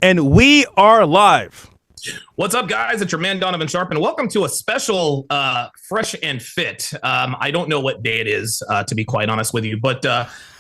And we are live. What's up, guys? It's your man, Donovan Sharp, and welcome to a special Fresh and Fit. I don't know what day it is, to be quite honest with you, but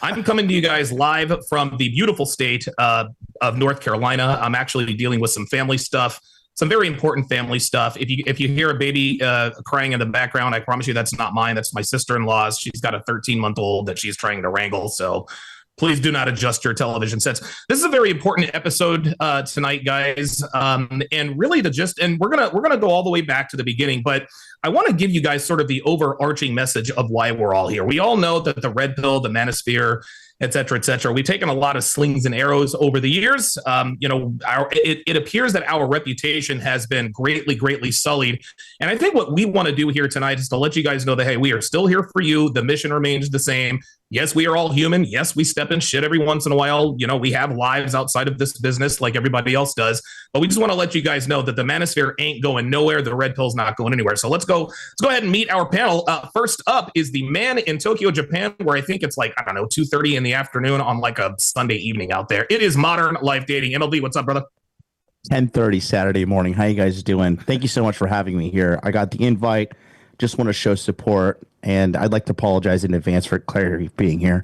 I'm coming to you guys live from the beautiful state of North Carolina. I'm actually dealing with some family stuff, some very important family stuff. If you hear a baby crying in the background, I promise you that's not mine. That's my sister-in-law's. She's got a 13-month-old that she's trying to wrangle, so please do not adjust your television sets. This is a very important episode tonight, guys, and really and we're gonna go all the way back to the beginning. But I want to give you guys sort of the overarching message of why we're all here. We all know that the Redpill, the manosphere, et cetera, we've taken a lot of slings and arrows over the years. It appears that our reputation has been greatly sullied. And I think what we want to do here tonight is to let you guys know that, hey, we are still here for you. The mission remains the same. Yes, we are all human. Yes, we step in shit every once in a while. You know, we have lives outside of this business like everybody else does. But we just want to let you guys know that the manosphere ain't going nowhere. The Red Pill's not going anywhere. So let's go ahead and meet our panel. First up is the man in Tokyo, Japan, where I think it's like, I don't know, 2:30 in the afternoon on like a Sunday evening out there. It is Modern Life Dating. MLD, what's up, brother? 10:30 Saturday morning. How you guys doing? Thank you so much for having me here. I got the invite. Just want to show support, and I'd like to apologize in advance for Clarey being here.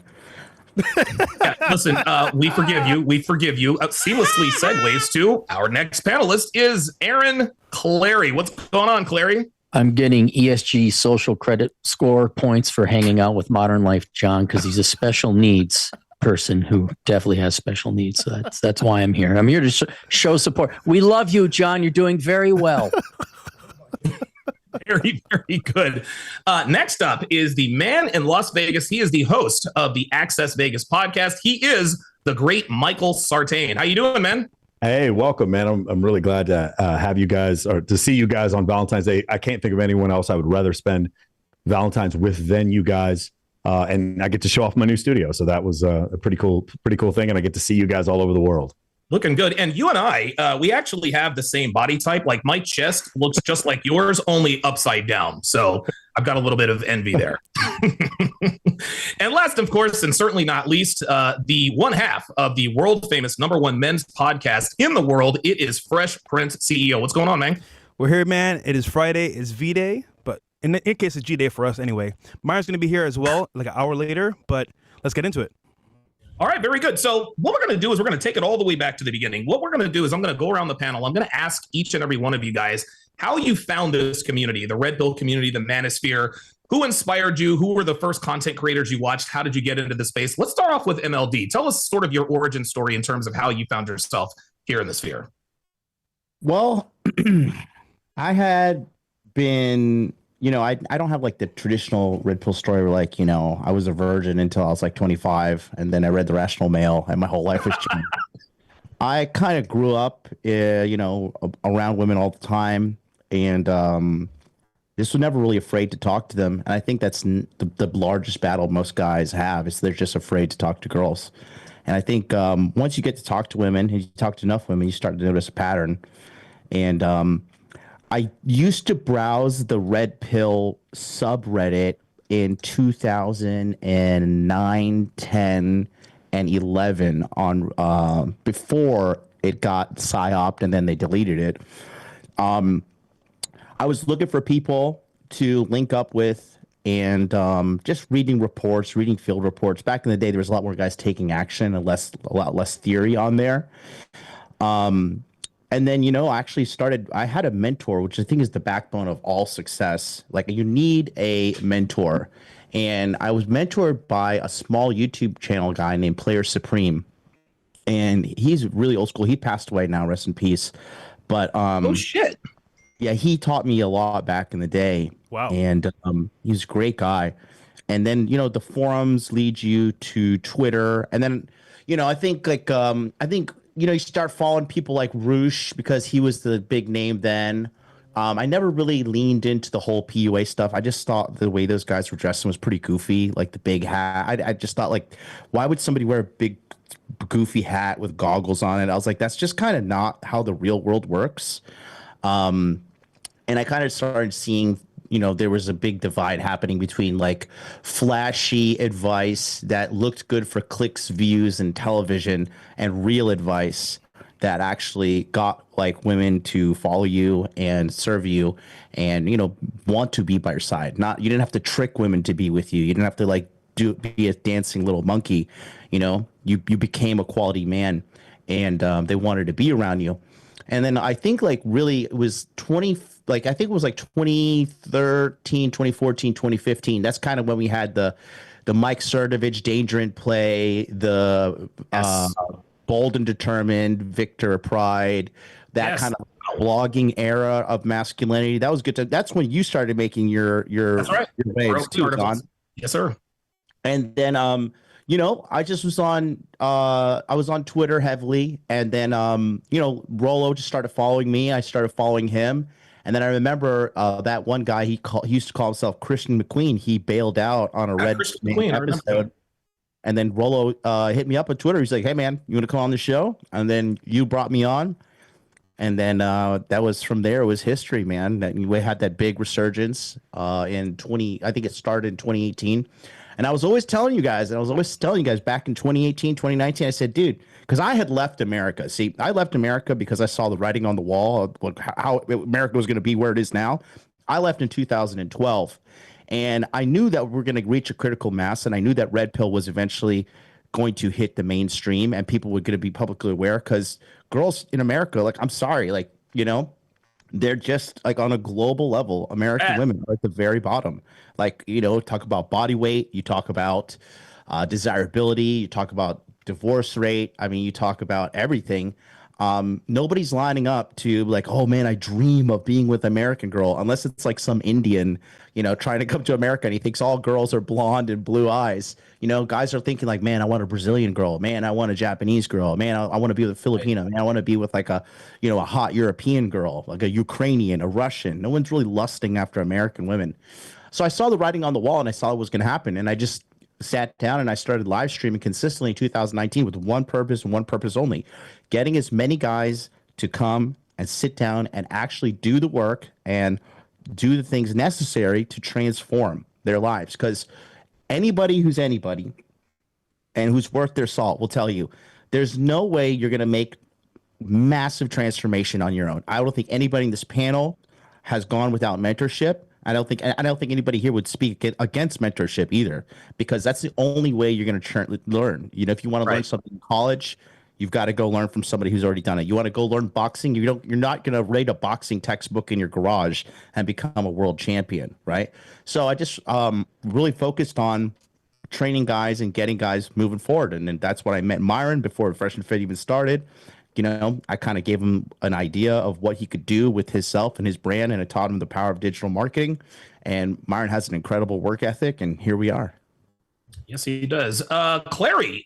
Yeah, listen, we forgive you. We forgive you. Seamlessly segues to our next panelist is Aaron Clarey. What's going on, Clarey? I'm getting ESG social credit score points for hanging out with Modern Life John because he's a special needs person who definitely has special needs. So that's why I'm here. I'm here to show support. We love you, John. You're doing very well. Very good. Next up is the man in Las Vegas. He is the host of the Access Vegas podcast. He is the great Michael Sartain. How you doing, man? Hey, welcome, man. I'm really glad to have you guys, or to see you guys on Valentine's Day. I can't think of anyone else I would rather spend Valentine's with than you guys. And I get to show off my new studio. So that was a pretty cool thing. And I get to see you guys all over the world. Looking good. And you and I, we actually have the same body type. Like my chest looks just like yours, only upside down. So I've got a little bit of envy there. And last, of course, and certainly not least, the one half of the world famous #1 men's podcast in the world. It is Fresh Prince CEO. What's going on, man? We're here, man. It is Friday. It's V-Day, but in case it's G-Day for us anyway. Myron's going to be here as well, like an hour later, but let's get into it. All right, very good. So what we're going to do is we're going to take it all the way back to the beginning. What we're going to do is I'm going to go around the panel. I'm going to ask each and every one of you guys how you found this community, the Red Pill community, the manosphere. Who inspired you? Who were the first content creators you watched? How did you get into the space? Let's start off with MLD. Tell us sort of your origin story in terms of how you found yourself here in the sphere. Well, I had been, I don't have like the traditional Red Pill story where like, I was a virgin until I was like 25 and then I read The Rational Male and my whole life was changed. I kind of grew up, around women all the time and just was never really afraid to talk to them. And I think that's the largest battle most guys have is they're just afraid to talk to girls. And I think once you get to talk to women and you talk to enough women, you start to notice a pattern. And I used to browse the Red Pill subreddit in 2009, 10, and 11 on before it got psyoped and then they deleted it. I was looking for people to link up with and just reading reports, reading field reports. Back in the day, there was a lot more guys taking action and a lot less theory on there. And then, I actually I had a mentor, which I think is the backbone of all success. Like you need a mentor. And I was mentored by a small YouTube channel guy named Player Supreme. And he's really old school. He passed away now, rest in peace. But oh, shit. Yeah, he taught me a lot back in the day. Wow. And he's a great guy. And then, the forums lead you to Twitter. And then, I think you start following people like Roosh because he was the big name then. I never really leaned into the whole PUA stuff. I just thought the way those guys were dressing was pretty goofy, like the big hat. I just thought, like, why would somebody wear a big goofy hat with goggles on it? I was like, that's just kind of not how the real world works. And I kind of started seeing, there was a big divide happening between like flashy advice that looked good for clicks, views, and television and real advice that actually got like women to follow you and serve you and, you know, want to be by your side. Not, you didn't have to trick women to be with you. You didn't have to like be a dancing little monkey. You know, you became a quality man, and they wanted to be around you. And then I think like really it was 20, like I think it was like 2013, 2014, 2015. That's kind of when we had the Mike Cernovich Danger in Play, the Bold and Determined, Victor Pride, that kind of blogging era of masculinity. That was good. That's when you started making your That's right. your waves too, Don. Yes, sir. And then you know, I just was on I was on Twitter heavily, and then you know, Rollo just started following me. I started following him. And then I remember that one guy, he used to call himself Christian McQueen. He bailed out on a Red episode. And then Rollo hit me up on Twitter. He's like, hey, man, you want to come on the show? And then you brought me on. And then that was from there. It was history, man. We had that big resurgence in I think it started in 2018. And I was always telling you guys, back in 2018, 2019, I said, dude, because I had left America. See, I left America because I saw the writing on the wall of how America was going to be where it is now. I left in 2012. And I knew that we're going to reach a critical mass. And I knew that Red Pill was eventually going to hit the mainstream and people were going to be publicly aware, because girls in America, like, I'm sorry, like, you know, they're just like on a global level, American women are at the very bottom. Like, you know, talk about body weight, you talk about desirability, you talk about divorce rate. I mean, you talk about everything. Nobody's lining up to like, oh man, I dream of being with an American girl, unless it's like some Indian, you know, trying to come to America and he thinks all girls are blonde and blue eyes. You know, guys are thinking like, man, I want a Brazilian girl. Man, I want a Japanese girl. Man, I want to be with a Filipino. Man, I want to be with like a, you know, a hot European girl, like a Ukrainian, a Russian. No one's really lusting after American women. So I saw the writing on the wall and I saw it was going to happen. And I just sat down and I started live streaming consistently in 2019 with one purpose and one purpose only: getting as many guys to come and sit down and actually do the work and do the things necessary to transform their lives. Because anybody who's anybody and who's worth their salt will tell you there's no way you're going to make massive transformation on your own. I don't think anybody in this panel has gone without mentorship. I don't think anybody here would speak against mentorship either, because that's the only way you're going to learn. You know, if you want to learn something in college, you've got to go learn from somebody who's already done it. You want to go learn boxing, you're not going to read a boxing textbook in your garage and become a world champion, right? So I just really focused on training guys and getting guys moving forward, and then that's when I met Myron before Fresh and Fit even started. You know, I kind of gave him an idea of what he could do with himself and his brand, and I taught him the power of digital marketing. And Myron has an incredible work ethic, and here we are. Yes, he does. Clarey,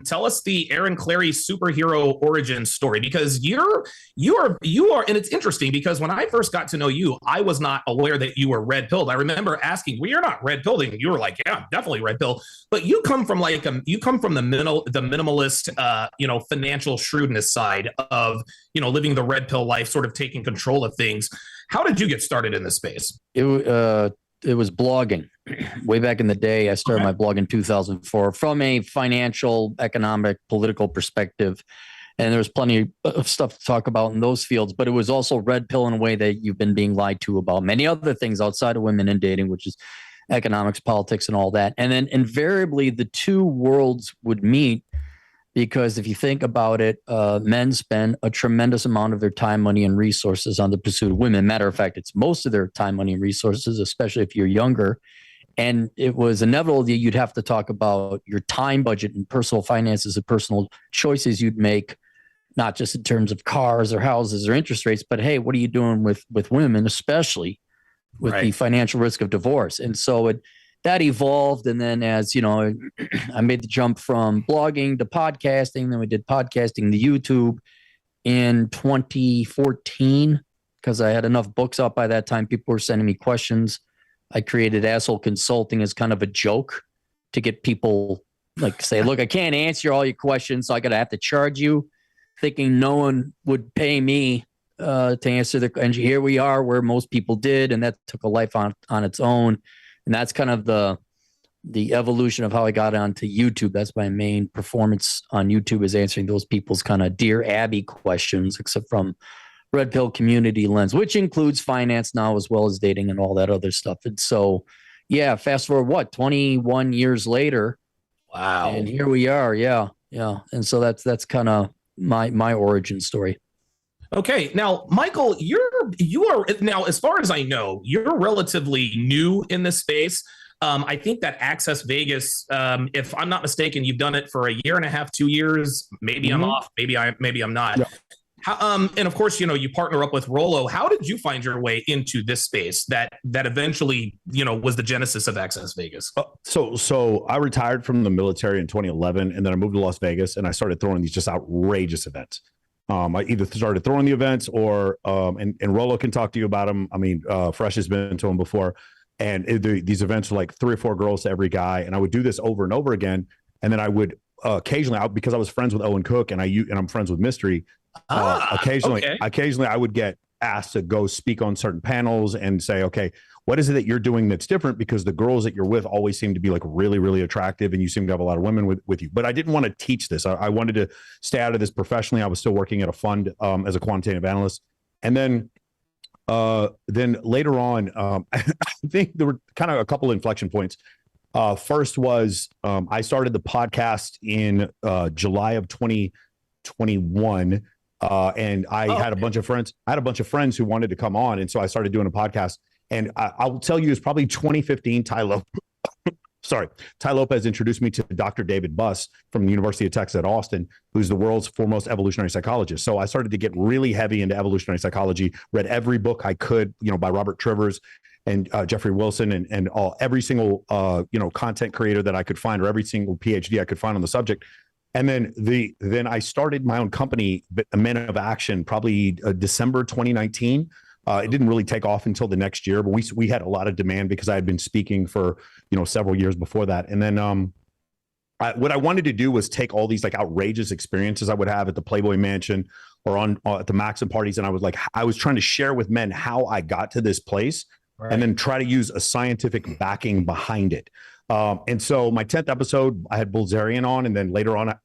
tell us the Aaron Clarey superhero origin story, because you are, and it's interesting because when I first got to know you, I was not aware that you were red pilled. I remember asking, "Well, you're not red pilled," and you were like, "Yeah, I'm definitely red pill." But you come from like the minimalist, you know, financial shrewdness side of, you know, living the red pill life, sort of taking control of things. How did you get started in this space? It was blogging. Way back in the day, I started my blog in 2004 from a financial, economic, political perspective. And there was plenty of stuff to talk about in those fields, but it was also red pill in a way that you've been being lied to about many other things outside of women and dating, which is economics, politics, and all that. And then invariably the two worlds would meet, because if you think about it, men spend a tremendous amount of their time, money, and resources on the pursuit of women. Matter of fact, it's most of their time, money, and resources, especially if you're younger. And it was inevitable that you'd have to talk about your time budget and personal finances and personal choices you'd make, not just in terms of cars or houses or interest rates, but hey, what are you doing with women, especially with the financial risk of divorce? And so that evolved. And then as you know, I made the jump from blogging to podcasting. Then we did podcasting to YouTube in 2014, because I had enough books out by that time. People were sending me questions. I created Asshole Consulting as kind of a joke to get people like say, look, I can't answer all your questions, so I have to charge you, thinking no one would pay me to answer and here we are where most people did. And that took a life on its own. And that's kind of the the evolution of how I got onto YouTube. That's my main performance on YouTube, is answering those people's kind of Dear Abby questions, except from Redpill community lens, which includes finance now as well as dating and all that other stuff. And so, yeah, fast forward 21 years later. Wow. And here we are. Yeah. Yeah. And so that's kind of my origin story. Okay, now Michael, you are now, as far as I know, you're relatively new in this space. I think that Access Vegas, if I'm not mistaken, you've done it for a year and a half, 2 years. Maybe I'm off. Maybe I'm not. Yeah. And of course, you partner up with Rollo. How did you find your way into this space that eventually, was the genesis of Access Vegas? So I retired from the military in 2011, and then I moved to Las Vegas, and I started throwing these just outrageous events. I either started throwing the events or, and Rollo can talk to you about them. I mean, Fresh has been to them before. And these events were like 3 or 4 girls to every guy. And I would do this over and over again. And then I would occasionally, because I was friends with Owen Cook and I'm friends with Mystery. Occasionally I would get asked to go speak on certain panels and say, okay, what is it that you're doing that's different? Because the girls that you're with always seem to be like really, really attractive. And you seem to have a lot of women with you. But I didn't want to teach this. I wanted to stay out of this professionally. I was still working at a fund as a quantitative analyst. And then later on, I think there were kind of a couple of inflection points. First was I started the podcast in July of 2021, and I had a bunch of friends. I had a bunch of friends who wanted to come on, and so I started doing a podcast. And I'll tell you, it's probably 2015. Ty Lopez introduced me to Dr. David Buss from the University of Texas at Austin, who's the world's foremost evolutionary psychologist. So I started to get really heavy into evolutionary psychology, read every book I could, by Robert Trivers and Jeffrey Wilson and every single, content creator that I could find, or every single PhD I could find on the subject. And then I started my own company, Men of Action, probably December 2019. It didn't really take off until the next year, but we had a lot of demand because I had been speaking for, several years before that. And then what I wanted to do was take all these like outrageous experiences I would have at the Playboy Mansion or at the Maxim parties. And I was trying to share with men how I got to this place, right, and then try to use a scientific backing behind it. And so my 10th episode, I had Bulgarian on, and then later on, I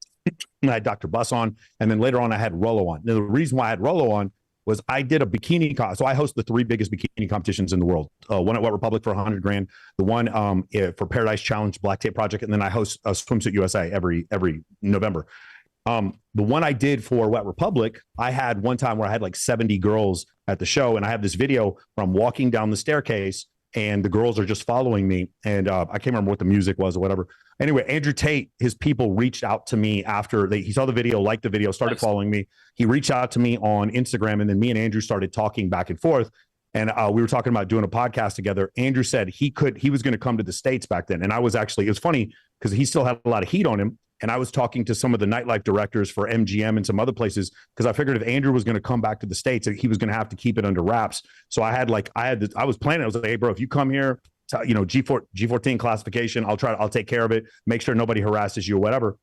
had Dr. Buss on, and then later on I had Rollo on. Now, the reason why I had Rollo on was I did a bikini so I host the 3 biggest bikini competitions in the world. One at Wet Republic for $100,000, the one for Paradise Challenge Black Tape Project, and then I host a Swimsuit USA every November. The one I did for Wet Republic, I had one time where I had like 70 girls at the show, and I have this video where I'm walking down the staircase and the girls are just following me, and I can't remember what the music was or whatever. Anyway, Andrew Tate, his people reached out to me after he saw the video, liked the video, started following me. He reached out to me on Instagram, and then me and Andrew started talking back and forth. And we were talking about doing a podcast together. Andrew said he was going to come to the States back then. And it was funny because he still had a lot of heat on him. And I was talking to some of the nightlife directors for MGM and some other places, because I figured if Andrew was going to come back to the States, he was going to have to keep it under wraps. So I was planning. I was like, hey, bro, if you come here, G14 classification, I'll take care of it. Make sure nobody harasses you or whatever.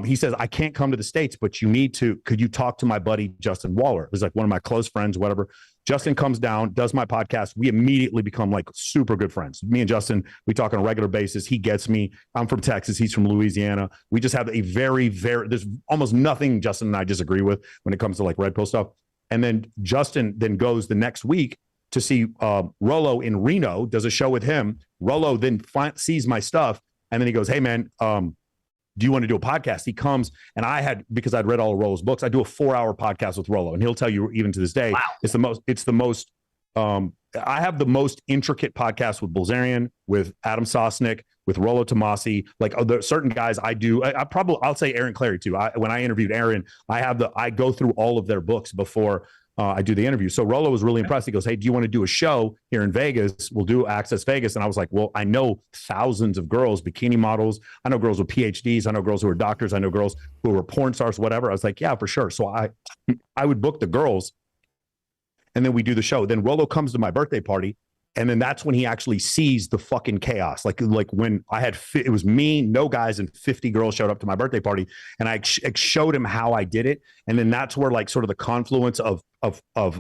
He says, I can't come to the States, but could you talk to my buddy, Justin Waller? It was like one of my close friends, whatever. Justin comes down, does my podcast. We immediately become like super good friends. Me and Justin, we talk on a regular basis. He gets me. I'm from Texas. He's from Louisiana. We just have a very, very, there's almost nothing Justin and I disagree with when it comes to like Redpill stuff. And then Justin then goes the next week to see Rollo in Reno, does a show with him. Rollo then sees my stuff, and then he goes, hey, man, do you want to do a podcast? He comes, and because I'd read all of Rollo's books, I do a 4-hour podcast with Rollo, and he'll tell you even to this day, wow, it's the most, I have the most intricate podcast with Bulgarian, with Adam Sosnick, with Rollo Tomasi, like there are certain guys I do. I'll say Aaron Clarey too. When I interviewed Aaron, I go through all of their books before I do the interview. So Rollo was really impressed. He goes, hey, do you want to do a show here in Vegas? We'll do Access Vegas. And I was like, well, I know thousands of girls, bikini models. I know girls with PhDs. I know girls who are doctors. I know girls who are porn stars, whatever. I was like, yeah, for sure. So I would book the girls, and then we do the show. Then Rollo comes to my birthday party, And then that's when he actually sees the fucking chaos. Like when I had, it was me, no guys, and 50 girls showed up to my birthday party, and I showed him how I did it. And then that's where like sort of the confluence of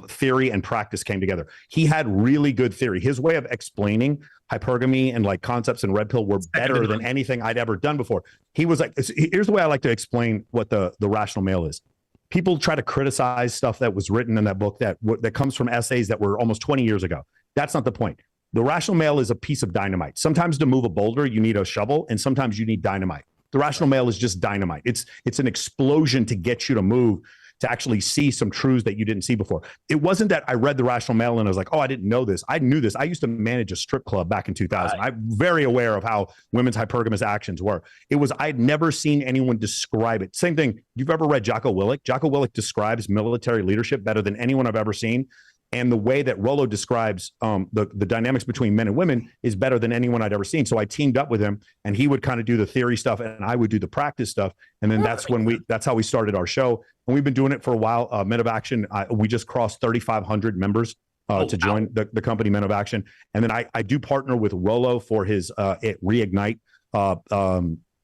theory and practice came together. He had really good theory. His way of explaining hypergamy and like concepts in Redpill were better than anything I'd ever done before. He was like, here's the way I like to explain what the rational male is. People try to criticize stuff that was written in that book that comes from essays that were almost 20 years ago. That's not the point. The rational male is a piece of dynamite. Sometimes to move a boulder, you need a shovel, and sometimes you need dynamite. The rational male is just dynamite. It's an explosion to get you to move, to actually see some truths that you didn't see before. It wasn't that I read the rational male and I was like, oh, I didn't know this. I knew this. I used to manage a strip club back in 2000. I'm very aware of how women's hypergamous actions were. It was, I'd never seen anyone describe it. Same thing. You've ever read Jocko Willink? Jocko Willink describes military leadership better than anyone I've ever seen. And the way that Rollo describes the dynamics between men and women is better than anyone I'd ever seen. So I teamed up with him, and he would kind of do the theory stuff, and I would do the practice stuff. And then that's how we started our show. And we've been doing it for a while. Men of Action, we just crossed 3,500 members to join the company Men of Action. And then I do partner with Rollo for his Reignite.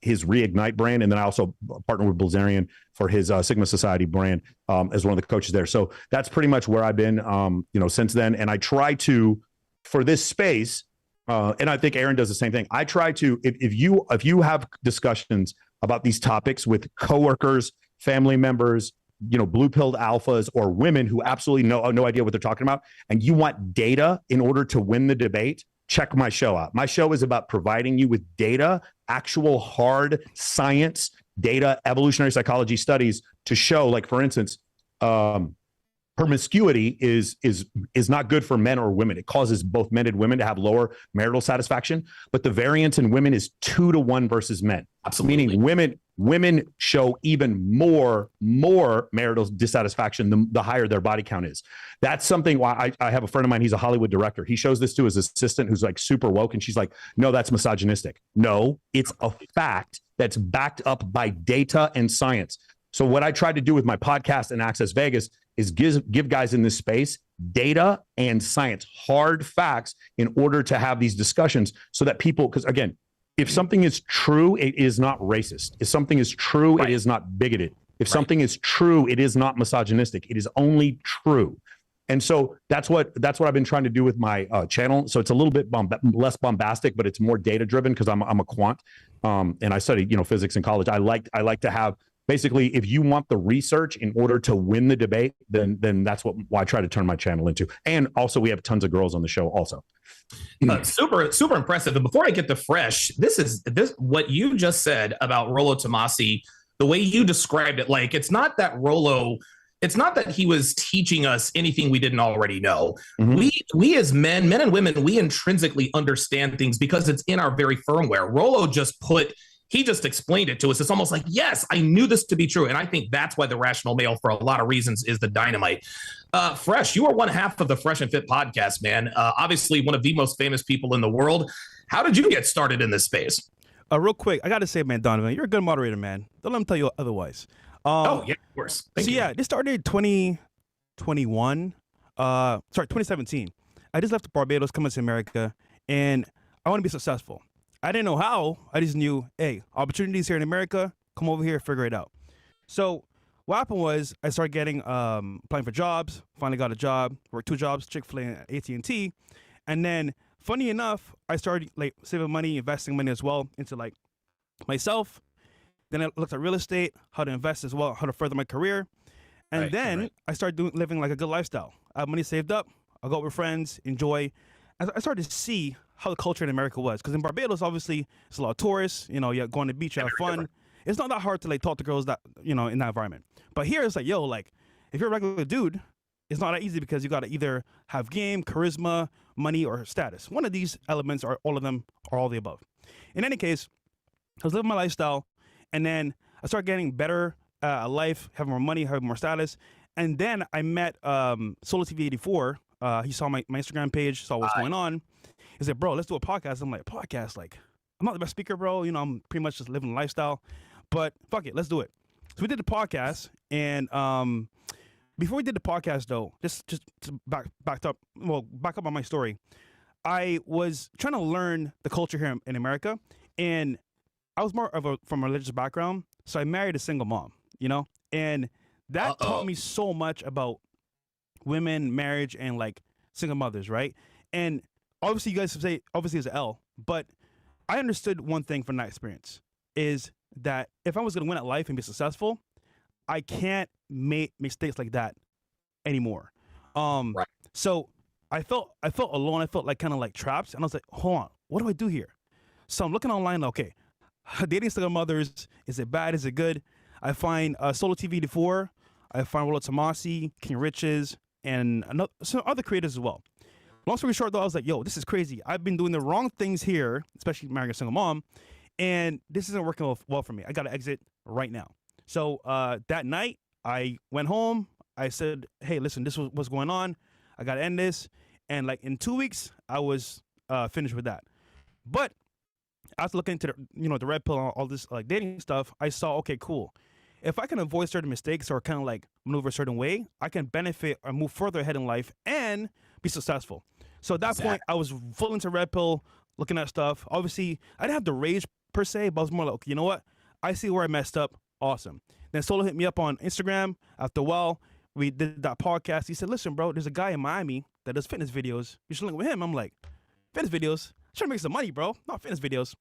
His Reignite brand, and then I also partner with Bilzerian for his Sigma Society brand as one of the coaches there. So that's pretty much where I've been, since then. And I try to, for this space, and I think Aaron does the same thing. I try to, if you have discussions about these topics with coworkers, family members, blue-pilled alphas, or women who absolutely no idea what they're talking about, and you want data in order to win the debate, check my show out. My show is about providing you with data, actual hard science, data, evolutionary psychology studies to show, like, for instance, promiscuity is not good for men or women. It causes both men and women to have lower marital satisfaction, but the variance in women is 2-to-1 versus men. Absolutely. Meaning women show even more marital dissatisfaction the higher their body count is. That's something why I have a friend of mine, he's a Hollywood director. He shows this to his assistant who's like super woke, and she's like, no, that's misogynistic. No, it's a fact that's backed up by data and science. So what I tried to do with my podcast and Access Vegas is give guys in this space data and science, hard facts, in order to have these discussions so that people, because again, if something is true, it is not racist. If something is true, It is not bigoted. If something is true, it is not misogynistic. It is only true. And so that's what I've been trying to do with my channel. So it's a little bit less bombastic, but it's more data driven because I'm a quant, and I studied physics in college. I like to have, basically, if you want the research in order to win the debate, then that's what I try to turn my channel into. And also, we have tons of girls on the show also. Super impressive. And before I get to Fresh, this what you just said about Rollo Tomasi, the way you described it, like, it's not that he was teaching us anything we didn't already know. Mm-hmm. We as men and women, we intrinsically understand things because it's in our very firmware. Rollo he just explained it to us. It's almost like, yes, I knew this to be true. And I think that's why the rational male, for a lot of reasons, is the dynamite. Fresh, you are one half of the Fresh and Fit podcast, man. Obviously, one of the most famous people in the world. How did you get started in this space? Real quick, I got to say, man, Donovan, you're a good moderator, man. Don't let me tell you otherwise. Yeah, of course. Thank you. Yeah, this started 2017. I just left Barbados, coming to America, and I want to be successful. I didn't know how. I just knew, hey, opportunities here in America, come over here, figure it out. So what happened was I started getting applying for jobs. Finally got a job, worked 2 jobs, Chick-fil-A and AT&T. And then, funny enough, I started like saving money, investing money as well into like myself. Then I looked at real estate, how to invest as well, how to further my career. And then I started living like a good lifestyle. I have money saved up. I'll go out with friends, enjoy. I started to see how the culture in America was. Because in Barbados, obviously, it's a lot of tourists. You go on the beach, you have fun. It's not that hard to like talk to girls that, in that environment. But here it's like, like, if you're a regular dude, it's not that easy because you got to either have game, charisma, money, or status. One of these elements, or all of them, are all the above. In any case, I was living my lifestyle, and then I started getting better life, having more money, having more status. And then I met Solo TV 84. He saw my Instagram page, saw what's going on. He said, bro, let's do a podcast. I'm like, podcast? Like, I'm not the best speaker, bro. I'm pretty much just living a lifestyle. But fuck it, let's do it. So we did the podcast, and before we did the podcast, though, just to back up on my story, I was trying to learn the culture here in America, and I was more of from a religious background, so I married a single mom, and that taught me so much about women, marriage, and like single mothers, right? And obviously, you guys say obviously it's an L, but I understood one thing from that experience is that if I was going to win at life and be successful, I can't make mistakes like that anymore. Right. So I felt alone. I felt like kind of like trapped, and I was like, hold on, what do I do here? So I'm looking online, okay, dating single mothers, is it bad? Is it good? I find Solo TV4, I find Rollo Tomasi, King Riches, and some other creators as well. Long story short, though, I was like, yo, this is crazy. I've been doing the wrong things here, especially marrying a single mom, and this isn't working well for me. I got to exit right now. So that night, I went home. I said, hey, listen, this was what's going on. I got to end this. And like in 2 weeks, I was finished with that. But after looking into the red pill and all this like dating stuff, I saw, okay, cool. If I can avoid certain mistakes or kind of like maneuver a certain way, I can benefit or move further ahead in life and be successful. So at that point, I was full into red pill, looking at stuff. Obviously, I didn't have the rage per se, but I was more like, okay, you know what? I see where I messed up. Awesome. Then Solo hit me up on Instagram. After a while, we did that podcast. He said, listen, bro, there's a guy in Miami that does fitness videos. You should link with him. I'm like, fitness videos? I'm trying to make some money, bro. Not fitness videos.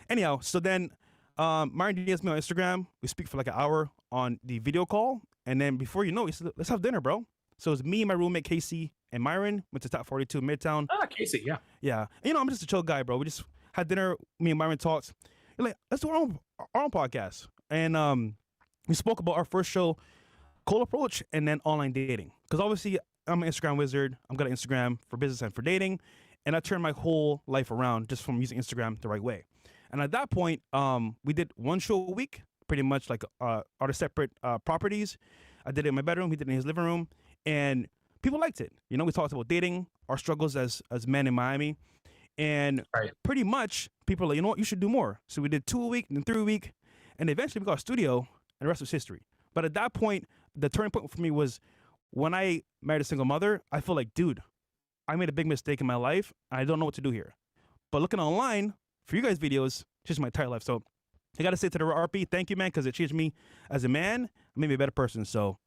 Anyhow, so then Myron DMs me on Instagram. We speak for like an hour on the video call. And then before you know it, he said, let's have dinner, bro. So it's me and my roommate, Casey, and Myron. Went to Top 42 Midtown. Ah, Casey, yeah. Yeah. And, I'm just a chill guy, bro. We just had dinner. Me and Myron talked. You're like, let's do our own podcast. And we spoke about our first show, cold approach, and then online dating. Because obviously, I'm an Instagram wizard. I'm got an Instagram for business and for dating. And I turned my whole life around just from using Instagram the right way. And at that point, we did one show a week, pretty much like our separate properties. I did it in my bedroom. He did it in his living room. And people liked it. We talked about dating, our struggles as men in Miami. And pretty much people were like, you know what, you should do more. So we did 2 a week, then 3 a week. And eventually we got a studio, and the rest was history. But at that point, the turning point for me was when I married a single mother, I felt like, dude, I made a big mistake in my life. I don't know what to do here. But looking online for you guys' videos, changed my entire life. So I got to say to the RP, thank you, man, because it changed me as a man. It made me a better person. So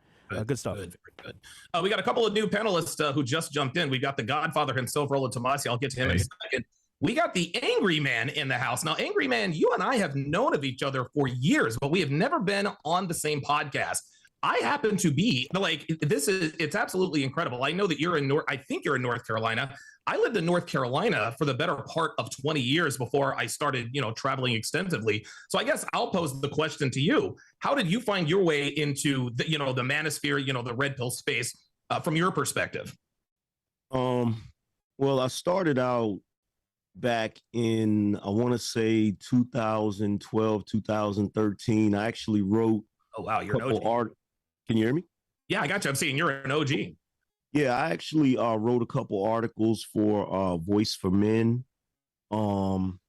good stuff. Good, very good. We got a couple of new panelists who just jumped in. We got the Godfather himself, Rollo Tomasi. I'll get to him in a second. We got the Angryman in the house. Now, Angryman, you and I have known of each other for years, but we have never been on the same podcast. I happen to be like, it's absolutely incredible. I know that I think you're in North Carolina. I lived in North Carolina for the better part of 20 years before I started, traveling extensively. So I guess I'll pose the question to you. How did you find your way into the manosphere, the red pill space from your perspective? Well, I started out back in, I want to say 2012, 2013. I actually wrote you're an OG. Can you hear me? Yeah, I got you. I'm seeing you're an OG. Yeah, I actually wrote a couple articles for Voice for Men. Joined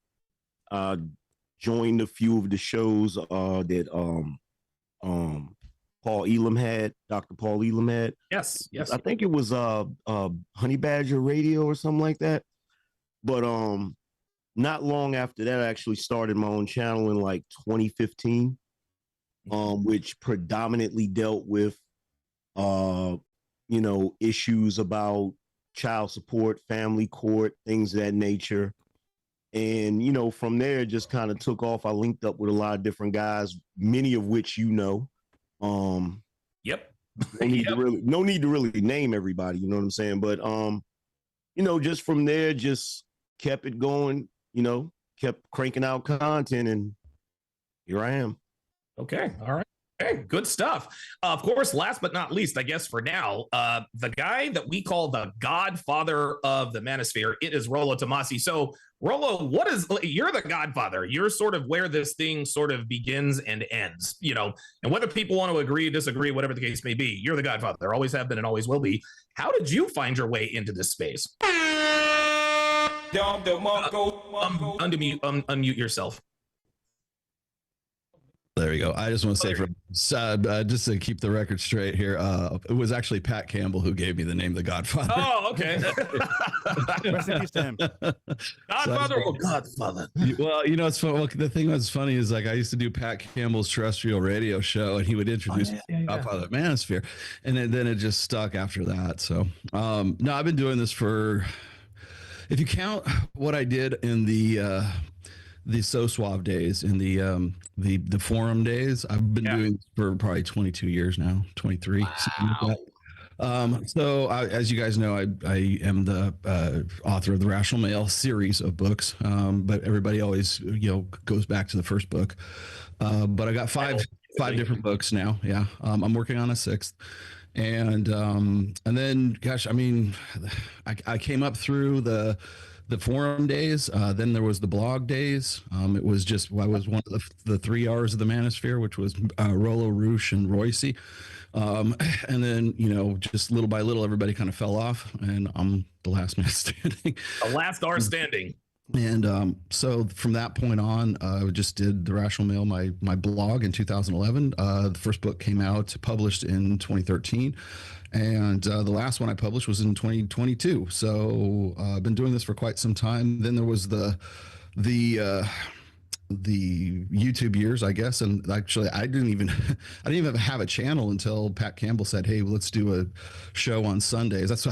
a few of the shows that Paul Elam had, Dr. Paul Elam had. Yes. I think it was Honey Badger Radio or something like that. But not long after that, I actually started my own channel in like 2015, which predominantly dealt with issues about child support, family court, things of that nature. And, from there, it just kind of took off. I linked up with a lot of different guys, many of which Yep. No need to really name everybody, you know what I'm saying? But, just from there, just kept it going, kept cranking out content, and here I am. Okay. All right. Okay, good stuff. Of course, last but not least, I guess for now, the guy that we call the Godfather of the manosphere, it is Rollo Tomasi. So, Rollo, you're the Godfather. You're sort of where this thing sort of begins and ends, and whether people want to agree, disagree, whatever the case may be, you're the Godfather, always have been and always will be. How did you find your way into this space? Unmute yourself. There we go. I just want to say just to keep the record straight here, it was actually Pat Campbell who gave me the name The Godfather. Oh, okay. Rest in peace to him. Godfather or Godfather? Well, it's fun. Well, the thing that's funny is like I used to do Pat Campbell's terrestrial radio show, and he would introduce Godfather Manosphere, and then it just stuck after that. So, no, I've been doing this for, if you count what I did in the So Suave days, in the forum days, I've been doing this for probably 22 years now, 23. Wow. So as you guys know, I am the author of the Rational Male series of books, but everybody always goes back to the first book. But I got five different books now. Yeah, I'm working on a sixth, and then, gosh, I mean, I came up through the forum days. Then there was the blog days. It was just, I was one of the 3 R's of the manosphere, which was Rollo, Roosh, and Royce. And then, just little by little, everybody kind of fell off, and I'm the last man standing. The last R standing. And so from that point on, I just did the Rational Male, my blog in 2011. The first book came out, published in 2013. And the last one I published was in 2022. So I've been doing this for quite some time. Then there was the YouTube years, I guess. And actually, I didn't even have a channel until Pat Campbell said, "Hey, let's do a show on Sundays." That's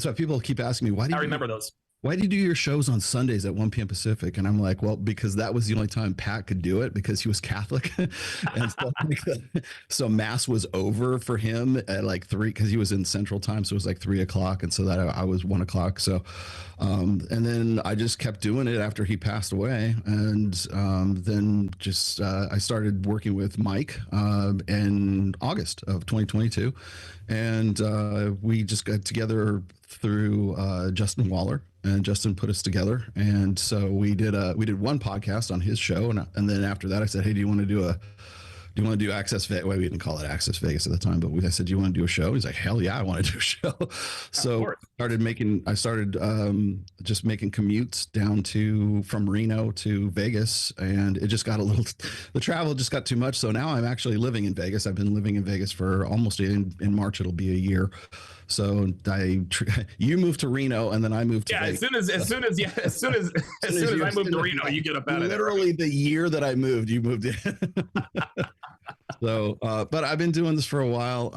why people keep asking me, "Why remember those? Why do you do your shows on Sundays at 1 p.m. Pacific?" And I'm like, well, because that was the only time Pat could do it, because he was Catholic. And so mass was over for him at like 3, because he was in Central Time. So it was like 3 o'clock. And so that I was 1 o'clock. So, and then I just kept doing it after he passed away. And then just I started working with Mike in August of 2022. And we just got together through Justin Waller, and Justin put us together. And so we did one podcast on his show, and then after that I said, "Hey, do you want to do Access Vegas?" Well, we didn't call it Access Vegas at the time, but I said, "Do you want to do a show?" He's like, "Hell yeah, I want to do a show." So I started just making commutes down from Reno to Vegas, and it just got the travel just got too much. So now I'm actually living in Vegas. I've been living in Vegas for almost, in March it'll be a year. So you moved to Reno, and then I moved to Vegas. As soon as I moved to Reno, you get up out of there. Literally the year that I moved, you moved in. So, but I've been doing this for a while.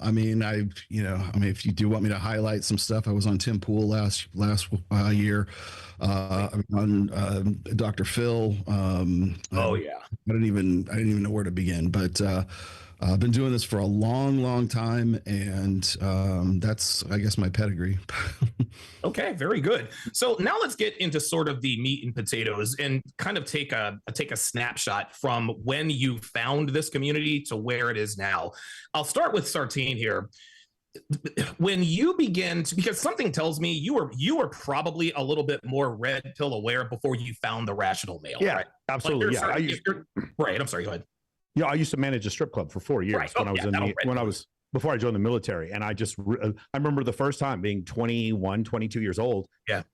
I mean, if you do want me to highlight some stuff, I was on Tim Pool last year. I'm on Dr. Phil. Oh yeah. I didn't even know where to begin, but I've been doing this for a long, long time, and that's, I guess, my pedigree. Okay, very good. So now let's get into sort of the meat and potatoes, and kind of take a snapshot from when you found this community to where it is now. I'll start with Sartine here. When you begin to, because something tells me you were probably a little bit more red pill aware before you found the Rational Male. Yeah, right? absolutely. Right. I'm sorry. Go ahead. Yeah, I used to manage a strip club for 4 years before I joined the military. And I remember the first time being 21, 22 years old,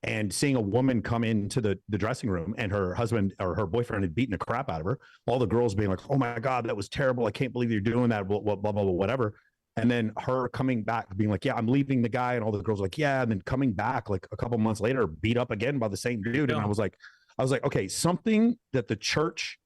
and seeing a woman come into the dressing room, and her husband or her boyfriend had beaten the crap out of her. All the girls being like, "Oh my God, that was terrible. I can't believe you're doing that," blah, blah, blah, blah, whatever. And then her coming back being like, "Yeah, I'm leaving the guy." And all the girls were like, "Yeah." And then coming back like a couple months later, beat up again by the same dude. And I was like, okay, something that the church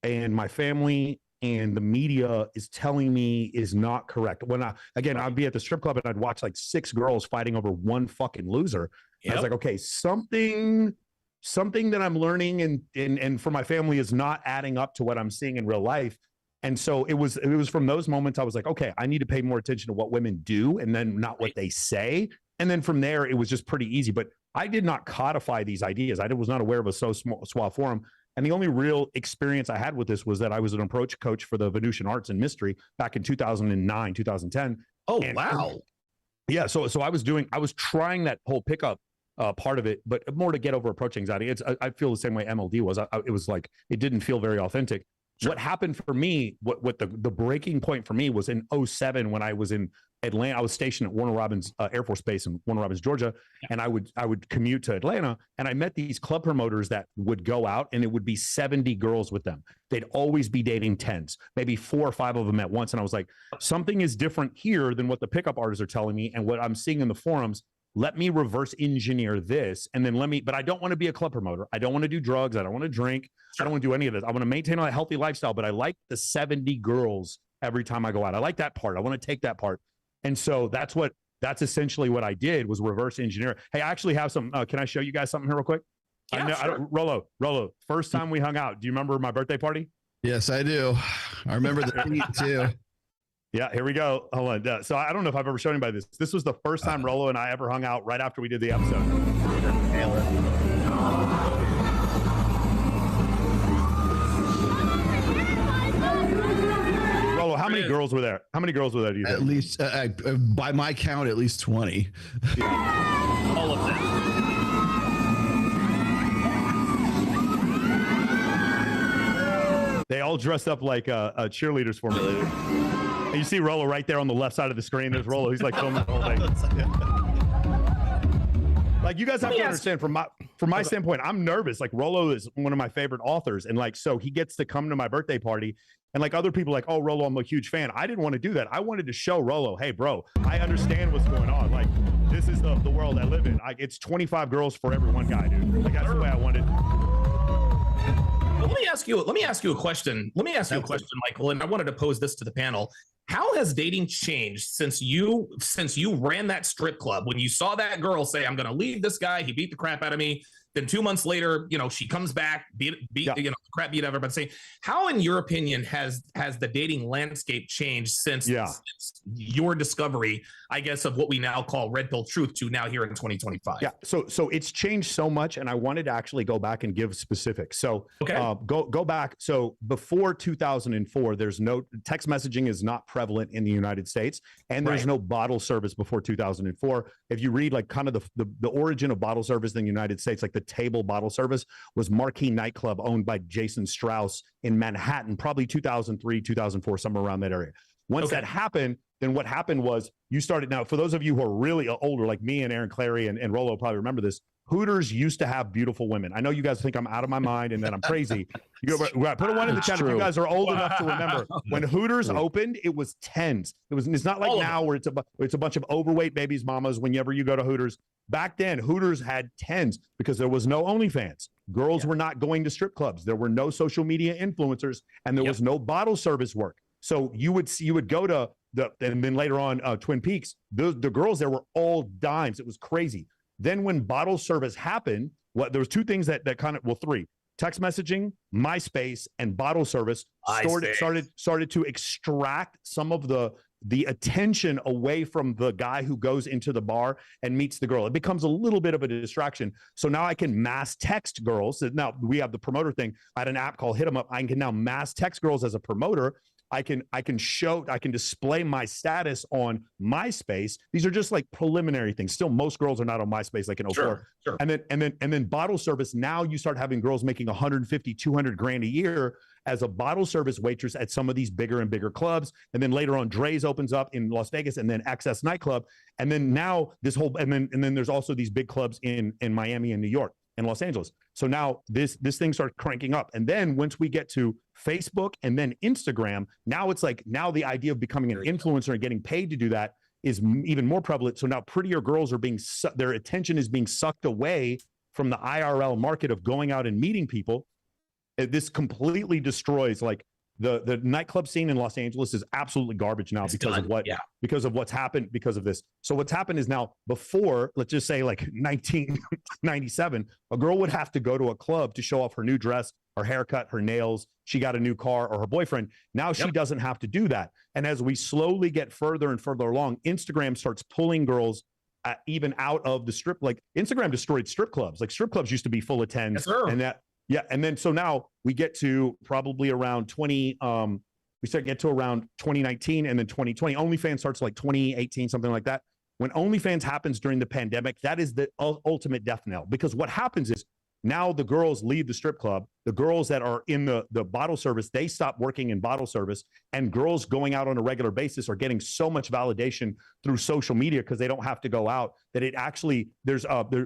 and my family and the media is telling me is not correct. When I'd be at the strip club and I'd watch like 6 girls fighting over one fucking loser. Yep. I was like, okay, something that I'm learning and for my family is not adding up to what I'm seeing in real life. And so it was from those moments I was like, okay, I need to pay more attention to what women do and then not what they say. And then from there, it was just pretty easy. But I did not codify these ideas. I was not aware of a Suave forum. And the only real experience I had with this was that I was an approach coach for the Venusian Arts and Mystery back in 2009, 2010. Oh, wow. Yeah. So I was trying that whole pickup part of it, but more to get over approach anxiety. I feel the same way MLD was. It was like, it didn't feel very authentic. Sure. What happened for me, what the breaking point for me was in 2007 when I was in Atlanta. I was stationed at Warner Robins Air Force Base in Warner Robins, Georgia, and I would commute to Atlanta, and I met these club promoters that would go out, and it would be 70 girls with them. They'd always be dating 10s, maybe 4 or 5 of them at once, and I was like, something is different here than what the pickup artists are telling me and what I'm seeing in the forums. Let me reverse engineer this, and then but I don't want to be a club promoter. I don't want to do drugs. I don't want to drink. I don't want to do any of this. I want to maintain a healthy lifestyle, but I like the 70 girls every time I go out. I like that part. I want to take that part. And so that's essentially what I did, was reverse engineer. Hey, I actually have some, can I show you guys something here real quick? Yeah, sure. Rollo, first time we hung out, do you remember my birthday party? Yes, I do. I remember the tweet too. Yeah, here we go. Hold on. So I don't know if I've ever shown anybody this. This was the first time Rollo and I ever hung out right after we did the episode. Rollo, how many girls were there? How many girls were there, do you think? At least, by my count, at least 20. All of them. They all dressed up like cheerleaders for me. And you see Rollo right there on the left side of the screen. There's Rollo. He's like filming the whole thing. Like, you guys have to understand, from my standpoint, I'm nervous. Like, Rollo is one of my favorite authors, and like, so he gets to come to my birthday party, and like, other people like, oh, Rollo, I'm a huge fan. I didn't want to do that. I wanted to show Rollo, hey, bro, I understand what's going on. Like, this is the world I live in. It's 25 girls for every one guy, dude. Like, that's the way I wanted. Well, let me ask you a question. Michael, and I wanted to pose this to the panel. How has dating changed since you ran that strip club? When you saw that girl say, I'm going to leave this guy, he beat the crap out of me. Then 2 months later, she comes back, the crap beat ever. But say, how, in your opinion, has the dating landscape changed since your discovery, I guess, of what we now call Red Pill truth to now here in 2025? Yeah. So it's changed so much, and I wanted to actually go back and give specifics. So go back. So before 2004, there's no text messaging is not prevalent in the United States, and there's no bottle service before 2004. If you read like kind of the origin of bottle service in the United States, like the table bottle service was Marquee Nightclub, owned by Jason Strauss in Manhattan, probably 2003, 2004, somewhere around that area. Once that happened, then what happened was you started. Now, for those of you who are really older, like me and Aaron Clarey and Rollo probably remember this, Hooters used to have beautiful women. I know you guys think I'm out of my mind and that I'm crazy. Put a one in the chat if you guys are old enough to remember. When Hooters opened, it was tens. It's not like now where it's a bunch of overweight babies, mamas, whenever you go to Hooters. Back then, Hooters had tens because there was no OnlyFans. Girls were not going to strip clubs. There were no social media influencers, and there was no bottle service work. So you would go to and then later on Twin Peaks, the girls there were all dimes. It was crazy. Then when bottle service happened, there was 2 things that kind of, well, 3. Text messaging, MySpace, and bottle service started to extract some of the attention away from the guy who goes into the bar and meets the girl. It becomes a little bit of a distraction. So now I can mass text girls. Now we have the promoter thing. I had an app called Hit 'em Up. I can now mass text girls as a promoter. I can display my status on MySpace. These are just like preliminary things. Still, most girls are not on MySpace like in 04. Sure. And then bottle service. Now you start having girls making 150, 200 grand a year as a bottle service waitress at some of these bigger and bigger clubs. And then later on, Dre's opens up in Las Vegas, and then XS nightclub. And then now this whole, and then there's also these big clubs in Miami and New York and Los Angeles. So now this thing starts cranking up. And then once we get to Facebook and then Instagram, now it's like, now the idea of becoming an influencer and getting paid to do that is even more prevalent. So now prettier girls are their attention is being sucked away from the IRL market of going out and meeting people. This completely destroys, like, the nightclub scene in Los Angeles is absolutely garbage now because of what's happened because of this. So what's happened is now, before, let's just say like 1997, a girl would have to go to a club to show off her new dress, her haircut, her nails, she got a new car, or her boyfriend. Now she doesn't have to do that. And as we slowly get further and further along, Instagram starts pulling girls even out of the strip. Like, Instagram destroyed strip clubs. Like, strip clubs used to be full of tens, and that. Yeah, and then so now we get to probably around 2019 and then 2020. OnlyFans starts like 2018, something like that. When OnlyFans happens during the pandemic, that is the ultimate death knell, because what happens is Now the girls leave the strip club. The girls that are in the bottle service, they stop working in bottle service, and girls going out on a regular basis are getting so much validation through social media because they don't have to go out that it actually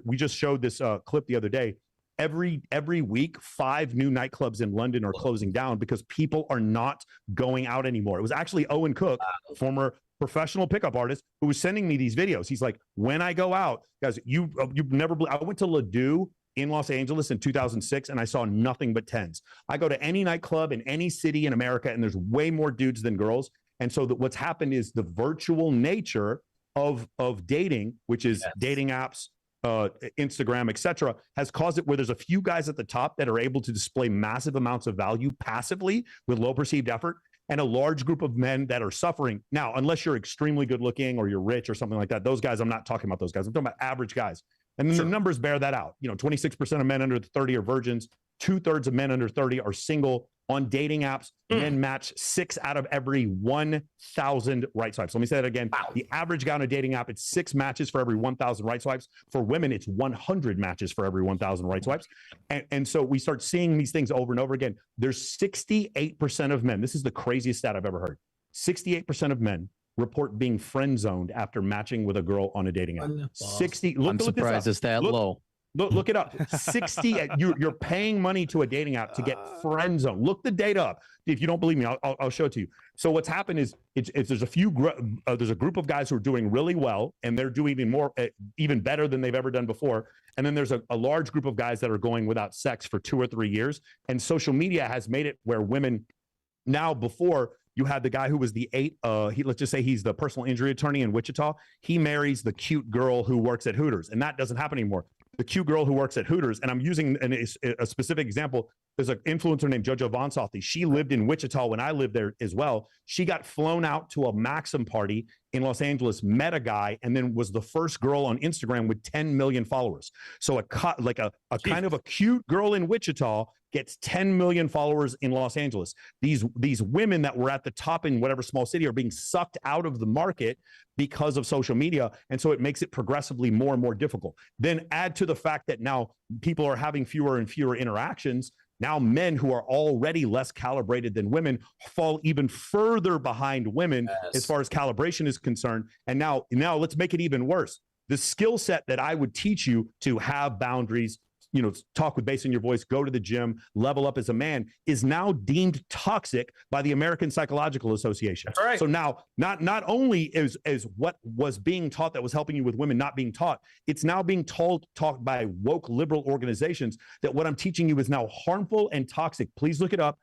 we just showed this clip the other day. Every week, 5 new nightclubs in London are closing down because people are not going out anymore. It was actually Owen Cook, former professional pickup artist, who was sending me these videos. He's like, when I go out, guys, you've never. I went to Ladue in Los Angeles in 2006, and I saw nothing but 10s. I go to any nightclub in any city in America, and there's way more dudes than girls. And so what's happened is the virtual nature of dating, which is dating apps, Instagram, etc., has caused it where there's a few guys at the top that are able to display massive amounts of value passively with low perceived effort, and a large group of men that are suffering. Now, unless you're extremely good looking or you're rich or something like that, those guys, I'm not talking about those guys. I'm talking about average guys. And then the numbers bear that out. 26% of men under 30 are virgins. 2/3 of men under 30 are single. On dating apps, men match 6 out of every 1,000 right swipes. Let me say that again. Wow. The average guy on a dating app, it's 6 matches for every 1,000 right swipes. For women, it's 100 matches for every 1,000 right swipes. And so we start seeing these things over and over again. There's 68% of men. This is the craziest stat I've ever heard. 68% of men report being friend zoned after matching with a girl on a dating app. 60. I'm surprised it's that low. Look it up. 60. You're paying money to a dating app to get friend zone. Look the data up. If you don't believe me, I'll show it to you. So what's happened is there's a group of guys who are doing really well, and they're doing even better than they've ever done before. And then there's a large group of guys that are going without sex for 2 or 3 years. And social media has made it where women now, before you had the guy who was the 8, let's just say he's the personal injury attorney in Wichita. He marries the cute girl who works at Hooters, and that doesn't happen anymore. The cute girl who works at Hooters, and I'm using a specific example. There's an influencer named JoJo Von Softy. She lived in Wichita when I lived there as well. She got flown out to a Maxim party in Los Angeles, met a guy, and then was the first girl on Instagram with 10 million followers. So a kind of a cute girl in Wichita gets 10 million followers in Los Angeles. These women that were at the top in whatever small city are being sucked out of the market because of social media. And so it makes it progressively more and more difficult. Then add to the fact that now people are having fewer and fewer interactions. Now men who are already less calibrated than women fall even further behind women as far as calibration is concerned. And now let's make it even worse. The skill set that I would teach you to have boundaries, talk with bass in your voice, go to the gym, level up as a man, is now deemed toxic by the American Psychological Association. That's right. So now not only is what was being taught that was helping you with women not being taught, it's now being taught by woke liberal organizations that what I'm teaching you is now harmful and toxic. Please look it up.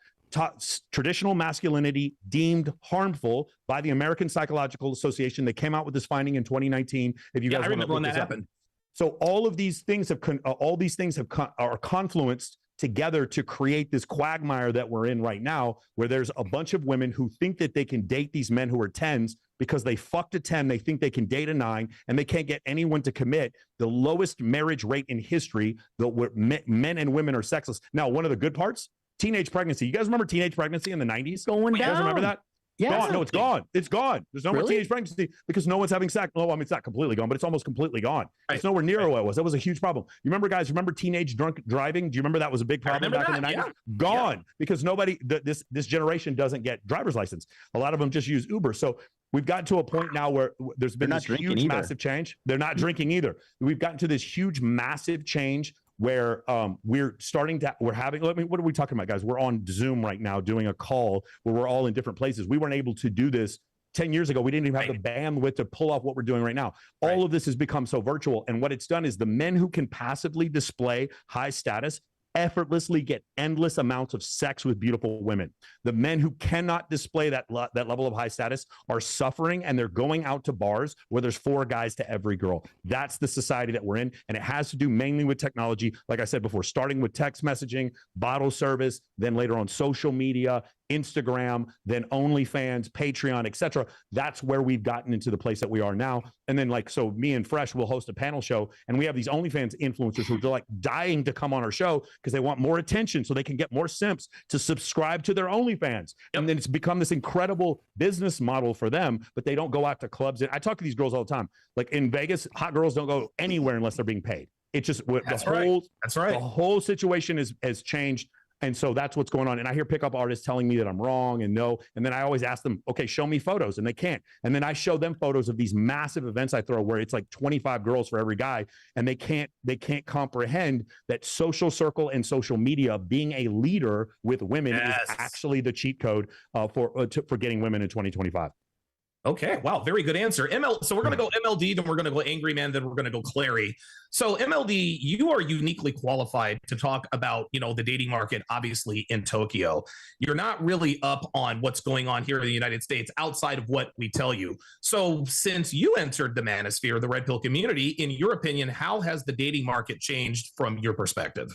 Traditional masculinity deemed harmful by the American Psychological Association. They came out with this finding in 2019. If you guys I remember when that happened. So all of these things are confluenced together to create this quagmire that we're in right now, where there's a bunch of women who think that they can date these men who are 10s because they fucked a 10, they think they can date a 9, and they can't get anyone to commit. The lowest marriage rate in history, where men and women are sexless. Now, one of the good parts, teenage pregnancy. You guys remember teenage pregnancy in the 90s? Going down. You guys remember that? Yeah. Gone. No, it's gone. It's gone. There's no more teenage pregnancy because no one's having sex. No, I mean, it's not completely gone, but it's almost completely gone. Right. It's nowhere near what it was. That was a huge problem. You remember, guys, teenage drunk driving? Do you remember that was a big problem back in the 90s? Yeah. Gone because nobody, this generation doesn't get driver's license. A lot of them just use Uber. So we've gotten to a point now where there's been this huge, massive change. They're not drinking either. We've gotten to this huge, massive change where we're having, what are we talking about, guys? We're on Zoom right now doing a call where we're all in different places. We weren't able to do this 10 years ago. We didn't even have the bandwidth to pull off what we're doing right now. All of this has become so virtual. And what it's done is the men who can passively display high status effortlessly get endless amounts of sex with beautiful women. The men who cannot display that level of high status are suffering, and they're going out to bars where there's 4 guys to every girl. That's the society that we're in, and it has to do mainly with technology. Like I said before, starting with text messaging, bottle service, then later on social media, Instagram, then OnlyFans, Patreon, etc. That's where we've gotten into the place that we are now. And then so me and Fresh will host a panel show, and we have these OnlyFans influencers who are dying to come on our show because they want more attention so they can get more simps to subscribe to their OnlyFans. Yep. And then it's become this incredible business model for them, but they don't go out to clubs. And I talk to these girls all the time. Like in Vegas, hot girls don't go anywhere unless they're being paid. It's just That's the right. whole That's right. the whole situation has changed. And so that's what's going on. And I hear pickup artists telling me that I'm wrong and no. And then I always ask them, okay, show me photos. And they can't. And then I show them photos of these massive events I throw where it's like 25 girls for every guy. And they can't comprehend that social circle and social media being a leader with women is actually the cheat code for getting women in 2025. Okay. Wow. Very good answer. So we're going to go MLD, then we're going to go Angryman, then we're going to go Clarey. So MLD, you are uniquely qualified to talk about, the dating market, obviously in Tokyo. You're not really up on what's going on here in the United States outside of what we tell you. So since you entered the manosphere, the Red Pill community, in your opinion, how has the dating market changed from your perspective?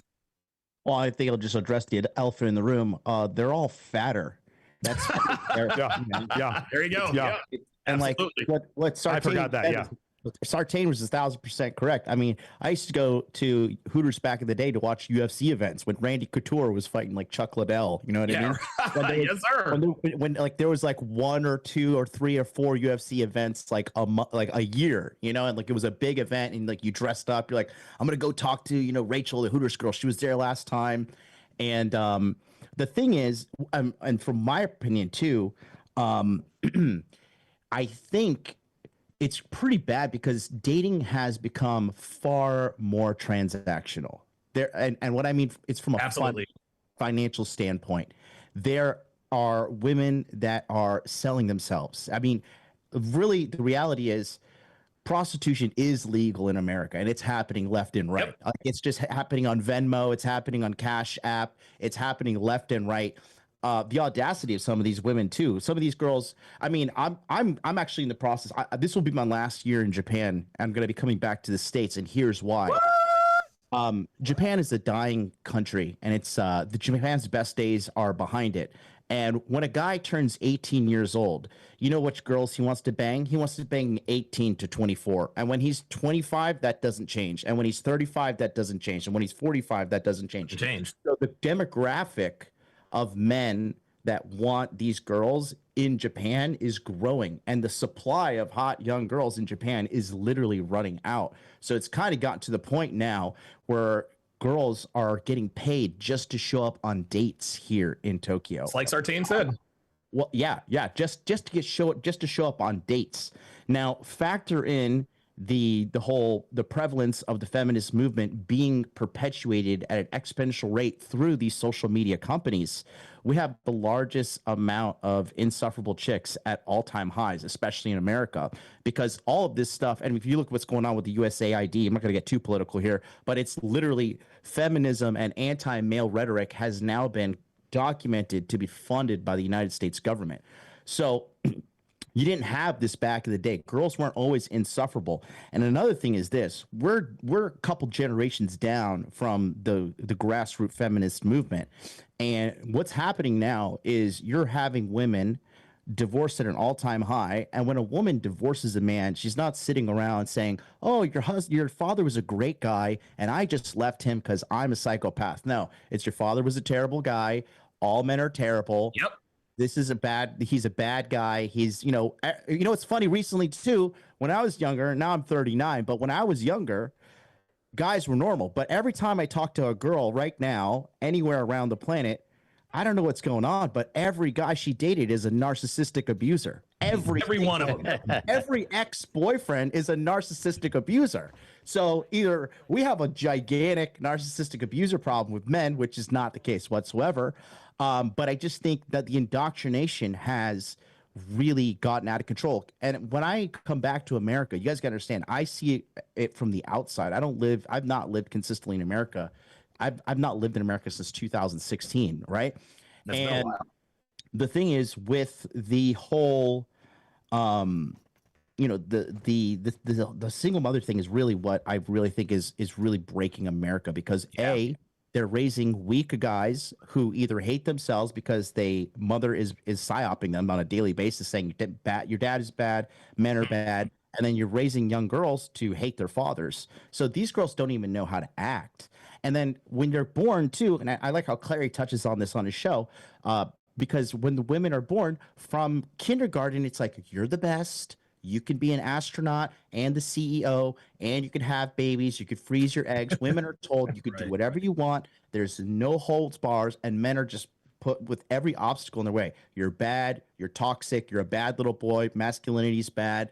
Well, I think I'll just address the elephant in the room. They're all fatter. That's yeah. There you go. Yeah. And absolutely. like what Sartain I forgot that. Yeah. Sartain was 1,000% correct. I mean, I used to go to Hooters back in the day to watch UFC events when Randy Couture was fighting like Chuck Liddell. You know what I mean? Yes, sir. When like there was like 1 or 2 or 3 or 4 UFC events like a year, and like it was a big event and like you dressed up. You're like, I'm gonna go talk to Rachel, the Hooters girl. She was there last time, and the thing is, and from my opinion too, I think it's pretty bad because dating has become far more transactional. And what I mean, it's from a financial standpoint. There are women that are selling themselves. I mean, really, the reality is prostitution is legal in America, and it's happening left and right. Yep. It's just happening on Venmo. It's happening on Cash App. It's happening left and right. The audacity of some of these women too. Some of these girls. I mean, I'm actually in the process. This will be my last year in Japan. I'm going to be coming back to the States, and here's why. Japan is a dying country, and it's Japan's best days are behind it. And when a guy turns 18 years old, you know which girls he wants to bang? He wants to bang 18 to 24. And when he's 25, that doesn't change. And when he's 35, that doesn't change. And when he's 45, that doesn't change. So the demographic of men that want these girls in Japan is growing, and the supply of hot young girls in Japan is literally running out. So it's kind of gotten to the point now where girls are getting paid just to show up on dates here in Tokyo. It's like Sartain said. Well, yeah, just to show up on dates. Now factor in the prevalence of the feminist movement being perpetuated at an exponential rate through these social media companies. We have the largest amount of insufferable chicks at all-time highs, especially in America, because all of this stuff, and if you look at what's going on with the USAID, I'm not going to get too political here, but it's literally feminism and anti-male rhetoric has now been documented to be funded by the United States government. So you didn't have this back in the day. Girls weren't always insufferable. And another thing is this: we're a couple generations down from the grassroots feminist movement. And what's happening now is you're having women divorced at an all-time high. And when a woman divorces a man, she's not sitting around saying, "Oh, your father was a great guy, and I just left him because I'm a psychopath." No, it's your father was a terrible guy. All men are terrible. Yep. He's a bad guy. He's, it's funny recently too, when I was younger, now I'm 39, but when I was younger, guys were normal. But every time I talk to a girl right now, anywhere around the planet, I don't know what's going on, but every guy she dated is a narcissistic abuser. Every one of them. Every ex-boyfriend is a narcissistic abuser. So either we have a gigantic narcissistic abuser problem with men, which is not the case whatsoever. But I just think that the indoctrination has really gotten out of control. And when I come back to America, you guys got to understand, I see it from the outside. I've not lived consistently in America. I've not lived in America since 2016, right? That's and the thing is, with the whole the single mother thing is really what I really think is really breaking America, because they're raising weak guys who either hate themselves because mother is psyoping them on a daily basis, saying your dad is bad, men are bad, and then you're raising young girls to hate their fathers. So these girls don't even know how to act. And then when they're born too, and I like how Clarey touches on this on his show, because when the women are born from kindergarten, it's like, you're the best, You can be an astronaut and the CEO, and you can have babies. You could freeze your eggs. Women are told you could do whatever you want. There's no holds bars, and men are just put with every obstacle in their way. You're bad. You're toxic. You're a bad little boy. Masculinity is bad.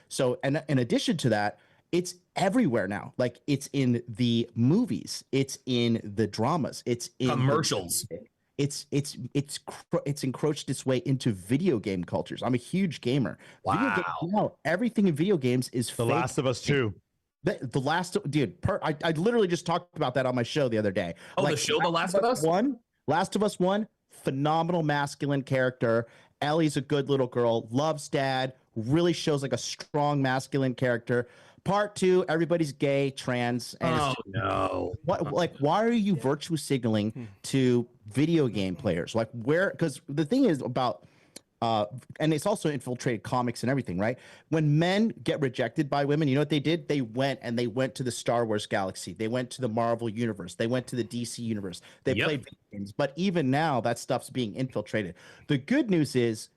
So, and in addition to that, it's everywhere now. Like, it's in the movies. It's in the dramas. It's in commercials. It's encroached its way into video game cultures. I'm a huge gamer. Wow. Video games, now, everything in video games is The fake. Last of Us 2. The last, dude. I literally just talked about that on my show the other day. Oh, like, the show, The Last of Us? Last of Us 1, phenomenal masculine character. Ellie's a good little girl, loves dad, really shows like a strong masculine character. Part 2, everybody's gay, trans, and no. Why are you virtue signaling to video game players? Like, where? Because the thing is about, and it's also infiltrated comics and everything, right? When men get rejected by women, you know what they did? They went to the Star Wars galaxy. They went to the Marvel universe. They went to the DC universe. They played video games. But even now, that stuff's being infiltrated. The good news is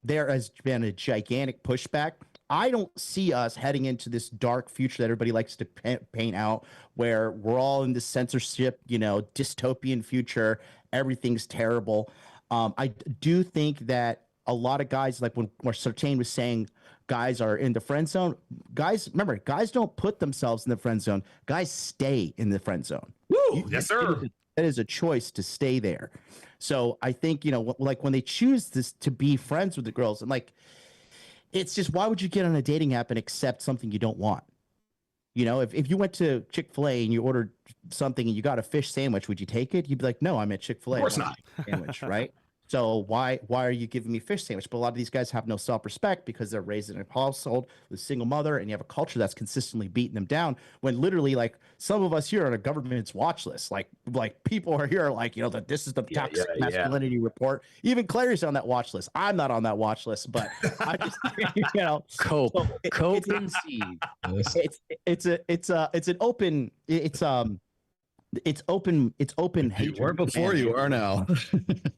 there has been a gigantic pushback. I don't see us heading into this dark future that everybody likes to paint out, where we're all in this censorship, dystopian future. Everything's terrible. I do think that a lot of guys, like when Sartain was saying guys are in the friend zone, guys don't put themselves in the friend zone. Guys stay in the friend zone. Woo, yes, sir. That is a choice to stay there. So I think, like when they choose this to be friends with the girls, and like, it's just, why would you get on a dating app and accept something you don't want? If you went to Chick-fil-A and you ordered something and you got a fish sandwich, would you take it? You'd be like, no, I'm at Chick-fil-A. Of course not. Sandwich, right? So why are you giving me fish sandwich? But a lot of these guys have no self-respect because they're raised in a household with a single mother, and you have a culture that's consistently beating them down. When literally, like, some of us here are on a government's watch list. Like people are here, like, that this is the toxic masculinity report. Even Clarey's on that watch list. I'm not on that watch list, but I just, cope and see. It's open hatred. You were before, you are now.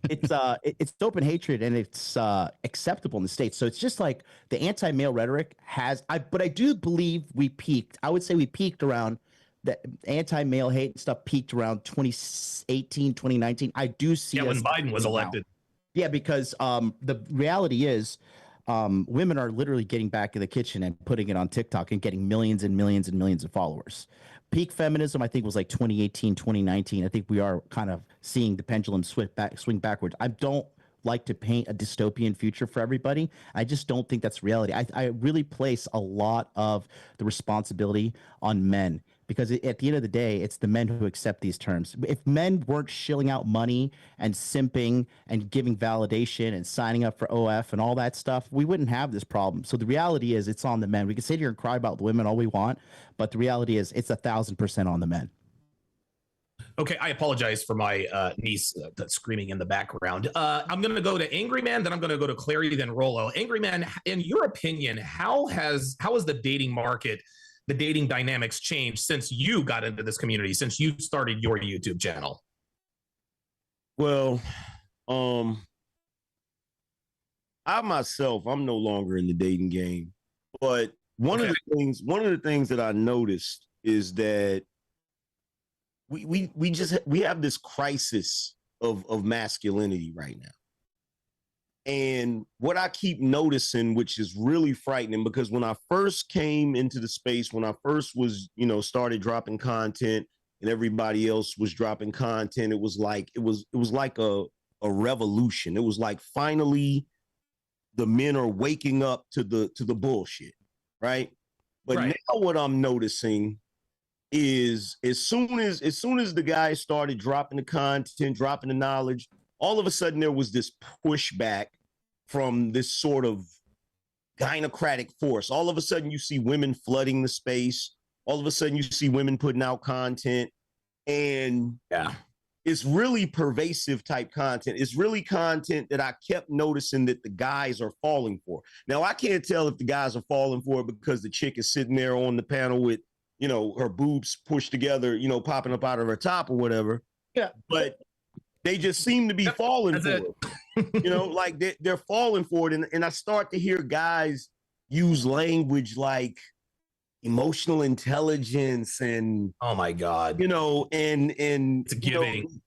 It's open hatred, and it's acceptable in the States. So it's just like the anti-male rhetoric but I do believe we peaked. I would say we peaked around the anti-male hate and stuff peaked around 2018, 2019. I do see when Biden was elected. Yeah, because the reality is women are literally getting back in the kitchen and putting it on TikTok and getting millions and millions and millions of followers. Peak feminism, I think, was like 2018, 2019. I think we are kind of seeing the pendulum swing backwards. I don't like to paint a dystopian future for everybody. I just don't think that's reality. I really place a lot of the responsibility on men, because at the end of the day, it's the men who accept these terms. If men weren't shilling out money and simping and giving validation and signing up for OF and all that stuff, we wouldn't have this problem. So the reality is, it's on the men. We can sit here and cry about the women all we want, but the reality is it's 1,000% on the men. Okay, I apologize for my niece that's screaming in the background. I'm going to go to Angryman, then I'm going to go to Clarey, then Rollo. Angryman, in your opinion, how has the dating market, the dating dynamics changed since you got into this community, since you started your YouTube channel? Well, I myself, I'm no longer in the dating game, but one of the things that I noticed is that we have this crisis of masculinity right now. And what I keep noticing, which is really frightening, because when I first came into the space, when I first was, started dropping content and everybody else was dropping content, it was like a revolution. It was like, finally the men are waking up to the bullshit, right? But now what I'm noticing is as soon as the guys started dropping the content, dropping the knowledge, all of a sudden there was this pushback from this sort of gynocratic force. All of a sudden you see women flooding the space. All of a sudden you see women putting out content, and it's really pervasive type content. It's really content that I kept noticing that the guys are falling for. Now, I can't tell if the guys are falling for it because the chick is sitting there on the panel with, her boobs pushed together, popping up out of her top or whatever. Yeah. But they just seem to be falling for it. Like they're falling for it. And I start to hear guys, use language like emotional intelligence and oh my God, and it's giving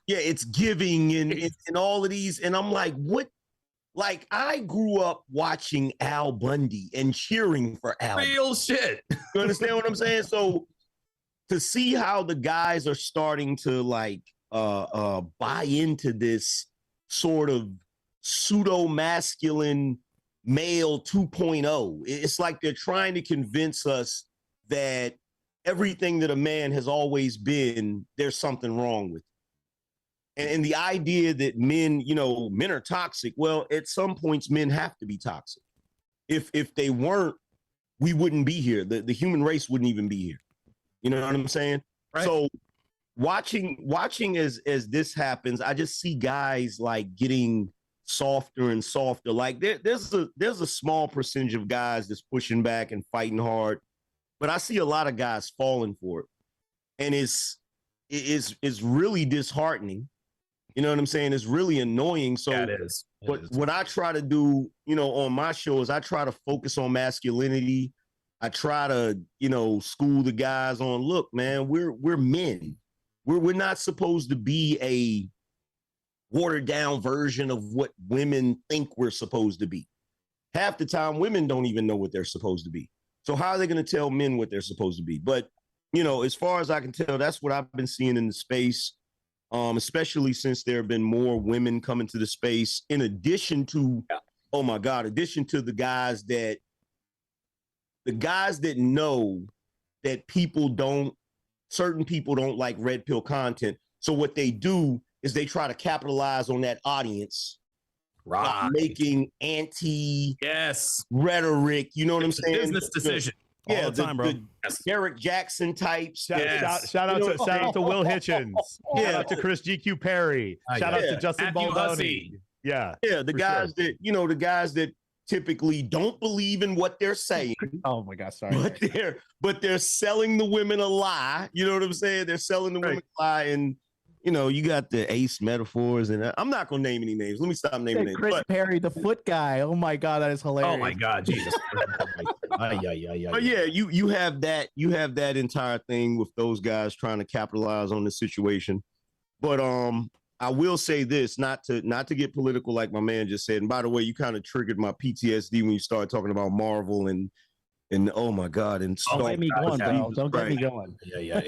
it's giving and all of these. And I'm like, what? Like, I grew up watching Al Bundy and cheering for Al. Real shit. You understand what I'm saying? So to see how the guys are starting to like buy into this sort of pseudo masculine male 2.0, it's like they're trying to convince us that everything that a man has always been, there's something wrong with it. And the idea that men are toxic. Well, at some points, men have to be toxic. If they weren't, we wouldn't be here. The human race wouldn't even be here. You know what I'm saying? Right. So watching as this happens, I just see guys like getting softer and softer. Like there's a small percentage of guys that's pushing back and fighting hard, but I see a lot of guys falling for it, and it's really disheartening. You know what I'm saying? It's really annoying. So yeah, it is. What I try to do, on my show is I try to focus on masculinity. I try to, school the guys on, look, man, we're men. We're not supposed to be a watered down version of what women think we're supposed to be. Half the time, women don't even know what they're supposed to be. So how are they going to tell men what they're supposed to be? But, as far as I can tell, that's what I've been seeing in the space, especially since there have been more women coming to the space, in addition to, oh my God, the guys that know that certain people don't like red pill content. So what they do is they try to capitalize on that audience, by making rhetoric. You know what I'm saying? Business decision. All the time, bro. Derek Jackson types. Shout out to Will Hitchens. Shout out to Chris GQ Perry. Shout out to Justin Baldoni. Yeah. Yeah, the guys that typically don't believe in what they're saying. Oh my God, sorry. But they're selling the women a lie. You know what I'm saying? They're selling the women a lie, and you got the ace metaphors, and I'm not gonna name any names. Let me stop naming names. Chris Perry, the foot guy. Oh my God, that is hilarious. Oh my God, Jesus. But yeah, you have that entire thing with those guys trying to capitalize on the situation. But I will say this, not to get political like my man just said. And by the way, you kind of triggered my PTSD when you started talking about Marvel and oh my God, and don't get me going, bro. Don't get me going.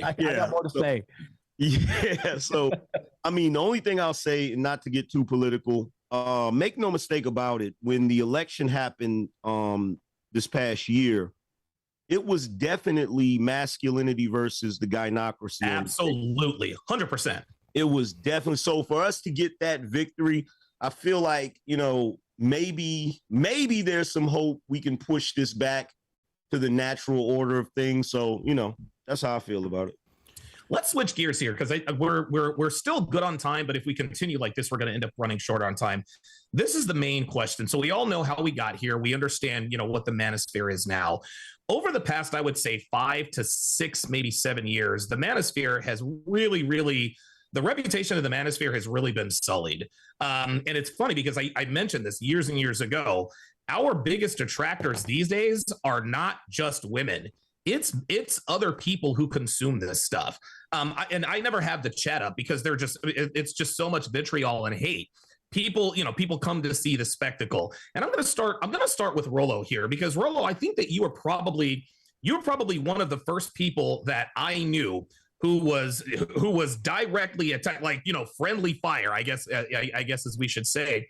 I got more to say. Yeah. So, I mean, the only thing I'll say, not to get too political, make no mistake about it. When the election happened this past year, it was definitely masculinity versus the gynocracy. Absolutely. 100%. It was definitely. So for us to get that victory, I feel like, maybe there's some hope we can push this back to the natural order of things. So, that's how I feel about it. Let's switch gears here because we're still good on time, but if we continue like this, we're going to end up running short on time. This is the main question. So we all know how we got here. We understand, what the manosphere is now. Over the past, I would say 5 to 6, maybe 7 years, the manosphere has really, the reputation of the manosphere has really been sullied. And it's funny because I mentioned this years and years ago. Our biggest detractors these days are not just women. It's other people who consume this stuff. And I never have the chat up because it's just so much vitriol and hate. People come to see the spectacle. And I'm going to start with Rollo here because Rollo, I think that you were probably one of the first people that I knew who was directly attacked, like, friendly fire, I guess as we should say.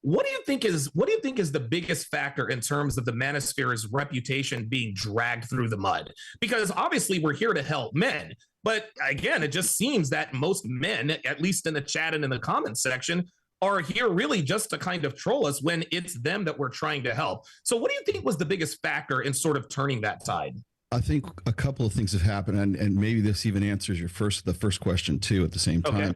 What do you think is the biggest factor in terms of the manosphere's reputation being dragged through the mud? Because obviously we're here to help men, but again, it just seems that most men, at least in the chat and in the comments section, are here really just to kind of troll us when it's them that we're trying to help. So what do you think was the biggest factor in sort of turning that tide? I think a couple of things have happened, and maybe this even answers the first question too at the same time. Okay.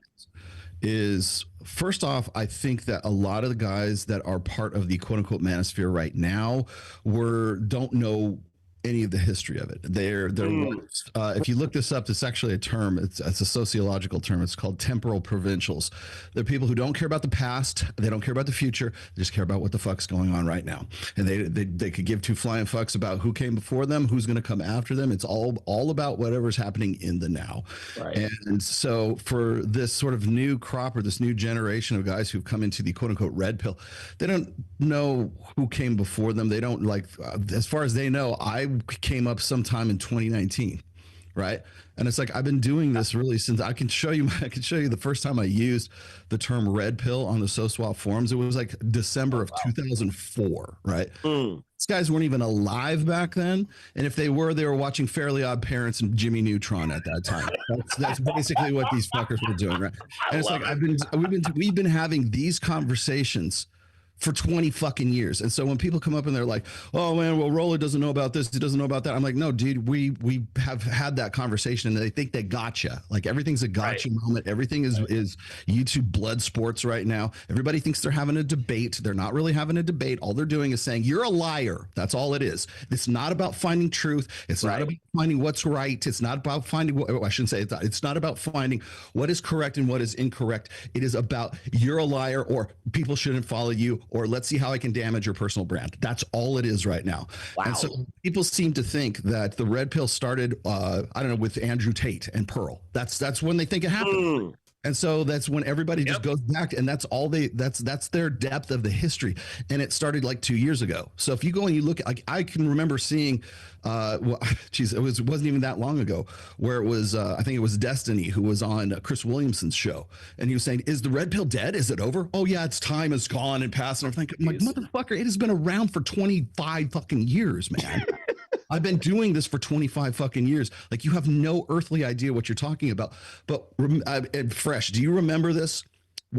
Is first off, I think that a lot of the guys that are part of the quote unquote manosphere right now don't know any of the history of it. If you look this up, it's actually a term. It's a sociological term. It's called temporal provincials. They're people who don't care about the past. They don't care about the future. They just care about what the fuck's going on right now. And they could give two flying fucks about who came before them, who's going to come after them. It's all about whatever's happening in the now. Right. And so for this sort of new crop or this new generation of guys who've come into the quote unquote red pill, they don't know who came before them. They don't as far as they know, I came up sometime in 2019, right? And it's like I've been doing this really since I can show you the first time I used the term red pill on the SoSwap forums. It was like December of 2004, right? These guys weren't even alive back then, and if they were watching Fairly Odd Parents and Jimmy Neutron at that time. That's basically what these fuckers were doing, right? And it's like we've been having these conversations for 20 fucking years. And so when people come up and they're like, oh man, well, Rollo doesn't know about this, he doesn't know about that. I'm like, no, dude, we have had that conversation and they think they gotcha. Like everything's a gotcha moment. Everything is YouTube blood sports right now. Everybody thinks they're having a debate. They're not really having a debate. All they're doing is saying, you're a liar. That's all it is. It's not about finding truth. It's not about finding what's right. It's not about finding what I shouldn't say. It's not about finding what is correct and what is incorrect. It is about you're a liar or people shouldn't follow you, or let's see how I can damage your personal brand. That's all it is right now. Wow. And so people seem to think that the red pill started, I don't know, with Andrew Tate and Pearl. That's when they think it happened. And so that's when everybody just goes back, and that's all that's their depth of the history. And it started like 2 years ago. So if you go and you look, like I can remember seeing, it wasn't even that long ago, where it was, I think it was Destiny who was on Chris Williamson's show, and he was saying, "Is the red pill dead? Is it over? Oh yeah, its time is gone and past." And I'm thinking, like, motherfucker, it has been around for 25 fucking years, man. I've been doing this for 25 fucking years. Like, you have no earthly idea what you're talking about. But Fresh, do you remember this?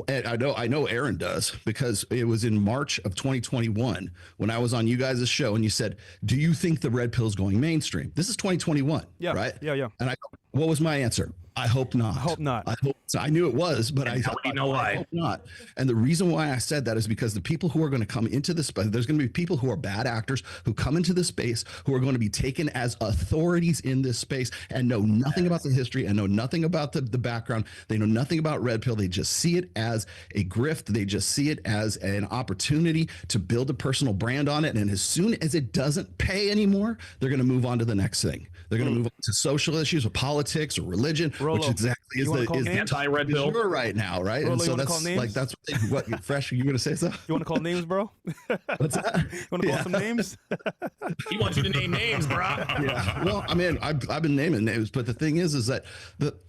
I know Aaron does, because it was in March of 2021 when I was on you guys' show, and you said, "Do you think the red pill is going mainstream?" This is 2021, right? Yeah. And what was my answer? I hope not. I hope not. I hope so. I knew it was, but I know why. I hope not. And the reason why I said that is because the people who are going to come into this, there's going to be people who are bad actors who come into this space who are going to be taken as authorities in this space and know nothing about the history and know nothing about the background. They know nothing about red pill. They just see it as a grift. They just see it as an opportunity to build a personal brand on it. And as soon as it doesn't pay anymore, they're going to move on to the next thing. They're going to move on to social issues or politics or religion, Rollo, which exactly is the anti-red pill right now, right? Rollo, and so that's what Fresh, are you going to say so? You want to call names, bro? What's that? You want to call some names? He wants you to name names, bro. Yeah. Well, I mean, I've been naming names, but the thing is that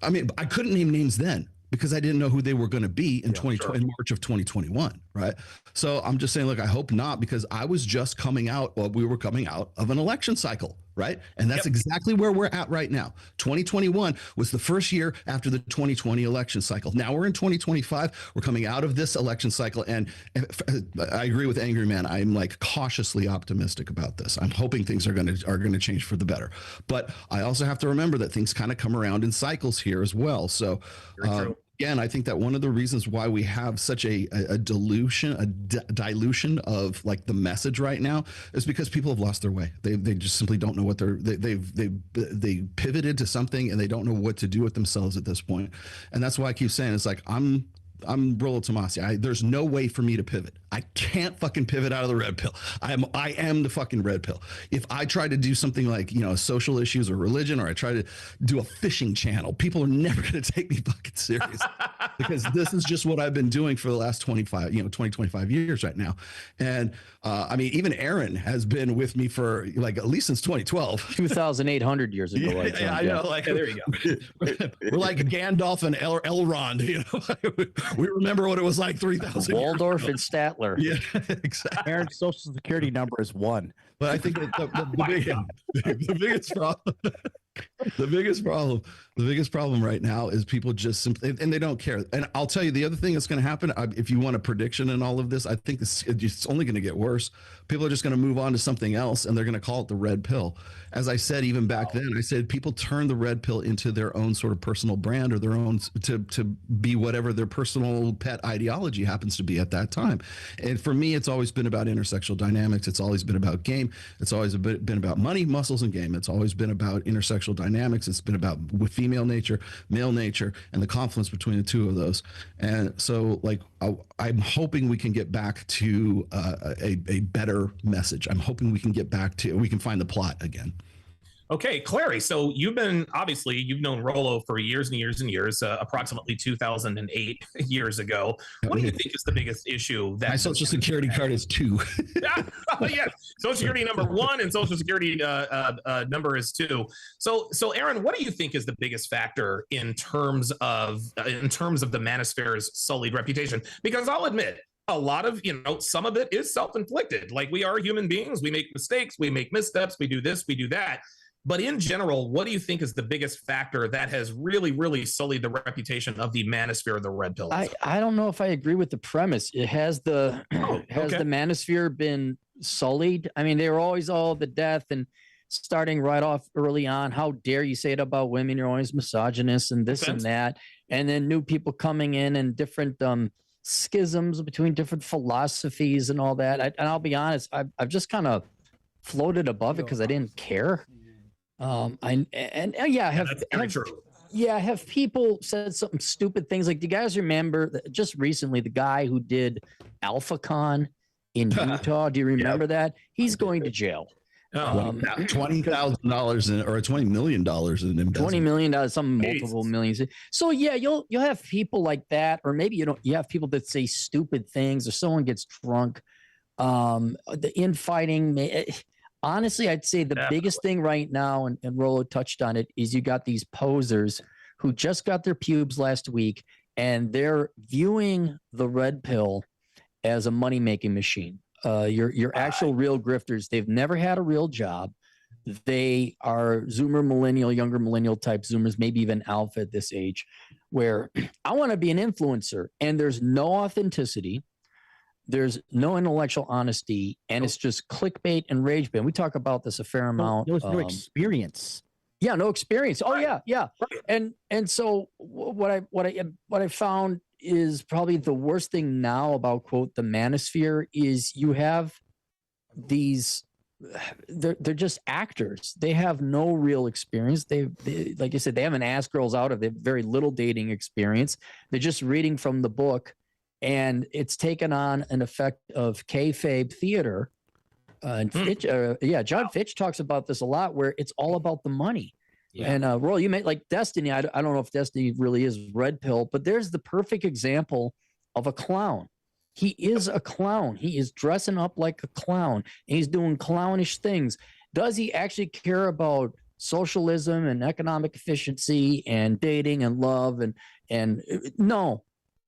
I couldn't name names then, because I didn't know who they were going to be in in March of 2021, right? So I'm just saying, look, I hope not, because I was just we were coming out of an election cycle, right? And that's exactly where we're at right now. 2021 was the first year after the 2020 election cycle. Now we're in 2025. We're coming out of this election cycle, and I agree with Angryman. I'm like cautiously optimistic about this. I'm hoping things are going to change for the better. But I also have to remember that things kind of come around in cycles here as well. So again, I think that one of the reasons why we have such a dilution of like the message right now is because people have lost their way. They just simply don't know what they pivoted to something, and they don't know what to do with themselves at this point. And that's why I keep saying, it's like, I'm Rollo Tomasi. There's no way for me to pivot. I can't fucking pivot out of the red pill. I am the fucking red pill. If I try to do something like, social issues or religion, or I try to do a fishing channel, people are never going to take me fucking serious, because this is just what I've been doing for the last 25 years right now. And I mean, even Aaron has been with me for like at least since 2012. 2,800 years ago. I know. Like, there you go. We're like Gandalf and Elrond. We remember what it was like 3,000. Waldorf and Statler. Yeah, exactly. Aaron's social security number is 1. But I think that the biggest problem. The biggest problem right now is people just simply, and they don't care. And I'll tell you the other thing that's going to happen. If you want a prediction in all of this, I think it's only going to get worse. People are just going to move on to something else, and they're going to call it the red pill. As I said, even back then, I said people turn the red pill into their own sort of personal brand or their own to be whatever their personal pet ideology happens to be at that time. And for me, it's always been about intersexual dynamics. It's always been about game. It's always been about money, muscles, and game. It's always been about intersexual dynamics. It's been about with female nature, male nature, and the confluence between the two of those. And so, like, I'm hoping we can get back to a better message. I'm hoping we can get back to, we can find the plot again. Okay, Clarey. So you've known Rollo for years and years and years, approximately 2008 years ago. What do you think is the biggest issue? That my social security card is 2. Yeah, social security number 1 and social security number is 2. So Aaron, what do you think is the biggest factor in terms of the manosphere's sullied reputation? Because I'll admit, a lot of, some of it is self-inflicted. Like, we are human beings. We make mistakes. We make missteps. We do this. We do that. But in general, what do you think is the biggest factor that has really, really sullied the reputation of the manosphere of the Red Pill? I don't know if I agree with the premise. Has the manosphere been sullied? I mean, they were always all the death and starting right off early on. How dare you say it about women? You're always misogynist and this and that. And then new people coming in and different schisms between different philosophies and all that. And I'll be honest, I've just kind of floated above it because I didn't care. Have people said something stupid things like, do you guys remember that just recently the guy who did AlphaCon in Utah? Do you remember that? He's going to jail. $20,000 or $20 million in embezzlement. $20 million, some multiple millions. So yeah, you'll have people like that, or maybe you have people that say stupid things, or someone gets drunk. The infighting. Honestly, I'd say the biggest thing right now, and Rollo touched on it, is you got these posers who just got their pubes last week, and they're viewing the red pill as a money-making machine. Your actual real grifters. They've never had a real job. They are Zoomer millennial, younger millennial type Zoomers, maybe even alpha at this age, where I want to be an influencer, and there's no authenticity. There's no intellectual honesty, and it's just clickbait and rage bait. We talk about this a fair amount. There's no experience. Yeah, no experience. Oh, yeah. And so what I found is probably the worst thing now about, quote, the manosphere is you have these. They're just actors. They have no real experience. They like I said, they haven't asked girls out of. They have very little dating experience. They're just reading from the book. And it's taken on an effect of kayfabe theater. And John Fitch talks about this a lot, where it's all about the money. Yeah. And Roll, you made like Destiny. I don't know if Destiny really is red pill, but there's the perfect example of a clown. He is a clown. He is dressing up like a clown, and he's doing clownish things. Does he actually care about socialism and economic efficiency and dating and love? And no.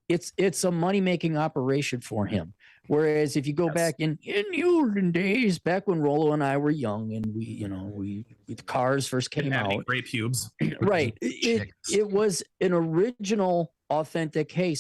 It's a money-making operation for him. Whereas if you go back in the olden days, back when Rollo and I were young, and we cars first came out, great pubes, right? It was an original, authentic. Hey,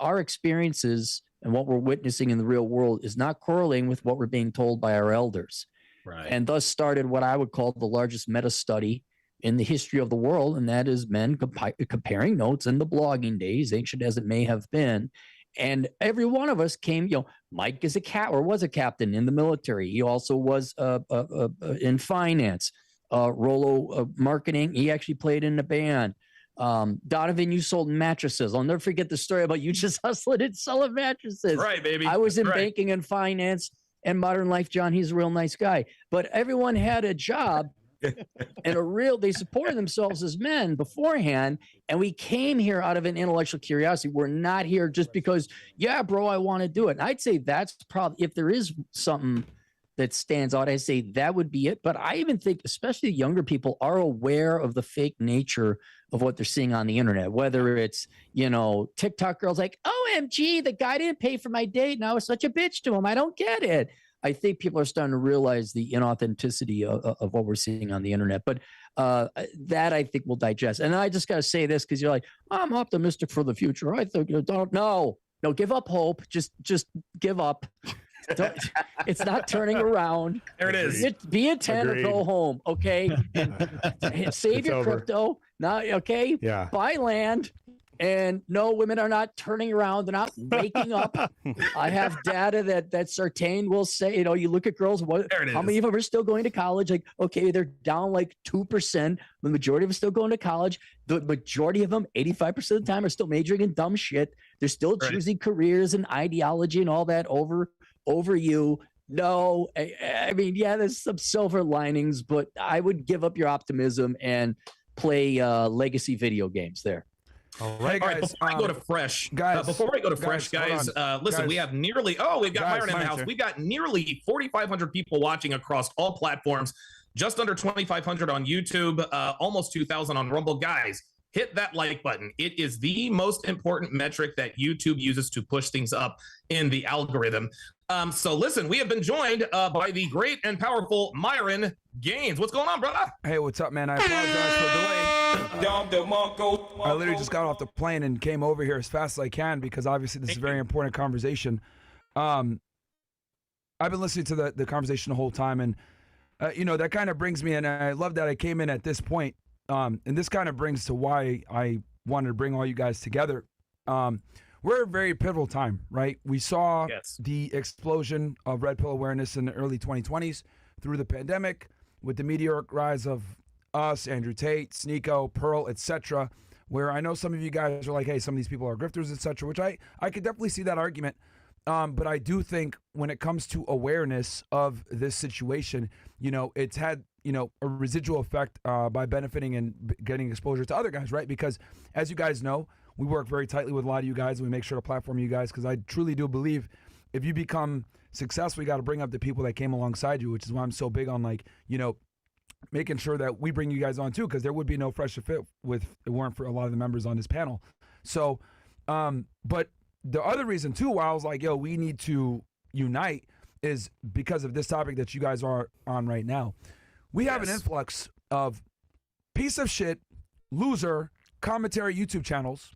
our experiences and what we're witnessing in the real world is not correlating with what we're being told by our elders, right? And thus started what I would call the largest meta study in the history of the world, and that is men comparing notes in the blogging days, ancient as it may have been. And every one of us came, Mike is was a captain in the military. He also was in finance, Rollo marketing. He actually played in a band. Donovan, you sold mattresses. I'll never forget the story about you just hustling and selling mattresses. Right, baby. I was in banking and finance and modern life. John, he's a real nice guy. But everyone had a job. And they supported themselves as men beforehand, and we came here out of an intellectual curiosity. We're not here just because, yeah, bro, I want to do it. And I'd say that's probably, if there is something that stands out, I say that would be it. But I even think, especially younger people, are aware of the fake nature of what they're seeing on the internet. Whether it's TikTok girls like, OMG, the guy didn't pay for my date. Now it's such a bitch to him. I don't get it. I think people are starting to realize the inauthenticity of what we're seeing on the internet. But that I think will digest. And I just got to say this because you're like, I'm optimistic for the future. I think no, give up hope. Just give up. It's not turning around. There it is. Be a 10 or go home. Okay. Save your crypto. Now, okay. Yeah. Buy land. And no, women are not turning around. They're not waking up. I have data that Sartain will say, you look at girls, how many of them are still going to college? Like, okay, they're down like 2%. The majority of them still going to college. The majority of them, 85% of the time, are still majoring in dumb shit. They're still choosing careers and ideology and all that over you. No, I mean, yeah, there's some silver linings, but I would give up your optimism and play legacy video games there. All right, guys. Before I go to Fresh, guys, listen, we have we've got Myron in the house. We've got nearly 4,500 people watching across all platforms, just under 2,500 on YouTube, almost 2,000 on Rumble. Guys, hit that like button. It is the most important metric that YouTube uses to push things up in the algorithm. So listen, we have been joined by the great and powerful Myron Gaines. What's going on, brother? Hey, what's up, man? I apologize for the delay. I literally just got off the plane and came over here as fast as I can because obviously this is a very important conversation. I've been listening to the conversation the whole time, and that kind of brings me, and I love that I came in at this point. And this kind of brings to why I wanted to bring all you guys together. We're a very pivotal time, right? We saw the explosion of Redpill awareness in the early 2020s through the pandemic with the meteoric rise of us, Andrew Tate, Sneeko, Pearl, etc., where I know some of you guys are like, hey, some of these people are grifters, etc., which I could definitely see that argument. But I do think when it comes to awareness of this situation, it's had, a residual effect by benefiting and getting exposure to other guys, right? Because as you guys know, we work very tightly with a lot of you guys. And we make sure to platform you guys because I truly do believe if you become successful, you got to bring up the people that came alongside you, which is why I'm so big on making sure that we bring you guys on too, because there would be no Fresh&Fit if it weren't for a lot of the members on this panel. So, but the other reason too, why I was like, we need to unite is because of this topic that you guys are on right now. We have an influx of piece of shit, loser, commentary YouTube channels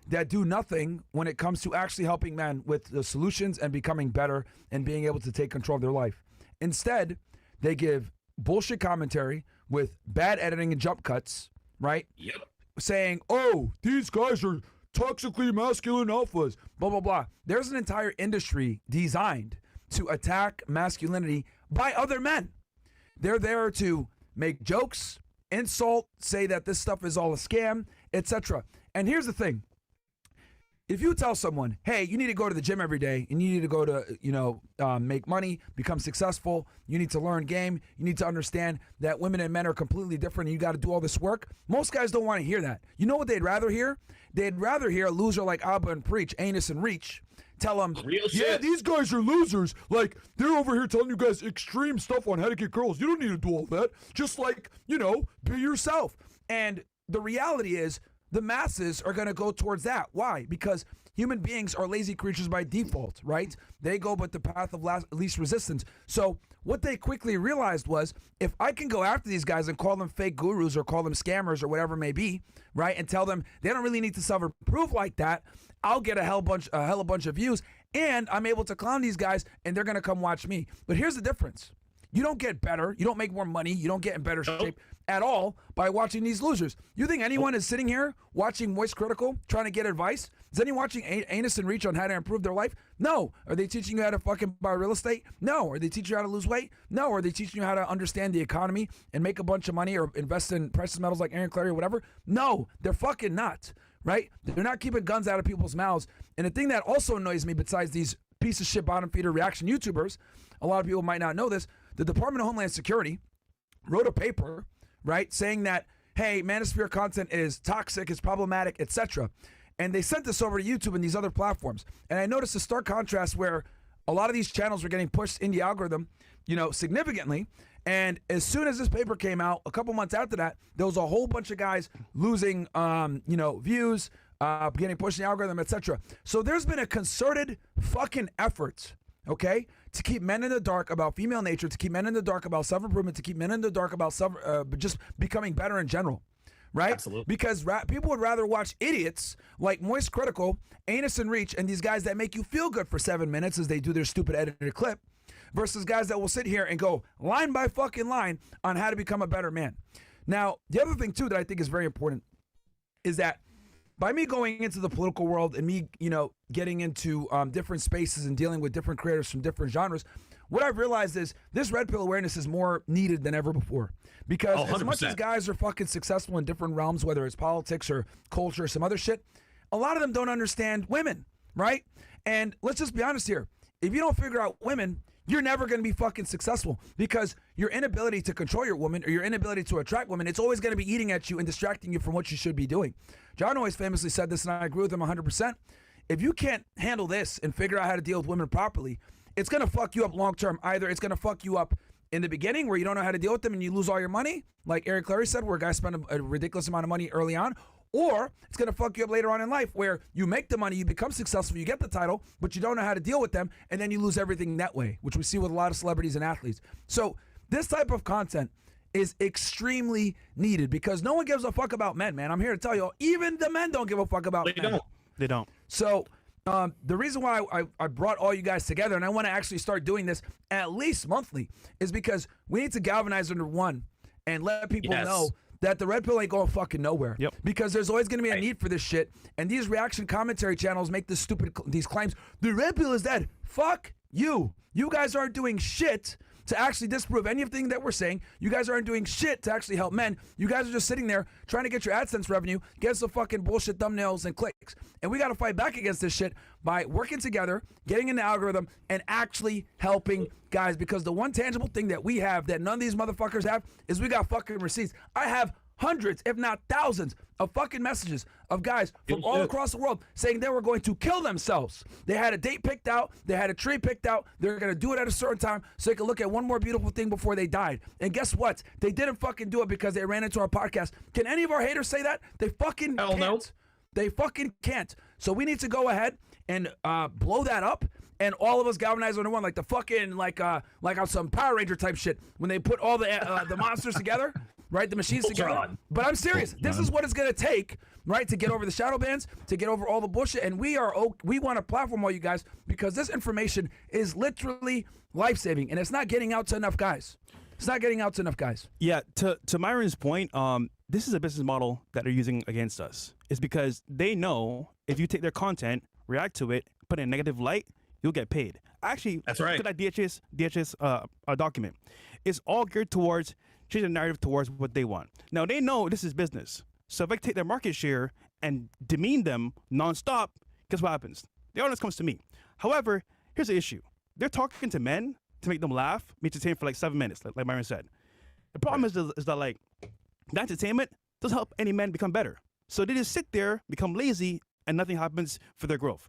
that do nothing when it comes to actually helping men with the solutions and becoming better and being able to take control of their life. Instead, they give bullshit commentary with bad editing and jump cuts, right? Yep. Saying, oh, these guys are toxically masculine alphas, blah, blah, blah. There's an entire industry designed to attack masculinity by other men. They're there to make jokes, insult, say that this stuff is all a scam, etc. And here's the thing. If you tell someone, hey, you need to go to the gym every day and you need to go to, make money, become successful, you need to learn game, you need to understand that women and men are completely different and you got to do all this work, most guys don't want to hear that. You know what they'd rather hear? They'd rather hear a loser like Abba and Preach, Anus and Reach, tell them, yeah, these guys are losers. Like, they're over here telling you guys extreme stuff on how to get girls. You don't need to do all that. Just be yourself. And the reality is, the masses are going to go towards that. Why? Because human beings are lazy creatures by default, right? They go but the path of least resistance. So what they quickly realized was, if I can go after these guys and call them fake gurus or call them scammers or whatever it may be, right, and tell them they don't really need to suffer proof like that, I'll get a hell bunch of views, and I'm able to clown these guys, and they're going to come watch me. But here's the difference. You don't get better. You don't make more money. You don't get in better shape at all by watching these losers. You think anyone is sitting here watching Moist Critical trying to get advice? Is anyone watching Anus and Reach on how to improve their life? No. Are they teaching you how to fucking buy real estate? No. Are they teaching you how to lose weight? No. Are they teaching you how to understand the economy and make a bunch of money or invest in precious metals like Aaron Clarey or whatever? No. They're fucking not, right? They're not keeping guns out of people's mouths. And the thing that also annoys me, besides these piece of shit bottom feeder reaction YouTubers, a lot of people might not know this, the Department of Homeland Security wrote a paper, right, saying that, hey, manosphere content is toxic, it's problematic, etc. And they sent this over to YouTube and these other platforms. And I noticed a stark contrast where a lot of these channels were getting pushed in the algorithm, significantly. And as soon as this paper came out, a couple months after that, there was a whole bunch of guys losing, views, getting pushed in the algorithm, etc. So there's been a concerted fucking effort, okay, to keep men in the dark about female nature, to keep men in the dark about self-improvement, to keep men in the dark about just becoming better in general, right? Absolutely. Because people would rather watch idiots like Moist Critical, Anus and Reach, and these guys that make you feel good for 7 minutes as they do their stupid edited clip, versus guys that will sit here and go line by fucking line on how to become a better man. Now, the other thing, too, that I think is very important is that by me going into the political world and me, getting into different spaces and dealing with different creators from different genres, what I've realized is this red pill awareness is more needed than ever before. Because as much as guys are fucking successful in different realms, whether it's politics or culture or some other shit, a lot of them don't understand women, right? And let's just be honest here. If you don't figure out women, you're never going to be fucking successful, because your inability to control your woman or your inability to attract women, it's always going to be eating at you and distracting you from what you should be doing. John always famously said this, and I agree with him 100%. If you can't handle this and figure out how to deal with women properly, it's going to fuck you up long term. Either it's going to fuck you up in the beginning where you don't know how to deal with them and you lose all your money, like Eric Clarey said, where guys spend a ridiculous amount of money early on, or it's going to fuck you up later on in life where you make the money, you become successful, you get the title, but you don't know how to deal with them, and then you lose everything that way, which we see with a lot of celebrities and athletes. So this type of content is extremely needed because no one gives a fuck about men, man. I'm here to tell you, even the men don't give a fuck about men. They don't. So the reason why I brought all you guys together, and I want to actually start doing this at least monthly, is because we need to galvanize under one and let people know that the red pill ain't going fucking nowhere. Yep. Because there's always going to be a need for this shit. And these reaction commentary channels make these claims. The red pill is dead. Fuck you. You guys aren't doing shit to actually disprove anything that we're saying. You guys aren't doing shit to actually help men. You guys are just sitting there trying to get your AdSense revenue, get some fucking bullshit thumbnails and clicks. And we got to fight back against this shit by working together, getting in the algorithm, and actually helping guys. Because the one tangible thing that we have that none of these motherfuckers have is we got fucking receipts. I have hundreds, if not thousands, of fucking messages of guys from all across the world saying they were going to kill themselves. They had a date picked out. They had a tree picked out. They're going to do it at a certain time so they could look at one more beautiful thing before they died. And guess what? They didn't fucking do it because they ran into our podcast. Can any of our haters say that? They fucking can't. No. They fucking can't. So we need to go ahead and blow that up. And all of us galvanize under one, like the fucking, like on some Power Ranger type shit when they put all the monsters together. Right, the machines together. But I'm serious. This is what it's going to take, right, to get over the shadow bans, to get over all the bullshit. And we want to platform all you guys because this information is literally life-saving, and it's not getting out to enough guys. It's not getting out to enough guys. Yeah, to Myron's point, this is a business model that they're using against us. It's because they know if you take their content, react to it, put it in a negative light, you'll get paid. Actually, that's right. Look at that DHS document. It's all geared towards change the narrative towards what they want. Now, they know this is business. So if I take their market share and demean them nonstop, guess what happens? The audience comes to me. However, here's the issue. They're talking to men to make them laugh, be entertained for like 7 minutes, like Myron said. The problem is that like, the entertainment doesn't help any men become better. So they just sit there, become lazy, and nothing happens for their growth.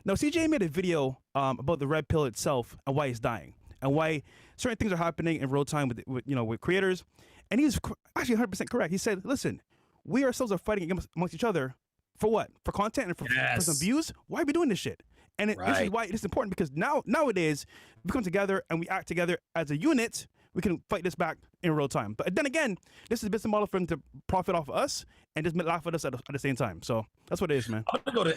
Now, CJ made a video about the red pill itself and why it's dying, and why certain things are happening in real time with creators. And he's actually 100% correct. He said, listen, we ourselves are fighting amongst each other for what? For content and for some views? Why are we doing this shit? And this is why it's important, because nowadays we come together and we act together as a unit. We can fight this back in real time. But then again, this is a business model for them to profit off of us and just laugh at us at the same time. So that's what it is, man. I'm going to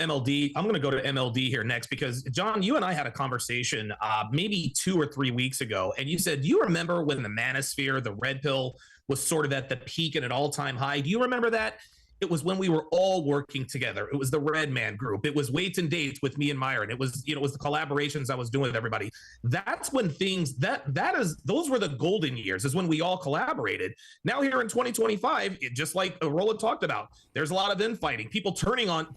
go to MLD here next because, John, you and I had a conversation maybe 2 or 3 weeks ago. And you said, do you remember when the manosphere, the red pill, was sort of at the peak and an all-time high? Do you remember that? It was when we were all working together. It was the Red Man group. It was Weights and Dates with me and Myron. It was, it was the collaborations I was doing with everybody. That's when things those were the golden years, is when we all collaborated. Now here in 2025, just like Rollo talked about, there's a lot of infighting, people turning on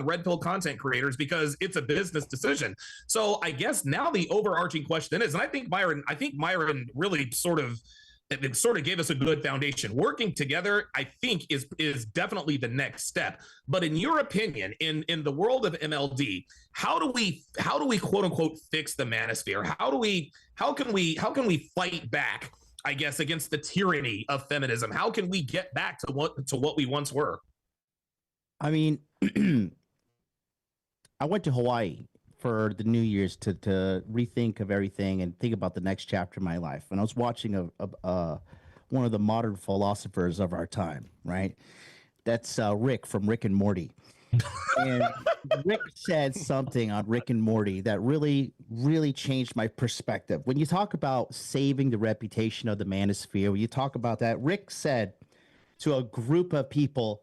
red pill content creators because it's a business decision. So I guess now the overarching question is, and I think Myron really sort of gave us a good foundation. Working together, I think, is definitely the next step. But in your opinion, in the world of MLD, how do we quote unquote fix the manosphere? How can we fight back, I guess, against the tyranny of feminism? How can we get back to what we once were? I mean, I went to Hawaii for the New Year's to rethink of everything and think about the next chapter of my life. And I was watching one of the modern philosophers of our time, right? That's Rick from Rick and Morty. And Rick said something on Rick and Morty that really, really changed my perspective. When you talk about saving the reputation of the manosphere, when you talk about that, Rick said to a group of people,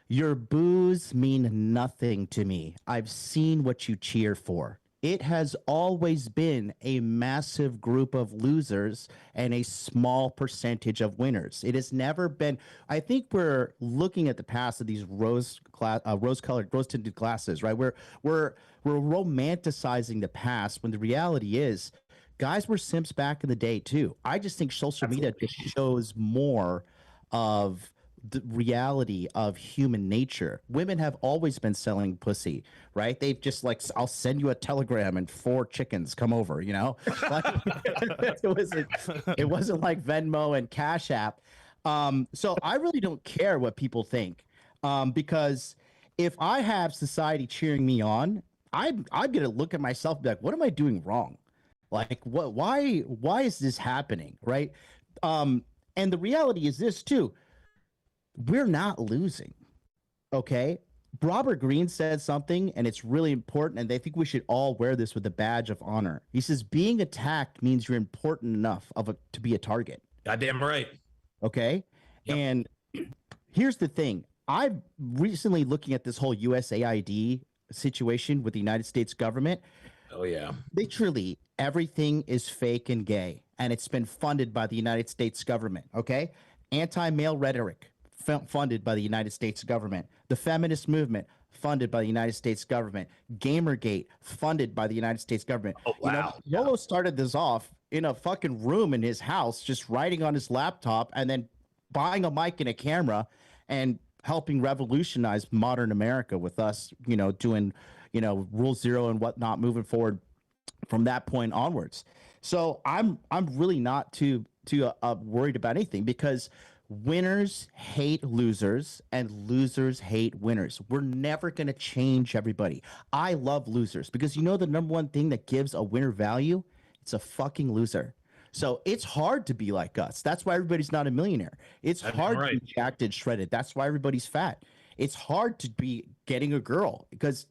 "Your boos mean nothing to me. I've seen what you cheer for. It has always been a massive group of losers and a small percentage of winners. It has never been." I think we're looking at the past of these rose-tinted glasses, right? We're romanticizing the past when the reality is, guys were simps back in the day too. I just think social media just shows more of the reality of human nature. Women have always been selling pussy, right? They've just like, "I'll send you a telegram and 4 chickens come over," you know? Like, it wasn't like Venmo and Cash App. So I really don't care what people think, because if I have society cheering me on, I'm gonna look at myself and be like, what am I doing wrong? Like, why is this happening, right? And the reality is this too. We're not losing, okay? Robert Greene said something, and it's really important, and I think we should all wear this with a badge of honor. He says, being attacked means you're important enough to be a target. Goddamn right. Okay? Yep. And here's the thing. I've recently looking at this whole USAID situation with the United States government. Oh, yeah. Literally, everything is fake and gay, and it's been funded by the United States government, okay? Anti-male rhetoric, funded by the United States government. The feminist movement, funded by the United States government. Gamergate, funded by the United States government. Oh, wow. You know, Rollo started this off in a fucking room in his house, just writing on his laptop and then buying a mic and a camera and helping revolutionize modern America with us, you know, doing, you know, Rule Zero and whatnot, moving forward from that point onwards. So I'm really not too worried about anything, because winners hate losers and losers hate winners. We're never going to change everybody. I love losers because, you know, the number one thing that gives a winner value, it's a fucking loser. So it's hard to be like us. That's why everybody's not a millionaire. It's hard to be jacked and shredded. That's why everybody's fat. It's hard to be getting a girl because,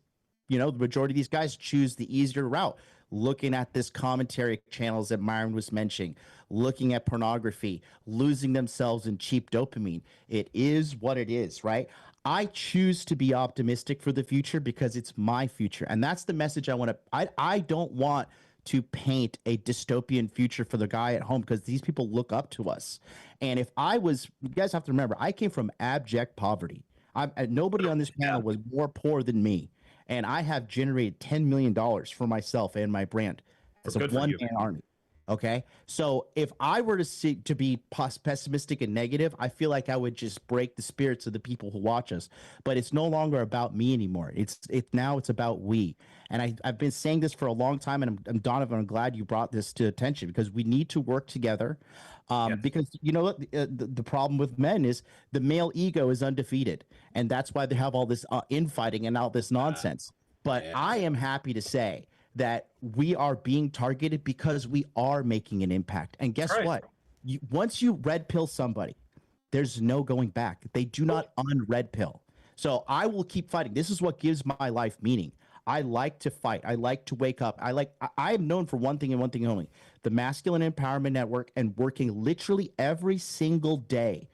you know, the majority of these guys choose the easier route. Looking at this commentary channels that Myron was mentioning, looking at pornography, losing themselves in cheap dopamine. It is what it is, right? I choose to be optimistic for the future because it's my future. And that's the message I want to, I don't want to paint a dystopian future for the guy at home, because these people look up to us. And if I was, you guys have to remember, I came from abject poverty. Nobody on this panel was more poor than me. And I have generated $10 million for myself and my brand as a one-man army. Okay. So if I were to be pessimistic and negative, I feel like I would just break the spirits of the people who watch us. But it's no longer about me anymore. Now it's about we. And I've been saying this for a long time. And I'm Donovan, I'm glad you brought this to attention, because we need to work together. Because, you know, the problem with men is the male ego is undefeated. And that's why they have all this infighting and all this nonsense. But I am happy to say that we are being targeted because we are making an impact. And guess what? Once you red pill somebody, there's no going back. They do not red pill. So I will keep fighting. This is what gives my life meaning. I like to fight. I like to wake up. I am known for one thing and one thing only: the Masculine Empowerment Network, and working literally every single day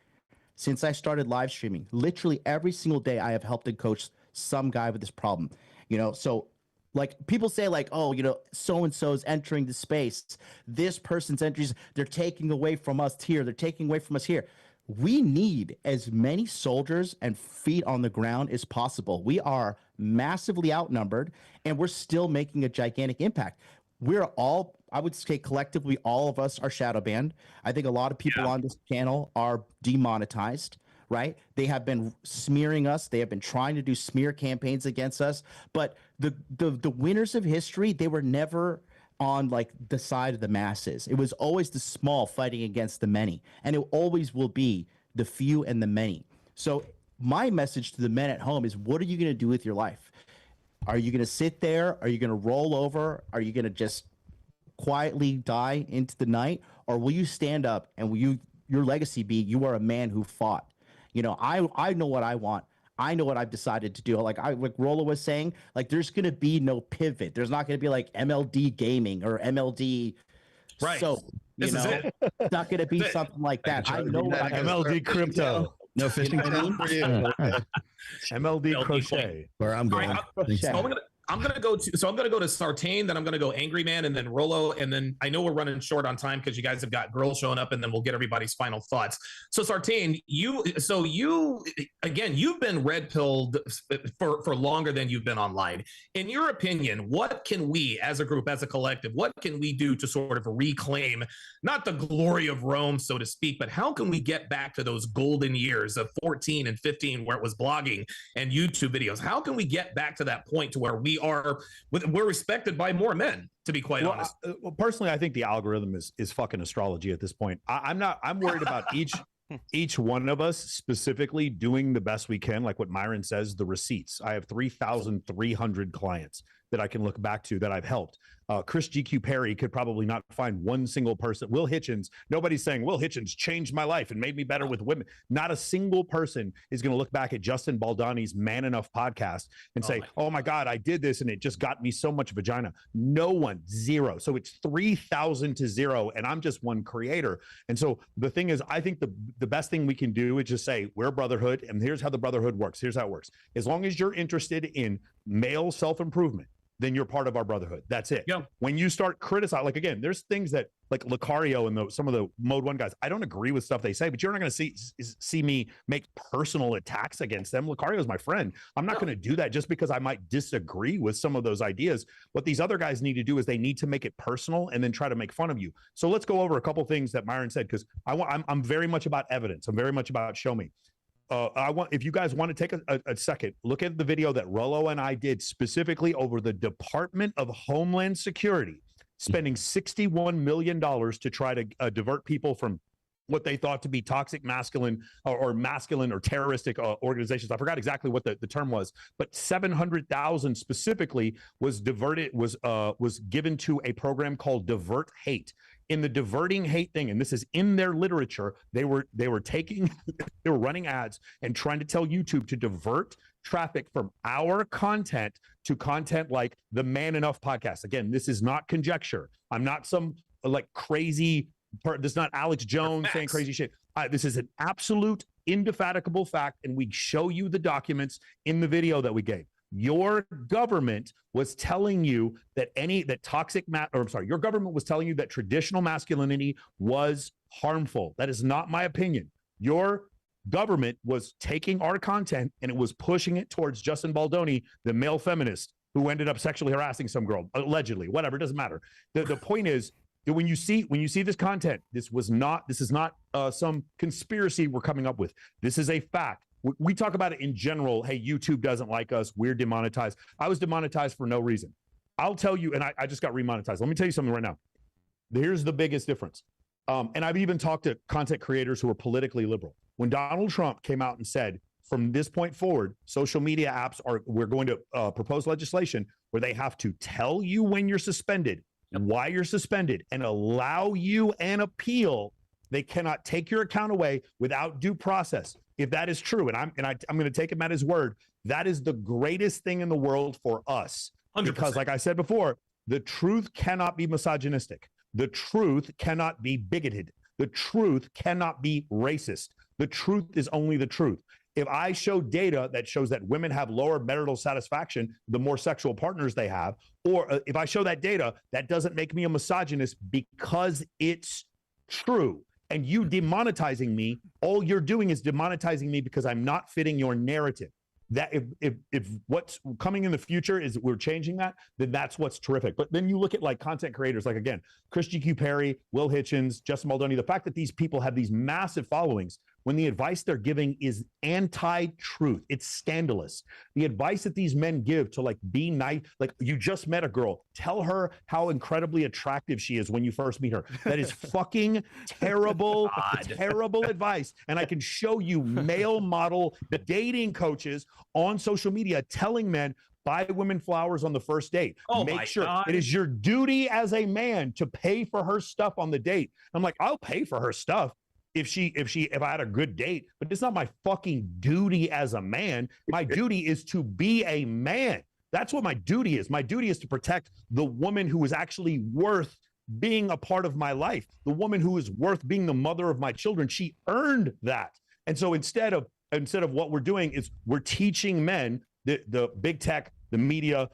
since I started live streaming. Literally every single day I have helped and coached some guy with this problem. You know, so like people say, like, oh, you know, so-and-so's entering the space. This person's entries, they're taking away from us here. They're taking away from us here. We need as many soldiers and feet on the ground as possible. We are massively outnumbered, and we're still making a gigantic impact. We're all, I would say collectively, all of us are shadow banned. I think a lot of people on this channel are demonetized, right? They have been smearing us. They have been trying to do smear campaigns against us. But the winners of history, they were never on like the side of the masses. It was always the small fighting against the many, and it always will be the few and the many. So my message to the men at home is, what are you going to do with your life? Are you going to sit there? Are you going to roll over? Are you going to just quietly die into the night? Or will you stand up and will your legacy be you are a man who fought? You know, I know what I want. I know what I've decided to do. Like Rollo was saying, like there's going to be no pivot. There's not going to be like MLD gaming or MLD soap. This is it. It's not going to be something like that. I know what MLD crypto. No fishing tail for you. MLD crochet. Where I'm going. I'm gonna go to Sartain, then I'm gonna go Angryman, and then Rollo, and then I know we're running short on time because you guys have got girls showing up, and then we'll get everybody's final thoughts. So Sartain, you've been red pilled for longer than you've been online. In your opinion, what can we as a group, as a collective, what can we do to sort of reclaim not the glory of Rome, so to speak, but how can we get back to those golden years of 14 and 15 where it was blogging and YouTube videos? How can we get back to that point to where we're respected by more men, to be quite honest? Personally, I think the algorithm is fucking astrology at this point. I'm worried about each one of us specifically doing the best we can. Like what Myron says, the receipts. I have 3,300 clients that I can look back to that I've helped. Chris GQ Perry could probably not find one single person. Will Hitchens, nobody's saying Will Hitchens changed my life and made me better with women. Not a single person is going to look back at Justin Baldoni's Man Enough podcast and say, oh my God, I did this and it just got me so much vagina. No one, zero. So it's 3,000 to 0 and I'm just one creator. And so the thing is, I think the best thing we can do is just say we're a brotherhood and here's how the brotherhood works. Here's how it works. As long as you're interested in male self-improvement, then you're part of our brotherhood. That's it. Yeah. When you start criticizing, like again, there's things that like Lucario and some of the Mode 1 guys, I don't agree with stuff they say, but you're not going to see me make personal attacks against them. Lucario is my friend. I'm not going to do that just because I might disagree with some of those ideas. What these other guys need to do is they need to make it personal and then try to make fun of you. So let's go over a couple things that Myron said, because I'm very much about evidence. I'm very much about show me. If you guys want to take a second, look at the video that Rollo and I did specifically over the Department of Homeland Security, spending $61 million to try to divert people from what they thought to be toxic masculine or masculine or terroristic organizations. I forgot exactly what the term was, but 700,000 specifically was diverted, was given to a program called Divert Hate. In the diverting hate thing, and this is in their literature, they were running ads and trying to tell YouTube to divert traffic from our content to content like the Man Enough podcast. Again, this is not conjecture. I'm not some like crazy. This is not Alex Jones saying crazy shit. This is an absolute, indefatigable fact, and we show you the documents in the video that we gave. Your government was telling you that your government was telling you that traditional masculinity was harmful. That is not my opinion. Your government was taking our content and it was pushing it towards Justin Baldoni, the male feminist who ended up sexually harassing some girl, allegedly, whatever, it doesn't matter. The point is that when you see this content, this is not some conspiracy we're coming up with. This is a fact. We talk about it in general. Hey, YouTube doesn't like us. We're demonetized. I was demonetized for no reason. I'll tell you, and I just got remonetized. Let me tell you something right now. Here's the biggest difference. And I've even talked to content creators who are politically liberal. When Donald Trump came out and said, from this point forward, social media apps we're going to propose legislation where they have to tell you when you're suspended, why you're suspended, and allow you an appeal. They cannot take your account away without due process. If that is true, and I'm going to take him at his word, that is the greatest thing in the world for us. 100%. Because like I said before, the truth cannot be misogynistic. The truth cannot be bigoted. The truth cannot be racist. The truth is only the truth. If I show data that shows that women have lower marital satisfaction the more sexual partners they have, or if I show that data, that doesn't make me a misogynist because it's true. And you demonetizing me, all you're doing is demonetizing me because I'm not fitting your narrative. That if what's coming in the future is we're changing that, then that's what's terrific. But then you look at like content creators, like again, Chris GQ Perry, Will Hitchens, Justin Baldoni, the fact that these people have these massive followings when the advice they're giving is anti-truth. It's scandalous. The advice that these men give to like be nice, like you just met a girl, tell her how incredibly attractive she is when you first meet her. That is fucking terrible, terrible advice. And I can show you male model dating coaches on social media telling men, Buy women flowers on the first date. Oh, Make my sure God. it is your duty as a man to pay for her stuff on the date. I'm like, I'll pay for her stuff if I had a good date, but it's not my fucking duty as a man. My duty is to be a man. That's what my duty is. My duty is to protect the woman who is actually worth being a part of my life, the woman who is worth being the mother of my children. She earned that. And so instead of what we're doing is we're teaching men, the big tech, the media,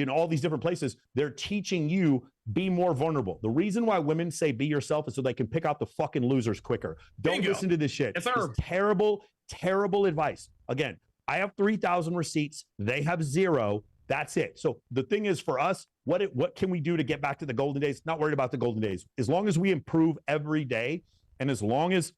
all these different places, they're teaching you be more vulnerable. The reason why women say be yourself is so they can pick out the fucking losers quicker. Don't listen to this shit. It's terrible, terrible advice. Again, I have 3,000 receipts. They have 0. That's it. So the thing is for us, what can we do to get back to the golden days? Not worried about the golden days. As long as we improve every day, and as long as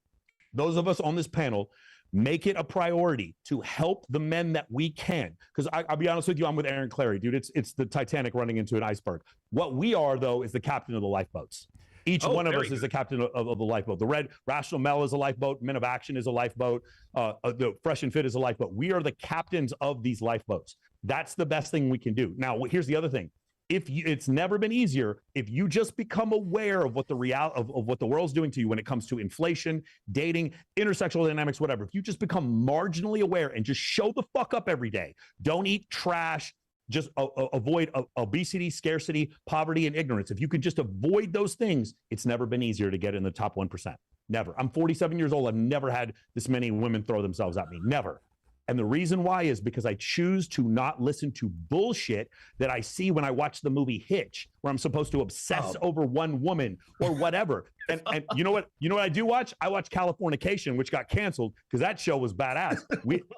those of us on this panel make it a priority to help the men that we can. Because I'll be honest with you, I'm with Aaron Clarey, dude. It's the Titanic running into an iceberg. What we are, though, is the captain of the lifeboats. Each one of us is the captain of the lifeboat. The Red Rational Mel is a lifeboat. Men of Action is a lifeboat. The Fresh and Fit is a lifeboat. We are the captains of these lifeboats. That's the best thing we can do. Now, here's the other thing. It's never been easier if you just become aware of what the what the world's doing to you when it comes to inflation, dating, intersexual dynamics, whatever. If you just become marginally aware and just show the fuck up every day, don't eat trash, just avoid obesity, scarcity, poverty, and ignorance. If you can just avoid those things, it's never been easier to get in the top 1%. Never. I'm 47 years old. I've never had this many women throw themselves at me. Never. And the reason why is because I choose to not listen to bullshit that I see when I watch the movie Hitch, where I'm supposed to obsess over one woman or whatever. And you know what I do watch? I watch Californication, which got canceled because that show was badass.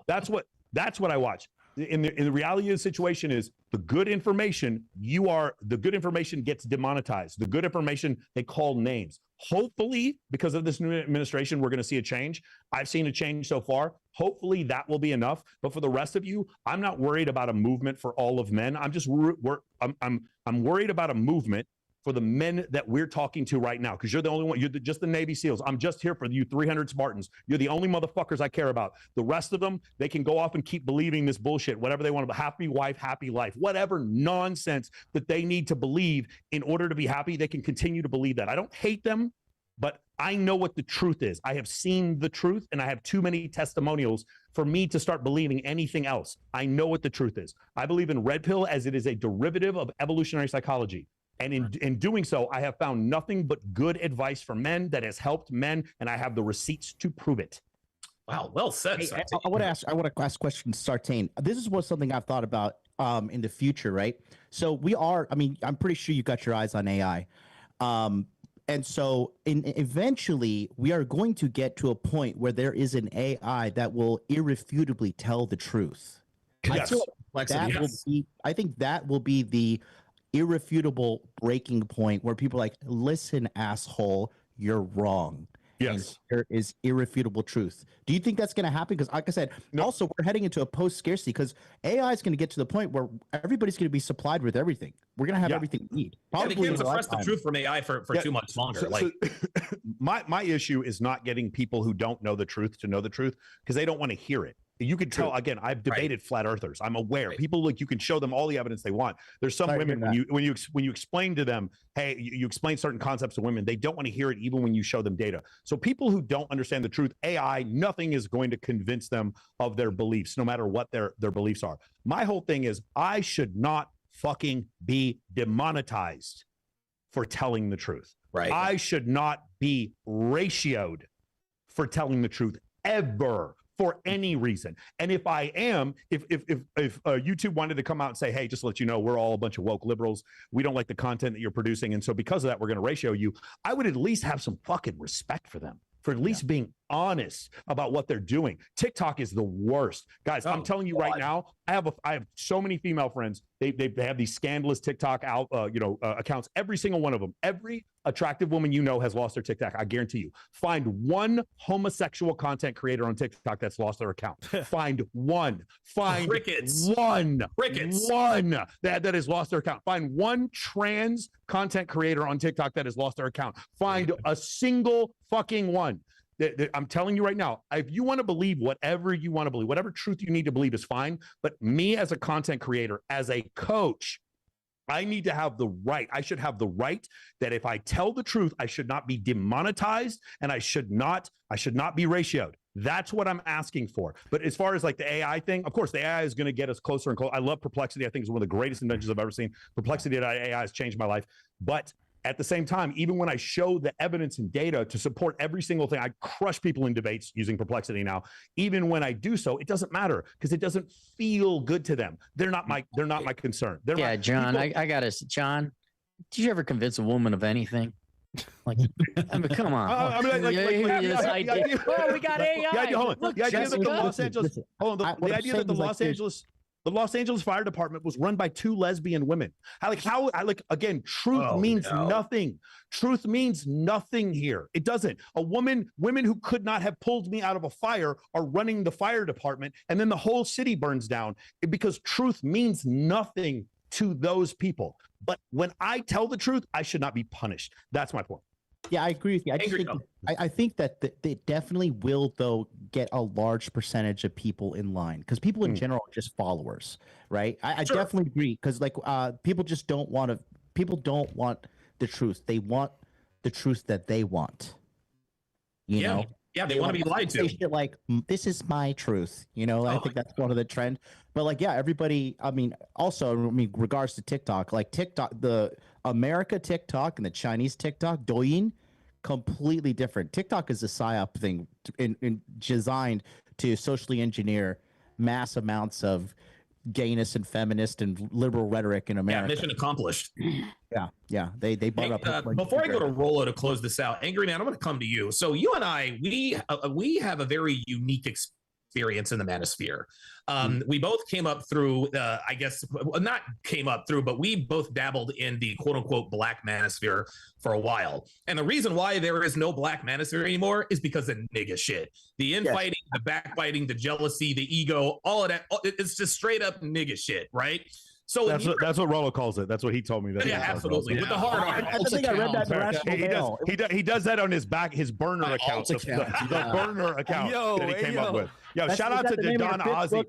That's what I watch. In the reality of the situation is the good information gets demonetized. The good information, they call names. Hopefully, because of this new administration, we're going to see a change. I've seen a change so far. Hopefully that will be enough. But for the rest of you, I'm not worried about a movement for all of men. I'm just I'm worried about a movement for the men that we're talking to right now, because you're the only one. You're just the Navy SEALs. I'm just here for you 300 Spartans. You're the only motherfuckers I care about. The rest of them, they can go off and keep believing this bullshit, whatever they want to, happy wife, happy life, whatever nonsense that they need to believe in order to be happy. They can continue to believe that. I don't hate them, but I know what the truth is. I have seen the truth, and I have too many testimonials for me to start believing anything else. I know what the truth is. I believe in Redpill as it is a derivative of evolutionary psychology. And in doing so, I have found nothing but good advice for men that has helped men, and I have the receipts to prove it. Wow, well said. Hey, I want to ask questions, Sartain. This is something I've thought about in the future, right? So I'm pretty sure you got your eyes on AI. And so eventually we are going to get to a point where there is an AI that will irrefutably tell the truth. Yes. I think that will be the irrefutable breaking point where people are like, listen, asshole, you're wrong. Yes. And there is irrefutable truth. Do you think that's going to happen? Because like I said, also we're heading into a post-scarcity because AI is going to get to the point where everybody's going to be supplied with everything. We're going to have everything we need. Probably they can't suppress the truth from AI for 2 months longer. My issue is not getting people who don't know the truth to know the truth because they don't want to hear it. You can tell, again, I've debated flat earthers. I'm aware. People you can show them all the evidence they want. There's some women when you explain to them, hey, you explain certain concepts to women, they don't want to hear it even when you show them data. So people who don't understand the truth, AI, nothing is going to convince them of their beliefs, no matter what their beliefs are. My whole thing is I should not fucking be demonetized for telling the truth. Right. I should not be ratioed for telling the truth ever. For any reason. And if I am, if YouTube wanted to come out and say, hey, just to let you know, we're all a bunch of woke liberals. We don't like the content that you're producing. And so because of that, we're going to ratio you. I would at least have some fucking respect for them, for at least being honest about what they're doing. TikTok is the worst. Guys, I'm telling you right now, I have so many female friends. They have these scandalous TikTok accounts. Every single one of them. Every attractive woman you know has lost their TikTok. I guarantee you. Find one homosexual content creator on TikTok that's lost their account. Find one. Find Crickets. One. Crickets. One that has lost their account. Find one trans content creator on TikTok that has lost their account. Find a single fucking one. I'm telling you right now, if you want to believe whatever you want to believe, whatever truth you need to believe is fine. But me as a content creator, as a coach, I need to have the right. I should have the right that if I tell the truth, I should not be demonetized and I should not be ratioed. That's what I'm asking for. But as far as like the AI thing, of course, the AI is going to get us closer and closer. I love Perplexity. I think it's one of the greatest inventions I've ever seen. Perplexity AI has changed my life. But at the same time, even when I show the evidence and data to support every single thing, I crush people in debates using Perplexity now. Even when I do so, it doesn't matter because it doesn't feel good to them. They're not my concern. John, I gotta, John, did you ever convince a woman of anything? Like, I mean, come on. We got AI. Hold on. Look, The idea that the Jessica. Los Angeles, the idea that the Los Angeles Fire Department was run by 2 lesbian women. Again, truth means nothing. Truth means nothing here. It doesn't. Women who could not have pulled me out of a fire are running the fire department, and then the whole city burns down because truth means nothing to those people. But when I tell the truth, I should not be punished. That's my point. Yeah, I agree with you. I think that they definitely will, though, get a large percentage of people in line because people in general are just followers, right? I definitely agree because people just don't want to. People don't want the truth. They want the truth that they want. You know. Yeah, they want to be lied to. Shit like, this is my truth. I think that's one of the trend. But everybody. Regards to TikTok, the America TikTok and the Chinese TikTok, Douyin, completely different. TikTok is a psyop thing designed to socially engineer mass amounts of gayness and feminist and liberal rhetoric in America. Yeah, mission accomplished. Yeah. They brought up. Before I go to Rollo to close this out, Angryman, I'm going to come to you. So you and I, we have a very unique experience in the manosphere. We both came up through, not came up through, but we both dabbled in the quote unquote black manosphere for a while. And the reason why there is no black manosphere anymore is because of nigga shit. The infighting, the backbiting, the jealousy, the ego, all of that. It's just straight up nigga shit, right? So that's what Rollo calls it. That's what he told me. Absolutely. With the hard R. I think I read that in Rational Mail. He does that on his burner account. The burner account that he came up with. Shout out to Don Ozzy.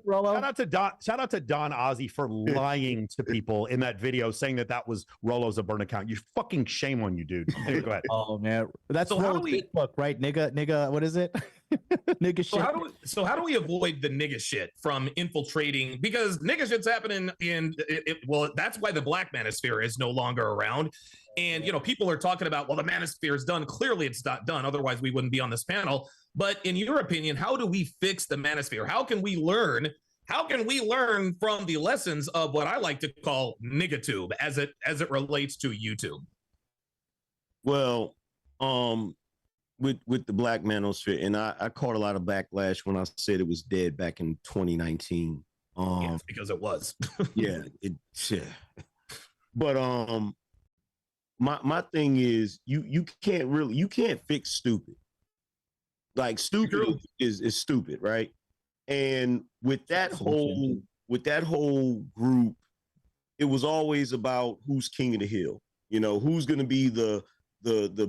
Shout out to Don Ozzy for lying to people in that video, saying that was Rollo's a burn account. You fucking shame on you, dude. Anyway, go ahead. Oh man, that's Rollo's Facebook, right? Nigga, what is it? Nigga shit. So how do we avoid the nigga shit from infiltrating? Because nigga shit's happening that's why the black manosphere is no longer around. And, people are talking about, the manosphere is done. Clearly it's not done. Otherwise we wouldn't be on this panel. But in your opinion, how do we fix the manosphere? How can we learn from the lessons of what I like to call niggatube as it relates to YouTube? Well, with the black manosphere, and I caught a lot of backlash when I said it was dead back in 2019. Because it was. Yeah. But my thing is you can't fix stupid. Like stupid is stupid, right? And with that whole group, it was always about who's king of the hill. Who's going to be the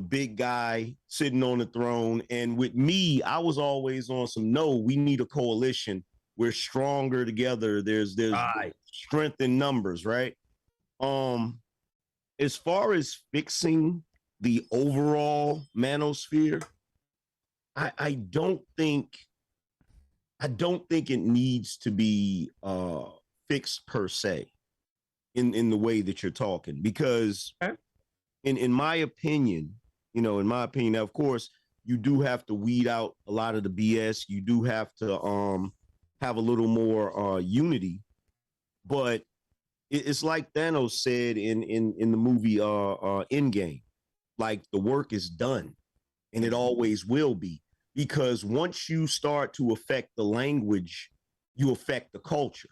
big guy sitting on the throne. And with me, I was always on some, we need a coalition. We're stronger together. There's strength in numbers, right? As far as fixing the overall manosphere, I don't think it needs to be fixed per se in the way that you're talking, because in my opinion, now, of course, you do have to weed out a lot of the BS. You do have to have a little more unity, but it's like Thanos said in the movie Endgame, like the work is done, and it always will be, because once you start to affect the language, you affect the culture.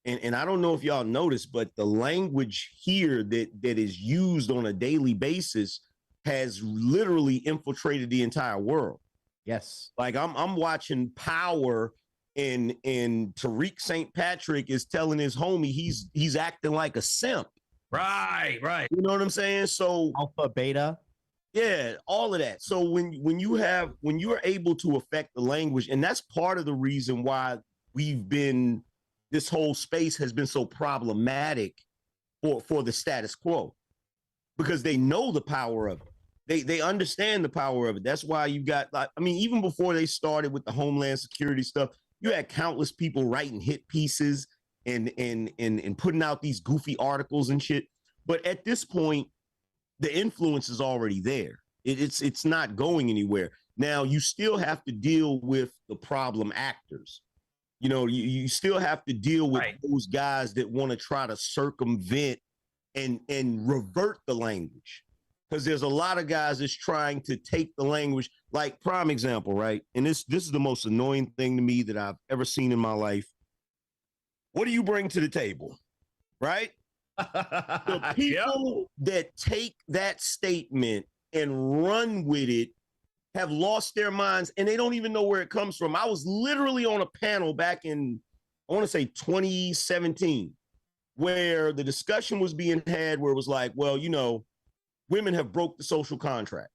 And I don't know if y'all noticed, but the language here that is used on a daily basis has literally infiltrated the entire world. Yes. Like I'm watching Power, and Tariq St. Patrick is telling his homie he's acting like a simp. Right. You know what I'm saying? So alpha, beta. Yeah, all of that. So when you are able to affect the language, and that's part of the reason why this whole space has been so problematic for the status quo, because they know the power of it. They understand the power of it. That's why you got, like, I mean, even before they started with the Homeland Security stuff, you had countless people writing hit pieces and putting out these goofy articles and shit. But at this point, the influence is already there. It's not going anywhere. Now, you still have to deal with the problem actors. You know, you still have to deal with those guys that want to try to circumvent and revert the language. Because there's a lot of guys that's trying to take the language, like prime example, right? And this is the most annoying thing to me that I've ever seen in my life. What do you bring to the table, right? The people that take that statement and run with it have lost their minds, and they don't even know where it comes from. I was literally on a panel back in, I want to say 2017, where the discussion was being had where it was like, well, you know, women have broke the social contract.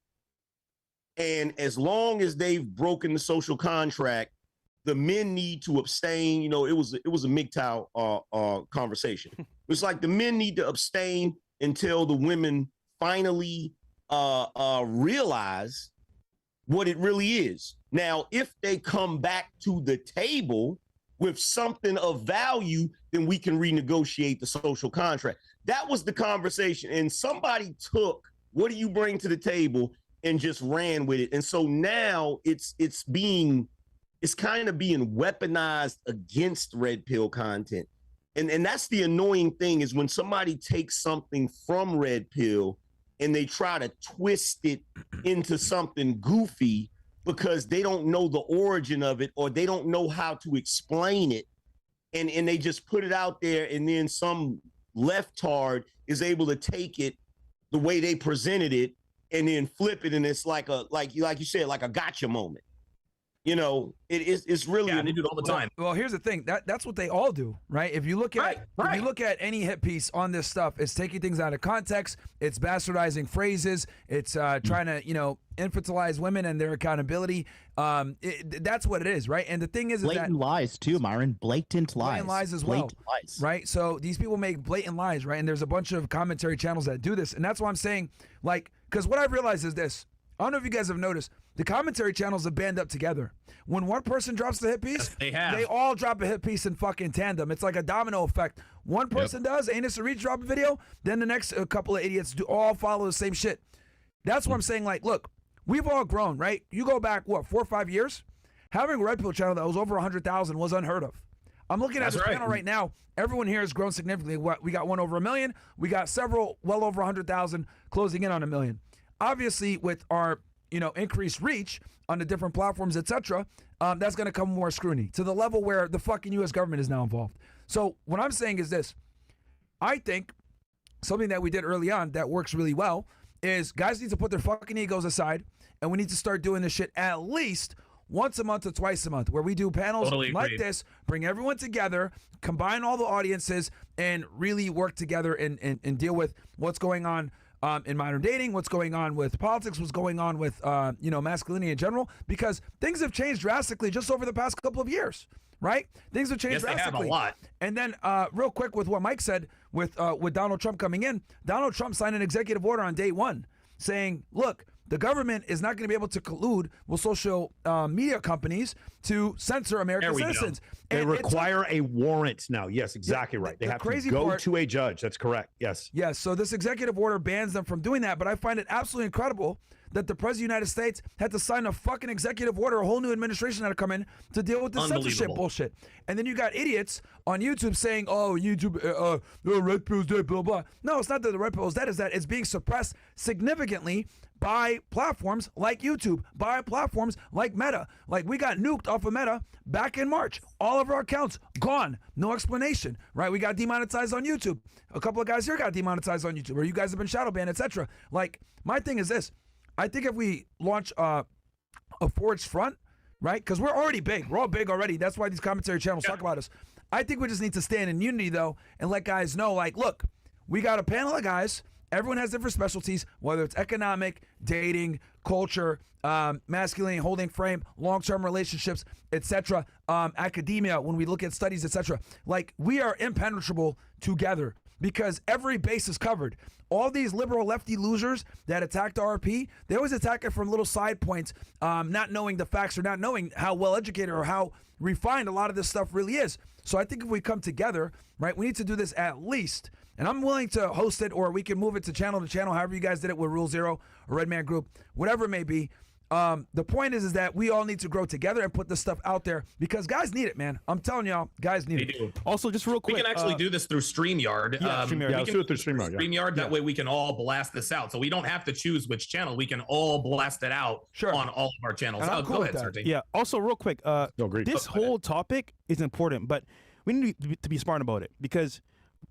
And as long as they've broken the social contract, the men need to abstain. You know, it was a MGTOW conversation. It's like the men need to abstain until the women finally realize what it really is. Now, if they come back to the table with something of value, then we can renegotiate the social contract. That was the conversation. And somebody took, what do you bring to the table, and just ran with it. And so now it's kind of being weaponized against red pill content. And that's the annoying thing, is when somebody takes something from red pill and they try to twist it into something goofy because they don't know the origin of it, or they don't know how to explain it. And they just put it out there, and then some leftard is able to take it the way they presented it and then flip it. And it's like you said, like a gotcha moment. You know, it's really, they do it all the time. Well, here's the thing. That's what they all do, right? If you look at if you look at any hit piece on this stuff, it's taking things out of context, it's bastardizing phrases, it's trying to, you know, infantilize women and their accountability. That's what it is, right? And the thing is blatant lies too, Myron. Blatant lies. Blatant lies as well. Blatant lies. Right? So these people make blatant lies, right? And there's a bunch of commentary channels that do this. And that's why I'm saying, like, because what I've realized is this. I don't know if you guys have noticed, the commentary channels have band up together. When one person drops the hit piece, they all drop a hit piece in fucking tandem. It's like a domino effect. One person does, Anus and Reach drop a video, then the next couple of idiots do all follow the same shit. That's what I'm saying. Like, look, we've all grown, right? You go back, what, 4 or 5 years? Having a Redpill channel that was over 100,000 was unheard of. I'm looking at this panel right now. Everyone here has grown significantly. We got one over 1 million. We got several well over 100,000 closing in on 1 million. Obviously, with our increased reach on the different platforms, etc., that's going to come more scrutiny to the level where the fucking U.S. government is now involved. So what I'm saying is this. I think something that we did early on that works really well is guys need to put their fucking egos aside, and we need to start doing this shit at least once a month or twice a month, where we do panels like this, bring everyone together, combine all the audiences, and really work together and deal with what's going on in modern dating, what's going on with politics, what's going on with masculinity in general, because things have changed drastically just over the past couple of years, right? Things have changed drastically. They have a lot. And then real quick with what Mike said with Donald Trump coming in, Donald Trump signed an executive order on day one saying, look, the government is not going to be able to collude with social media companies to censor American citizens. They require a warrant now. Yes, exactly right. They have to go to a judge. That's correct. Yes. Yes. So this executive order bans them from doing that. But I find it absolutely incredible that the President of the United States had to sign a fucking executive order, a whole new administration had to come in to deal with the censorship bullshit. And then you got idiots on YouTube saying, oh, YouTube, the red pill's dead, blah, blah. No, it's not that the red pill is dead. It's that it's being suppressed significantly by platforms like YouTube, by platforms like Meta. Like, we got nuked off of Meta back in March. All of our accounts gone. No explanation, right? We got demonetized on YouTube. A couple of guys here got demonetized on YouTube, or you guys have been shadow banned, etc. Like, my thing is this. I think if we launch a forged front, right? Because we're already big. We're all big already. That's why these commentary channels talk about us. I think we just need to stand in unity, though, and let guys know, like, look, we got a panel of guys Everyone has different specialties, whether it's economic, dating, culture, masculinity, holding frame, long-term relationships, etc., academia, when we look at studies, etc. Like, we are impenetrable together because every base is covered. All these liberal lefty losers that attacked RP, they always attack it from little side points, not knowing the facts or not knowing how well educated or how refined a lot of this stuff really is. So I think if we come together, right, we need to do this at least. And I'm willing to host it, or we can move it to channel, however you guys did it with Rule Zero or Red Man Group, whatever it may be. The point is that we all need to grow together and put this stuff out there because guys need it, man. I'm telling y'all, guys need it. Do. Also, just real quick, we can actually do this through StreamYard. StreamYard. Yeah, let's do it through StreamYard. StreamYard. That way we can all blast this out. So we don't have to choose which channel. We can all blast it out on all of our channels. Cool go ahead, Sergey. Yeah. Also, real quick, great. this whole topic is important, but we need to be smart about it because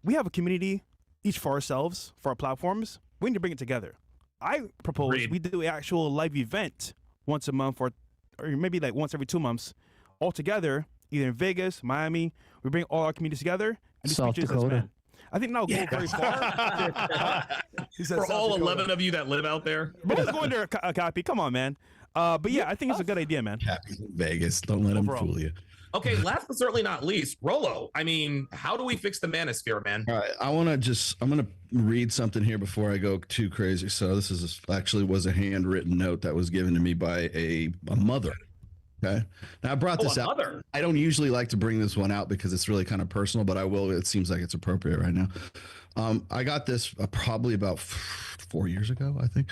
we have a community, each for ourselves, for our platforms. We need to bring it together. I propose we do an actual live event once a month or maybe like once every 2 months all together, either in Vegas, Miami. We bring all our communities together and just South feature this, Dakota. man. I think now go very far. For all 11 of you that live out there. Bro's going there, Copy. Come on, man. But yeah, I think it's a good idea, man. Happy Vegas. Don't let them fool you. Okay, last but certainly not least, Rollo. I mean, how do we fix the manosphere, man? All right, I'm gonna read something here before I go too crazy. So this is actually was a handwritten note that was given to me by a mother. Okay, now I brought this out. Mother. I don't usually like to bring this one out because it's really kind of personal, but I will. It seems like it's appropriate right now. I got this probably about 4 years ago, I think.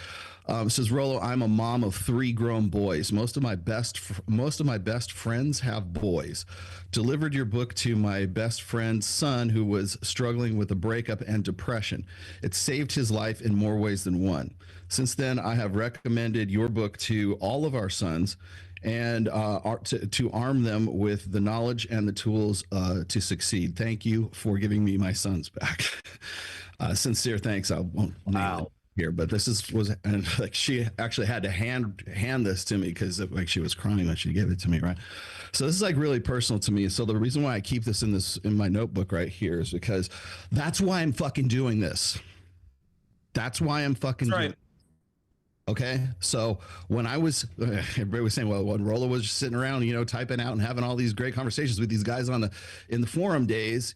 It says, Rollo, I'm a mom of 3 grown boys. Most of my best friends have boys. Delivered your book to my best friend's son who was struggling with a breakup and depression. It saved his life in more ways than one. Since then, I have recommended your book to all of our sons and to arm them with the knowledge and the tools to succeed. Thank you for giving me my sons back. Sincere thanks. I won't name here, but this was and like she actually had to hand this to me because like she was crying when she gave it to me, right? So this is like really personal to me. So the reason why I keep this in my notebook right here is because that's why I'm fucking doing this. That's why I'm fucking doing it. Okay, so when I was, everybody was saying, well, when Rollo was just sitting around, typing out and having all these great conversations with these guys in the forum days,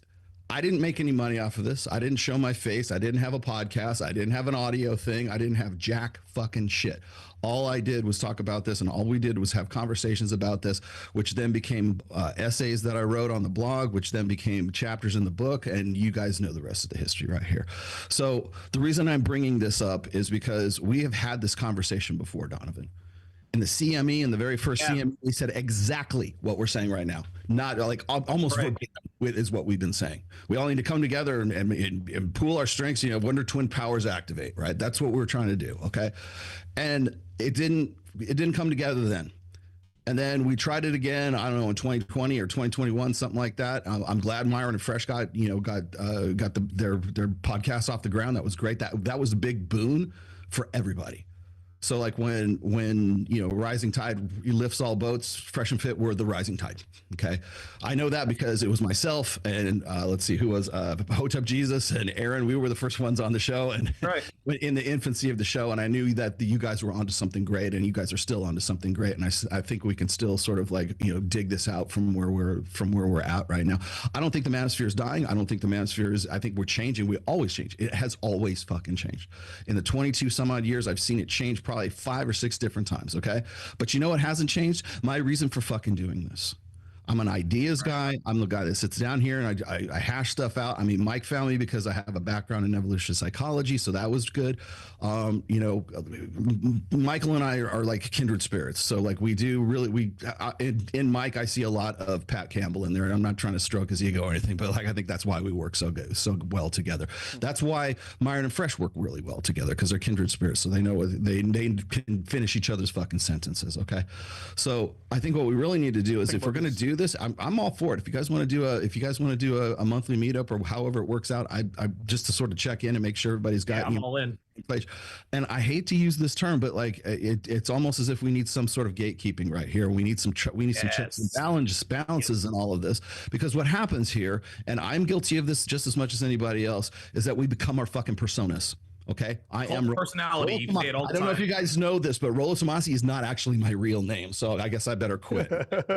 I didn't make any money off of this. I didn't show my face. I didn't have a podcast. I didn't have an audio thing. I didn't have jack fucking shit. All I did was talk about this, and all we did was have conversations about this, which then became essays that I wrote on the blog, which then became chapters in the book, and you guys know the rest of the history right here. So the reason I'm bringing this up is because we have had this conversation before, Donovan. In the CME, in the very first CME, we said exactly what we're saying right now. Not like almost verbatim is what we've been saying. We all need to come together and pool our strengths. Wonder Twin powers activate. Right. That's what we're trying to do. Okay. And it didn't come together then. And then we tried it again. I don't know, in 2020 or 2021, something like that. I'm glad Myron and Fresh got their podcast off the ground. That was great. That was a big boon for everybody. So like when rising tide lifts all boats, Fresh and Fit were the rising tide. Okay, I know that because it was myself and let's see who was Hotep Jesus and Aaron. We were the first ones on the show and in the infancy of the show, and I knew that you guys were onto something great, and you guys are still onto something great. And I think we can still sort of like dig this out from where we're at right now. I don't think the manosphere is dying. I don't think the manosphere is. I think we're changing. We always change. It has always fucking changed. In the 22 some odd years, I've seen it change probably 5 or 6 different times. Okay. But you know what hasn't changed? My reason for fucking doing this. I'm an ideas guy. I'm the guy that sits down here and I hash stuff out. I mean, Mike found me because I have a background in evolutionary psychology, so that was good. Michael and I are like kindred spirits. So like we do really, in Mike, I see a lot of Pat Campbell in there, and I'm not trying to stroke his ego or anything, but like I think that's why we work so well together. That's why Myron and Fresh work really well together, because they're kindred spirits. So they know they can finish each other's fucking sentences. Okay, so I think what we really need to do is if we're going to do this, I'm all for it. If you guys want to do a monthly meetup or however it works out, I just to sort of check in and make sure everybody's got I'm all in place. And I hate to use this term, but like it's almost as if we need some sort of gatekeeping right here. We need some checks and balances in all of this, because what happens here, and I'm guilty of this just as much as anybody else, is that we become our fucking personas. Okay, I Cult am personality. You say it all the I don't know if time. you guys know this, but Rollo Tomasi is not actually my real name, so I guess I better quit.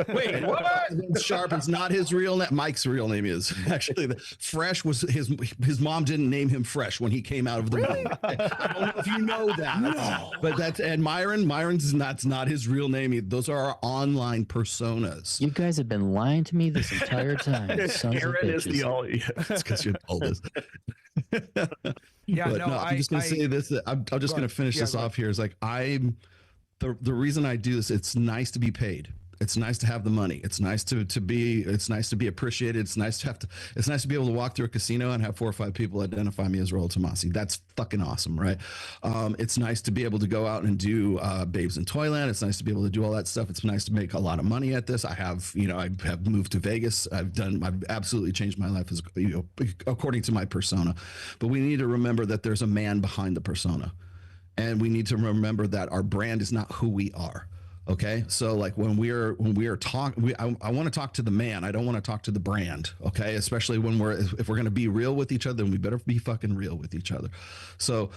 Wait, what? Sharp is not his real name. Mike's real name is actually Fresh was his mom didn't name him Fresh when he came out of the womb. I don't know if you know that, but and Myron's that's not his real name. Those are our online personas. You guys have been lying to me this entire time. Sons of Aaron is bitches. the only. It's because you're the oldest. Yeah, But no, I'm just gonna say this. I'm just gonna finish this off here. Is like the reason I do this. It's nice to be paid. It's nice to have the money. It's nice to be. It's nice to be appreciated. It's nice to have to. It's nice to be able to walk through a casino and have 4 or 5 people identify me as Rollo Tomasi. That's fucking awesome, right? It's nice to be able to go out and do Babes in Toyland. It's nice to be able to do all that stuff. It's nice to make a lot of money at this. I have moved to Vegas. I've absolutely changed my life as according to my persona. But we need to remember that there's a man behind the persona, and we need to remember that our brand is not who we are. Okay, so like when we are talking, I want to talk to the man. I don't want to talk to the brand. Okay, especially if we're going to be real with each other, then we better be fucking real with each other. So,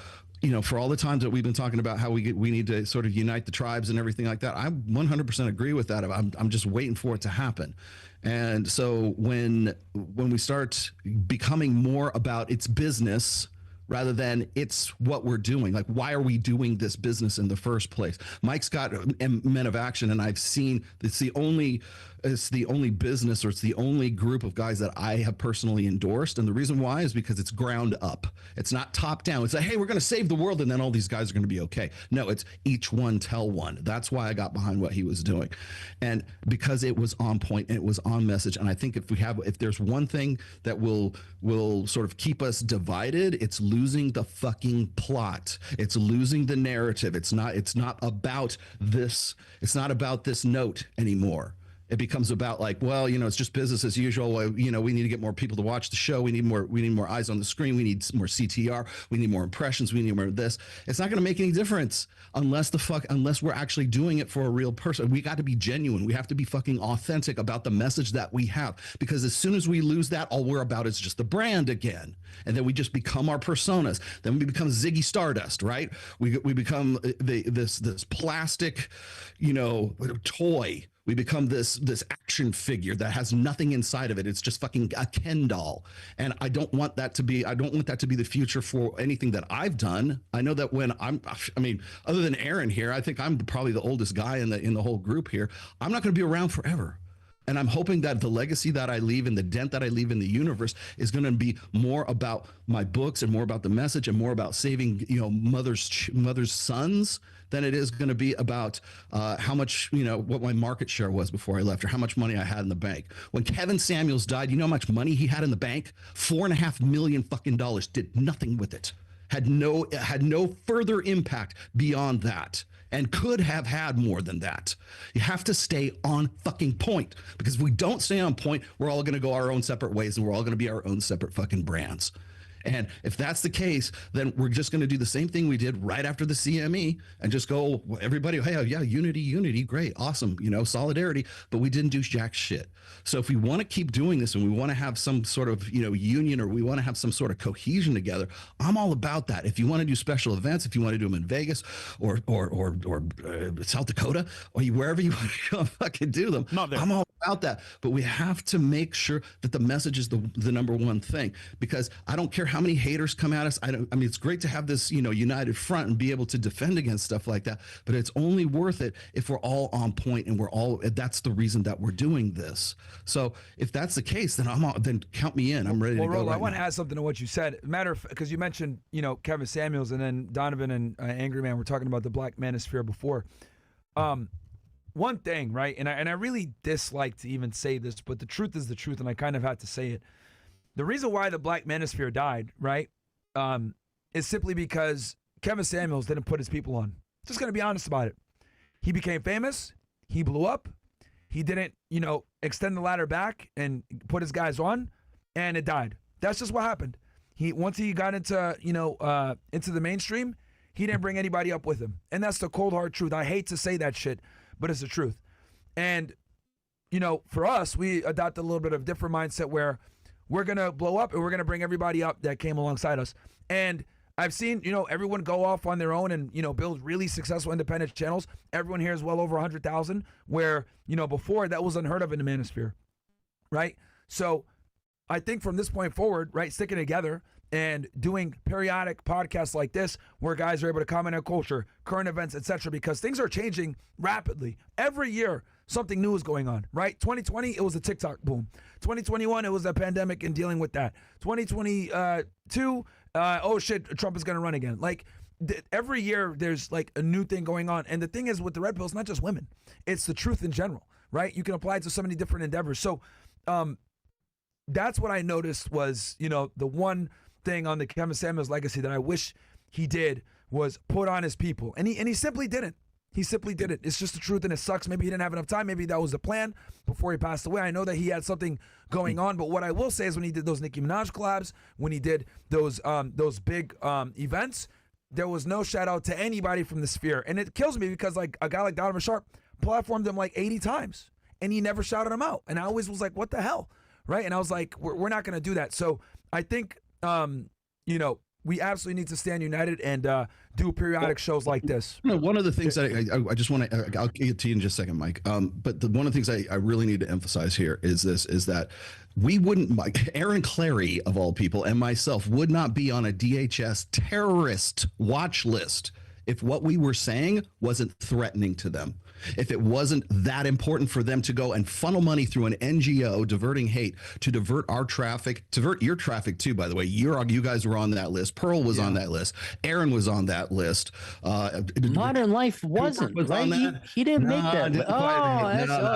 for all the times that we've been talking about how we need to sort of unite the tribes and everything like that, I 100% agree with that. I'm just waiting for it to happen. And so when we start becoming more about its business rather than it's what we're doing. Like, why are we doing this business in the first place? Mike's got Men of Action, and I've seen it's the only business, or it's the only group of guys that I have personally endorsed. And the reason why is because it's ground up. It's not top down. It's like, hey, we're going to save the world, and then all these guys are going to be okay. No, it's each one tell one. That's why I got behind what he was doing. And because it was on point and it was on message. And I think if there's one thing that will sort of keep us divided, it's losing the fucking plot. It's losing the narrative. It's not about this. It's not about this note anymore. It becomes about like, well, it's just business as usual. We need to get more people to watch the show. We need more eyes on the screen. We need more CTR. We need more impressions. We need more of this. It's not going to make any difference unless we're actually doing it for a real person. We got to be genuine. We have to be fucking authentic about the message that we have, because as soon as we lose that, all we're about is just the brand again. And then we just become our personas. Then we become Ziggy Stardust, right? We become this plastic, toy. We become this action figure that has nothing inside of it. It's just fucking a Ken doll. And I don't want that to be the future for anything that I've done. I know that other than Aaron here, I think I'm probably the oldest guy in the whole group here. I'm not going to be around forever. And I'm hoping that the legacy that I leave and the dent that I leave in the universe is going to be more about my books and more about the message and more about saving, mother's sons than it is going to be about how much, what my market share was before I left or how much money I had in the bank. When Kevin Samuels died, you know how much money he had in the bank? $4.5 million fucking dollars. Did nothing with it. Had no further impact beyond that. And could have had more than that. You have to stay on fucking point, because if we don't stay on point, we're all going to go our own separate ways, and we're all going to be our own separate fucking brands. And if that's the case, then we're just going to do the same thing we did right after the CME and just go, everybody, hey, yeah, unity, great, awesome, solidarity, but we didn't do jack shit. So if we want to keep doing this and we want to have some sort of, union, or we want to have some sort of cohesion together, I'm all about that. If you want to do special events, if you want to do them in Vegas or South Dakota, or wherever you want to fucking do them, I'm all about that. But we have to make sure that the message is the number one thing, because I don't care how many haters come at us. It's great to have this, united front and be able to defend against stuff like that, but it's only worth it if we're all on point and that's the reason that we're doing this. So if that's the case, then count me in. I'm ready to go. Rollo, I want to add something to what you said. Because you mentioned, Kevin Samuels, and then Donovan and Angryman were talking about the Black Manosphere before. One thing, right? And I really dislike to even say this, but the truth is the truth, and I kind of had to say it. The reason why the Black Manosphere died, right, is simply because Kevin Samuels didn't put his people on. Just going to be honest about it. He became famous. He blew up. He didn't, extend the ladder back and put his guys on, and it died. That's just what happened. Once he got into the mainstream, he didn't bring anybody up with him. And that's the cold, hard truth. I hate to say that shit, but it's the truth. And, for us, we adopted a little bit of a different mindset where we're going to blow up and we're going to bring everybody up that came alongside us. And I've seen, everyone go off on their own and, build really successful independent channels. Everyone here is well over 100,000, where, before that was unheard of in the manosphere, right? So I think from this point forward, right, sticking together and doing periodic podcasts like this where guys are able to comment on culture, current events, etc., because things are changing rapidly. Every year, something new is going on, right? 2020, it was a TikTok boom. 2021, it was a pandemic and dealing with that. 2022, oh shit, Trump is going to run again. Like, every year, there's like a new thing going on. And the thing is with the Red Pill, it's not just women. It's the truth in general, right? You can apply it to so many different endeavors. So that's what I noticed was, the one thing on the Kevin Samuels legacy that I wish he did was put on his people. And he simply didn't. He simply didn't. It's just the truth, and it sucks. Maybe he didn't have enough time. Maybe that was the plan before he passed away. I know that he had something going on, but what I will say is when he did those Nicki Minaj collabs, when he did those big events, there was no shout out to anybody from the sphere. And it kills me because like a guy like Donovan Sharp platformed him like 80 times, and he never shouted him out. And I always was like, what the hell? Right? And I was like, we're not going to do that. So I think, we absolutely need to stand united and do periodic shows like this. One of the things that I just want to, I'll get to you in just a second, Mike. But one of the things I really need to emphasize here is that we wouldn't, Aaron Clarey of all people and myself would not be on a DHS terrorist watch list if what we were saying wasn't threatening to them. If it wasn't that important for them to go and funnel money through an NGO diverting hate to divert our traffic, divert your traffic too, by the way. You guys were on that list. Pearl was on that list. Aaron was on that list. Modern Life wasn't, was right? He didn't make that.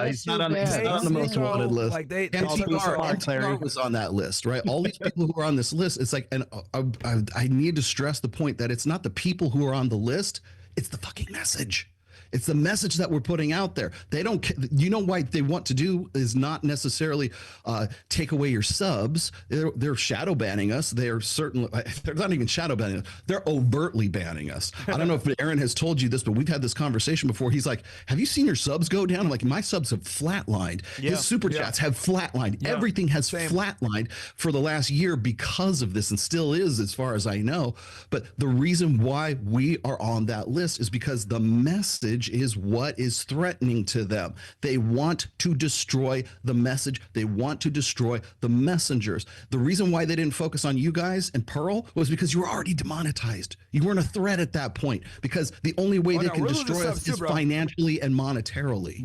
He's not on the most wanted list. Like they NTR was on that list, right? All these people who are on this list, it's like, and I need to stress the point that it's not the people who are on the list, it's the fucking message. It's the message that we're putting out there. They don't, what they want to do is not necessarily take away your subs. They're shadow banning us. They're not even shadow banning us. They're overtly banning us. I don't know if Aaron has told you this, but we've had this conversation before. He's like, have you seen your subs go down? I'm like, my subs have flatlined. His super chats have flatlined. Everything has flatlined for the last year because of this, and still is, as far as I know. But the reason why we are on that list is because the message is what is threatening to them. They want to destroy the message. They want to destroy the messengers. The reason why they didn't focus on you guys and Pearl was because you were already demonetized. You weren't a threat at that point, because the only way they can destroy us is financially and monetarily.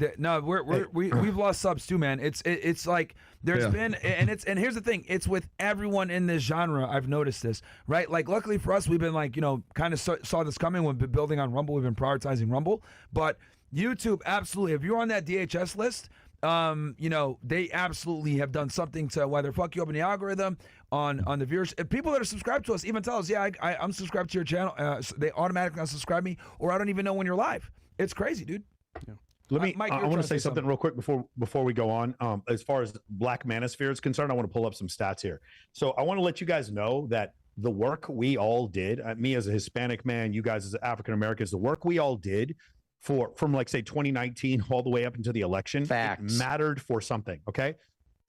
We've lost subs too, man. It's like there's been, and here's the thing, it's with everyone in this genre. I've noticed this, right? Like, luckily for us, we've been like, kind of saw this coming. We've been building on Rumble. We've been prioritizing Rumble, but YouTube, absolutely. If you're on that DHS list, they absolutely have done something to whether fuck you up in the algorithm, on the viewers. If people that are subscribed to us even tell us, I'm subscribed to your channel. They automatically unsubscribe me, or I don't even know when you're live. It's crazy, dude. Yeah. Let me. Mike, I want to say something real quick before we go on. As far as Black Manosphere is concerned, I want to pull up some stats here. So I want to let you guys know that the work we all did, me as a Hispanic man, you guys as African Americans, the work we all did from like say 2019 all the way up into the election, it mattered for something. Okay,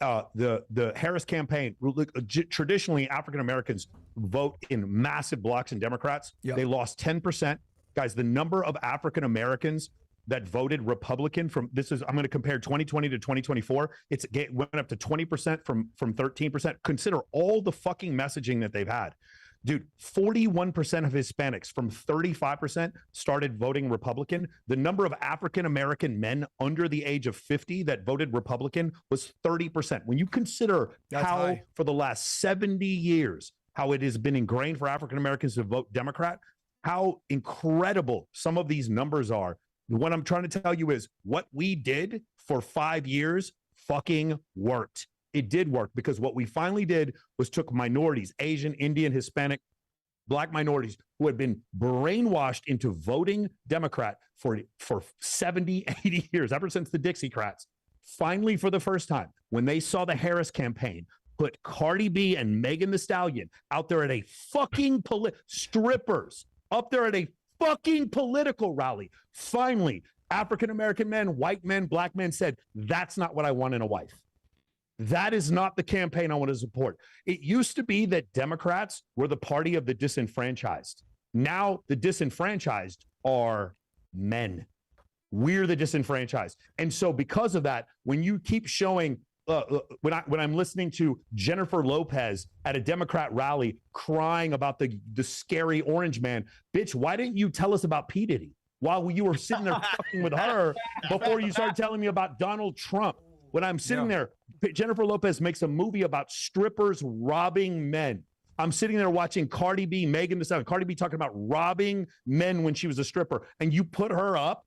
the Harris campaign, traditionally African Americans vote in massive blocks in Democrats. Yep. They lost 10%. Guys, the number of African Americans that voted Republican I'm going to compare 2020 to 2024. It went up to 20% from 13%. Consider all the fucking messaging that they've had. Dude, 41% of Hispanics from 35% started voting Republican. The number of African-American men under the age of 50 that voted Republican was 30%. When you consider for the last 70 years, how it has been ingrained for African-Americans to vote Democrat, how incredible some of these numbers are. What I'm trying to tell you is what we did for 5 years fucking worked. It did work, because what we finally did was took minorities, Asian, Indian, Hispanic, Black minorities who had been brainwashed into voting Democrat for 70, 80 years, ever since the Dixiecrats. Finally, for the first time, when they saw the Harris campaign put Cardi B and Megan Thee Stallion out there at a fucking strippers up there at a fucking political rally. Finally, African-American men, white men, black men said, that's not what I want in a wife. That is not the campaign I want to support. It used to be that Democrats were the party of the disenfranchised. Now the disenfranchised are men. We're the disenfranchised. And so because of that, when you keep showing, when I'm listening to Jennifer Lopez at a Democrat rally crying about the scary orange man, bitch, why didn't you tell us about P. Diddy while you were sitting there fucking with her before you started telling me about Donald Trump? When I'm sitting there, Jennifer Lopez makes a movie about strippers robbing men. I'm sitting there watching Cardi B, Megan Thee Stallion, Cardi B talking about robbing men when she was a stripper, and you put her up.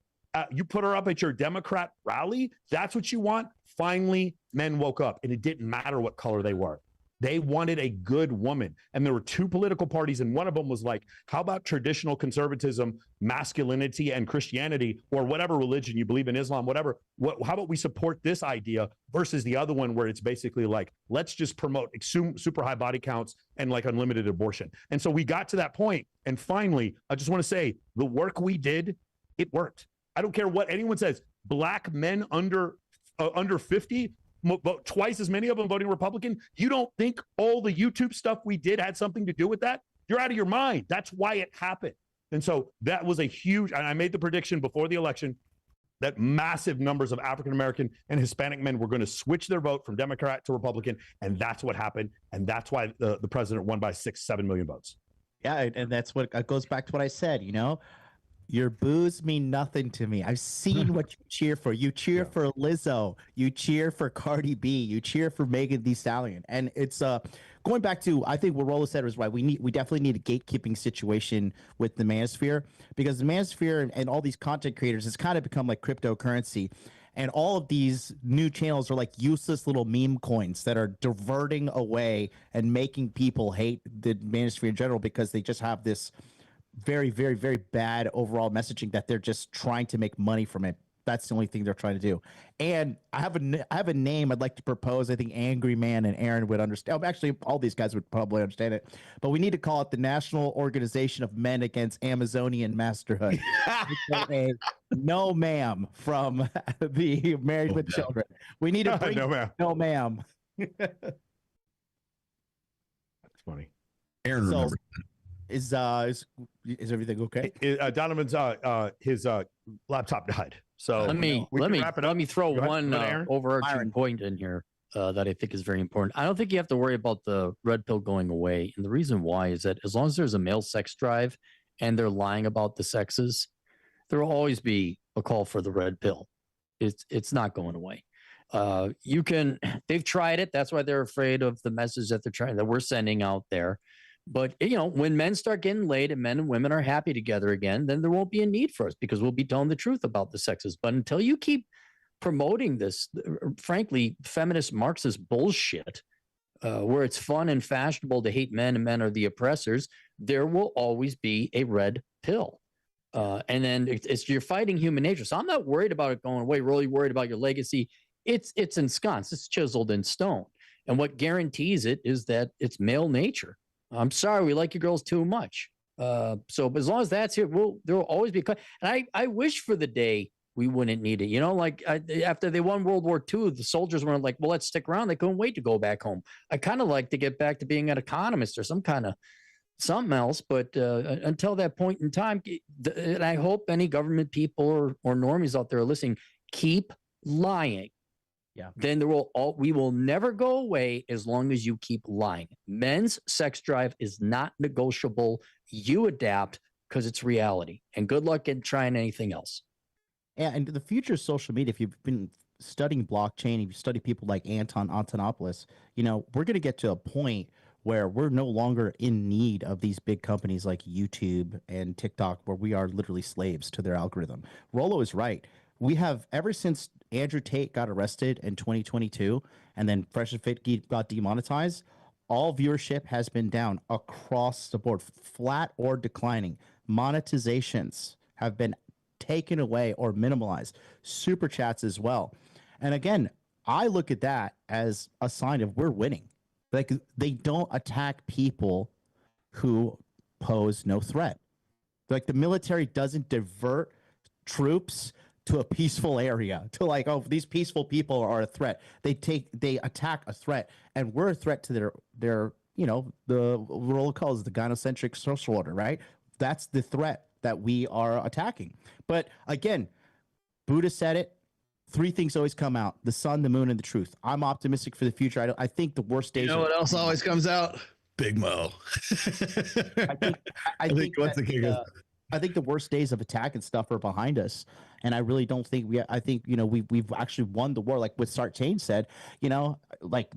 You put her up at your Democrat rally. That's what you want. Finally, men woke up, and it didn't matter what color they were. They wanted a good woman. And there were two political parties, and one of them was like, how about traditional conservatism, masculinity, and Christianity, or whatever religion you believe in, Islam, whatever. How about we support this idea versus the other one where it's basically like, let's just promote super high body counts and like unlimited abortion. And so we got to that point, and finally, I just want to say, the work we did, it worked. I don't care what anyone says. Black men under 50, twice as many of them voting Republican. You don't think all the YouTube stuff we did had something to do with that? You're out of your mind. That's why it happened. And so that was a huge, and I made the prediction before the election that massive numbers of African-American and Hispanic men were going to switch their vote from Democrat to Republican. And that's what happened. And that's why the president won by 6-7 million votes. Yeah. And that's what goes back to what I said, your boos mean nothing to me. I've seen what you cheer for. You cheer for Lizzo. You cheer for Cardi B. You cheer for Megan Thee Stallion. And it's going back to, I think what Rollo said was right. We definitely need a gatekeeping situation with the manosphere, because the manosphere and all these content creators has kind of become like cryptocurrency. And all of these new channels are like useless little meme coins that are diverting away and making people hate the manosphere in general, because they just have this very, very, very bad overall messaging that they're just trying to make money from it. That's the only thing they're trying to do. And I have a name I'd like to propose. I think Angryman and Aaron would understand. Actually, all these guys would probably understand it. But we need to call it the National Organization of Men Against Amazonian Masterhood. No ma'am from the Married with Children. We need to bring no ma'am. That's funny. Aaron remembers. Is everything okay? Donovan's his laptop died. So let me throw one overarching point in here that I think is very important. I don't think you have to worry about the red pill going away, and the reason why is that as long as there's a male sex drive and they're lying about the sexes, there will always be a call for the red pill. It's not going away. They've tried it. That's why they're afraid of the message that we're sending out there. But, when men start getting laid and men and women are happy together again, then there won't be a need for us, because we'll be telling the truth about the sexes. But until you keep promoting this, frankly, feminist Marxist bullshit, where it's fun and fashionable to hate men and men are the oppressors, there will always be a red pill. And then you're fighting human nature. So I'm not worried about it going away. Really worried about your legacy. It's ensconced. It's chiseled in stone. And what guarantees it is that it's male nature. I'm sorry, we like you girls too much. So as long as that's here, there will always be. And I wish for the day we wouldn't need it. After they won World War II, the soldiers weren't like, well, let's stick around. They couldn't wait to go back home. I kind of like to get back to being an economist or some kind of something else. But until that point in time, and I hope any government people or normies out there are listening, keep lying. Yeah. Then we will never go away as long as you keep lying. Men's sex drive is not negotiable. You adapt because it's reality. And good luck in trying anything else. Yeah, and the future of social media, if you've been studying blockchain, if you study people like Anton Antonopoulos, we're going to get to a point where we're no longer in need of these big companies like YouTube and TikTok, where we are literally slaves to their algorithm. Rollo is right. We have, ever since Andrew Tate got arrested in 2022 and then Fresh&Fit got demonetized, all viewership has been down across the board, flat or declining. Monetizations have been taken away or minimalized. Super chats as well. And again, I look at that as a sign of we're winning. Like, they don't attack people who pose no threat. Like, the military doesn't divert troops to a peaceful area, to like, oh, these peaceful people are a threat. They attack a threat, and we're a threat to their the Rollo calls the gynocentric social order, right? That's the threat that we are attacking. But again, Buddha said it. 3 things always come out: the sun, the moon, and the truth. I'm optimistic for the future. I think the worst days. You know what else always comes out? Big Mo. I think the worst days of attack and stuff are behind us, and I really don't think I think we've actually won the war. Like what Sartain said, like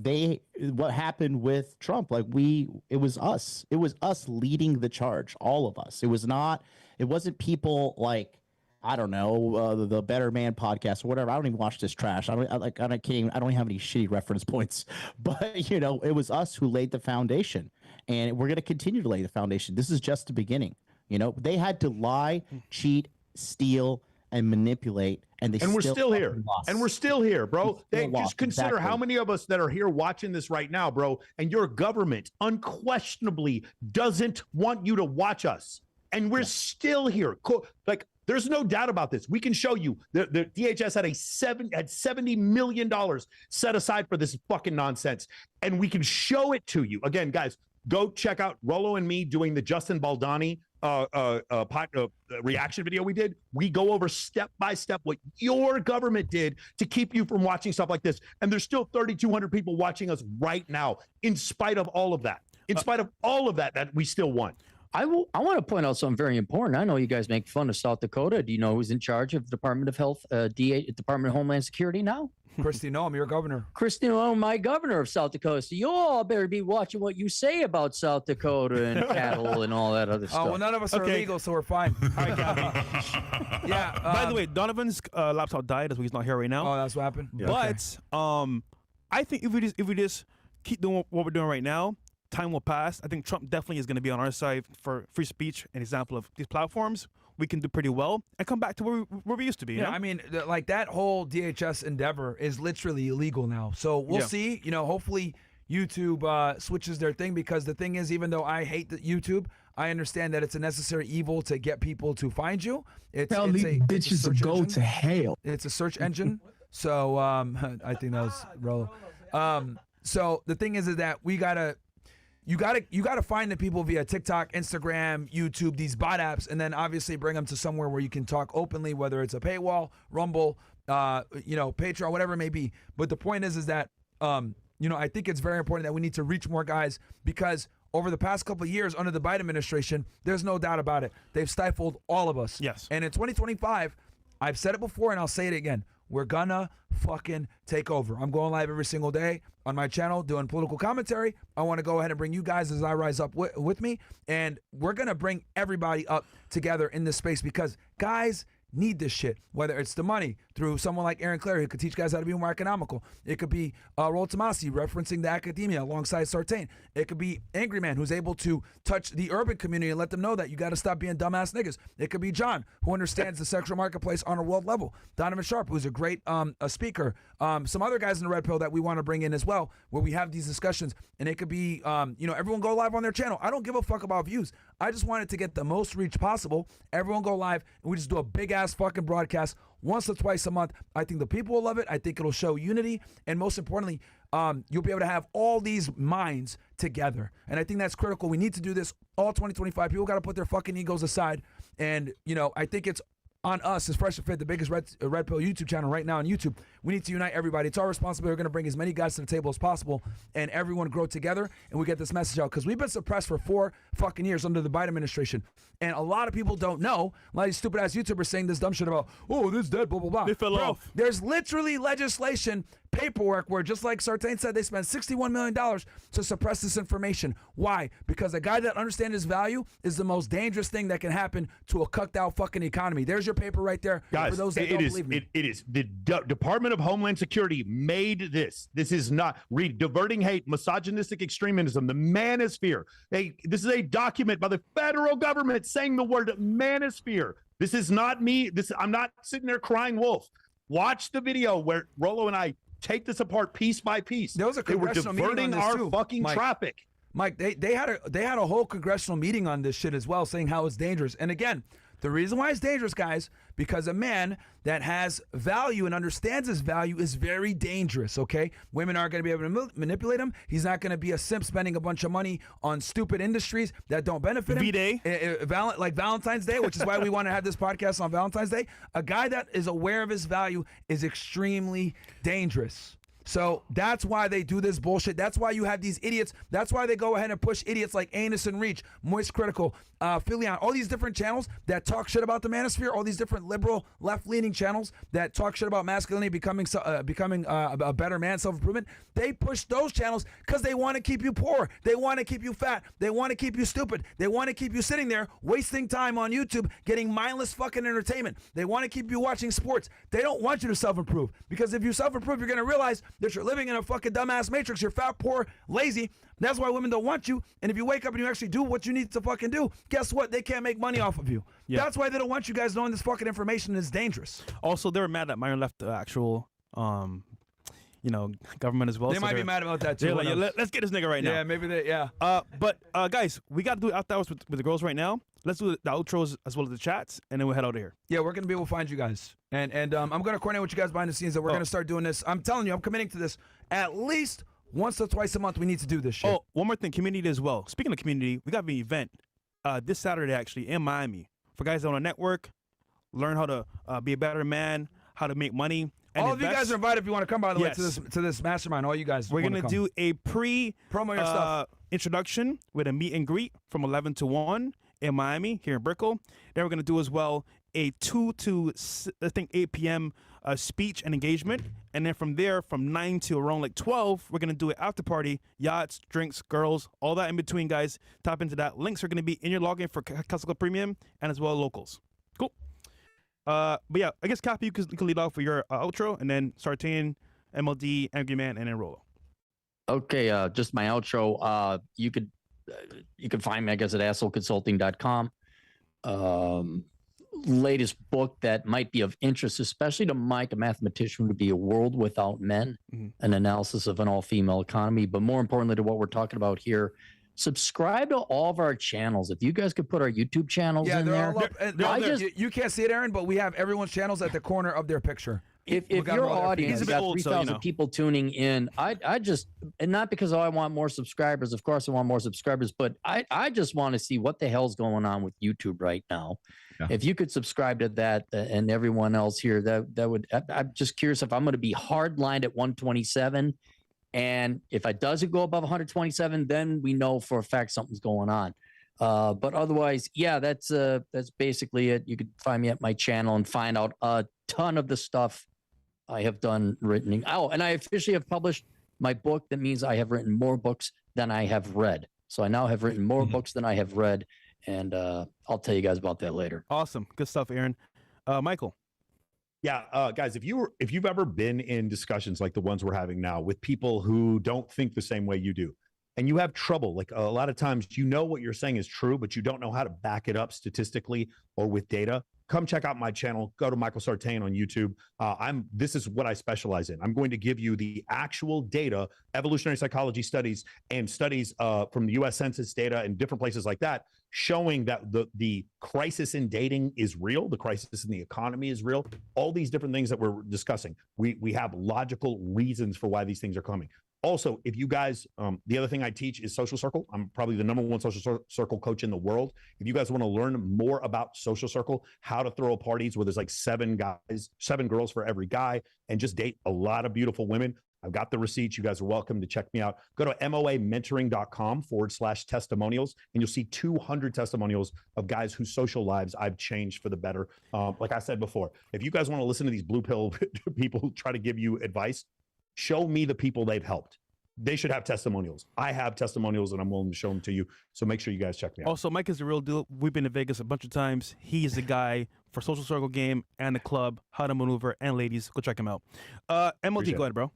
what happened with Trump, like it was us leading the charge, all of us. It wasn't people like, I don't know, the Better Man podcast or whatever. I don't even watch this trash. I don't have any shitty reference points, but it was us who laid the foundation, and we're going to continue to lay the foundation. This is just the beginning. They had to lie, cheat, steal, and manipulate, and we're still here. Lost. And we're still here, bro. Just consider how many of us that are here watching this right now, bro, and your government unquestionably doesn't want you to watch us. And we're still here. Like, there's no doubt about this. We can show you the DHS had $70 million set aside for this fucking nonsense. And we can show it to you. Again, guys, go check out Rollo and me doing the Justin Baldani reaction video we did. We go over step by step what your government did to keep you from watching stuff like this. And there's still 3,200 people watching us right now, in spite of all of that. In spite of all of that we still won. I want to point out something very important. I know you guys make fun of South Dakota. Do you know who's in charge of the Department of Health, Department of Homeland Security now? Kristi Noem, your governor. Kristi Noem, my governor of South Dakota. So you all better be watching what you say about South Dakota and cattle and all that other stuff. Oh, well, none of us are illegal, so we're fine. All right, Gabby. Yeah. By the way, Donovan's laptop died. That's why he's not here right now. Oh, that's what happened. Yeah. But I think if we just keep doing what we're doing right now, time will pass. I think Trump definitely is going to be on our side for free speech. An example of these platforms, we can do pretty well and come back to where we used to be. Yeah, I mean, like that whole DHS endeavor is literally illegal now. So we'll see. Hopefully YouTube switches their thing, because the thing is, even though I hate the YouTube, I understand that it's a necessary evil to get people to find you. Tell these bitches to go to hell. It's a search engine. So I think that was Rollo. So the thing is that you gotta find the people via TikTok, Instagram, YouTube, these bot apps, and then obviously bring them to somewhere where you can talk openly, whether it's a paywall, Rumble, Patreon, whatever it may be. But the point is that I think it's very important that we need to reach more guys, because over the past couple of years under the Biden administration, there's no doubt about it, they've stifled all of us. Yes. And in 2025, I've said it before and I'll say it again, we're gonna fucking take over. I'm going live every single day on my channel doing political commentary. I want to go ahead and bring you guys as I rise up with me. And we're going to bring everybody up together in this space, because guys need this shit, whether it's the money through someone like Aaron Clarey, who could teach guys how to be more economical. It could be Rollo Tomasi referencing the academia alongside Sartain. It could be Angryman, who's able to touch the urban community and let them know that you got to stop being dumbass niggas. It could be John, who understands the sexual marketplace on a world level. Donovan Sharp, who's a great a speaker. Some other guys in the Redpill that we want to bring in as well, where we have these discussions. And it could be, everyone go live on their channel. I don't give a fuck about views. I just want it to get the most reach possible. Everyone go live, and we just do a big ass fucking broadcast once or twice a month. I think the people will love it. I think it'll show unity, and most importantly, you'll be able to have all these minds together. And I think that's critical. We need to do this all 2025. People got to put their fucking egos aside, and I think it's on us as Fresh and Fit, the biggest Redpill YouTube channel right now on YouTube. We need to unite everybody. It's our responsibility. We're going to bring as many guys to the table as possible, and everyone grow together, and we get this message out, because we've been suppressed for 4 fucking years under the Biden administration, and a lot of people don't know. A lot of these stupid ass YouTubers saying this dumb shit about, oh, this is dead, blah blah blah. They fell off. There's literally legislation, paperwork, where, just like Sartain said, they spent $61 million to suppress this information. Why? Because a guy that understands his value is the most dangerous thing that can happen to a cucked out fucking economy. There's your paper right there. Guys, for those that don't believe me. It is the Department of Homeland Security made this. This is not diverting hate, misogynistic extremism, the manosphere. This is a document by the federal government saying the word manosphere. This is not me. I'm not sitting there crying wolf. Watch the video where Rollo and I take this apart piece by piece. There was a congressional they were diverting meeting on this our too, fucking Mike. traffic. Mike, they had a whole congressional meeting on this shit as well, saying how it's dangerous. And again, The reason why it's dangerous, guys, because a man that has value and understands his value is very dangerous, okay? Women aren't going to be able to manipulate him. He's not going to be a simp spending a bunch of money on stupid industries that don't benefit him. V-Day. Like Valentine's Day, which is why we want to have this podcast on Valentine's Day. A guy that is aware of his value is extremely dangerous. So that's why they do this bullshit. That's why you have these idiots. That's why they go ahead and push idiots like Anus and Reach, Moist Critical, Philion, all these different channels that talk shit about the manosphere, all these different liberal, left-leaning channels that talk shit about masculinity, becoming a better man, self-improvement. They push those channels because they want to keep you poor. They want to keep you fat. They want to keep you stupid. They want to keep you sitting there wasting time on YouTube getting mindless fucking entertainment. They want to keep you watching sports. They don't want you to self-improve, because if you self-improve, you're going to realize that you're living in a fucking dumbass matrix. You're fat, poor, lazy. That's why women don't want you. And if you wake up and you actually do what you need to fucking do, guess what? They can't make money off of you. Yeah. That's why they don't want you guys knowing this fucking information is dangerous. Also, they were mad that Myron left the actual, government as well. They might be mad about that too. Like, let's get this nigga right now. Yeah, maybe they. Yeah. But guys, we got to do after hours with the girls right now. Let's do the outros as well as the chats, and then we'll head out of here. Yeah, we're gonna be able to find you guys, and I'm gonna coordinate with you guys behind the scenes that we're gonna start doing this. I'm telling you, I'm committing to this at least once or twice a month. We need to do this shit. Oh, one more thing, community as well. Speaking of community, we got an event this Saturday actually in Miami for guys that want to network, learn how to be a better man, how to make money. And all of you guys are invited if you want to come, by the way, to this mastermind. All you guys, we're gonna do a promo your stuff introduction with a meet and greet from 11 to 1 in Miami here in Brickell. Then we're gonna do as well a 2 to 8 p.m. Speech and engagement, and then from there, from 9 to around like 12, we're gonna do an after party, yachts, drinks, girls, all that in between, guys. Tap into that. Links are gonna be in your login for Castle Club Premium and as well locals. Cool. But yeah, I guess Cappy, you can lead off for your outro, and then Sartain, MLD, Angryman, and then Rollo. Okay, just my outro. You could find me, I guess, at assholeconsulting.com. Latest book that might be of interest, especially to Mike, a mathematician, would be A World Without Men, an analysis of an all-female economy. But more importantly to what we're talking about here, subscribe to all of our channels. If you guys could put our YouTube channels in there. You can't see it, Aaron, but we have everyone's channels at the corner of their picture. If your audience got 3,000 people tuning in, I just, and not because I want more subscribers, of course I want more subscribers, but I just want to see what the hell's going on with YouTube right now. Yeah. If you could subscribe to that and everyone else here, that would, I'm just curious if I'm going to be hardlined at 127. And if it doesn't go above 127, then we know for a fact something's going on. But otherwise, yeah, that's basically it. You could find me at my channel and find out a ton of the stuff I have written. Oh, and I officially have published my book. That means I have written more books than I have read. So I now have written more books than I have read. And I'll tell you guys about that later. Awesome. Good stuff, Aaron. Michael. Yeah, guys, if you've ever been in discussions like the ones we're having now with people who don't think the same way you do, and you have trouble, like a lot of times, you know what you're saying is true, but you don't know how to back it up statistically or with data, come check out my channel. Go to Michael Sartain on YouTube. This is what I specialize in. I'm going to give you the actual data, evolutionary psychology studies, and studies from the U.S. Census data and different places like that, showing that the crisis in dating is real, the crisis in the economy is real, all these different things that we're discussing. We have logical reasons for why these things are coming. Also, if you guys, the other thing I teach is Social Circle. I'm probably the #1 social circle coach in the world. If you guys want to learn more about Social Circle, how to throw parties where there's like 7 girls for every guy, and just date a lot of beautiful women, I've got the receipts. You guys are welcome to check me out. Go to moamentoring.com/testimonials, and you'll see 200 testimonials of guys whose social lives I've changed for the better. Like I said before, if you guys want to listen to these blue pill people who try to give you advice, show me the people they've helped. They should have testimonials. I have testimonials, and I'm willing to show them to you. So make sure you guys check me out. Also, Mike is the real deal. We've been to Vegas a bunch of times. He's the guy for Social Circle Game and the club, How to Maneuver, and ladies. Go check him out. MLD, go ahead, bro.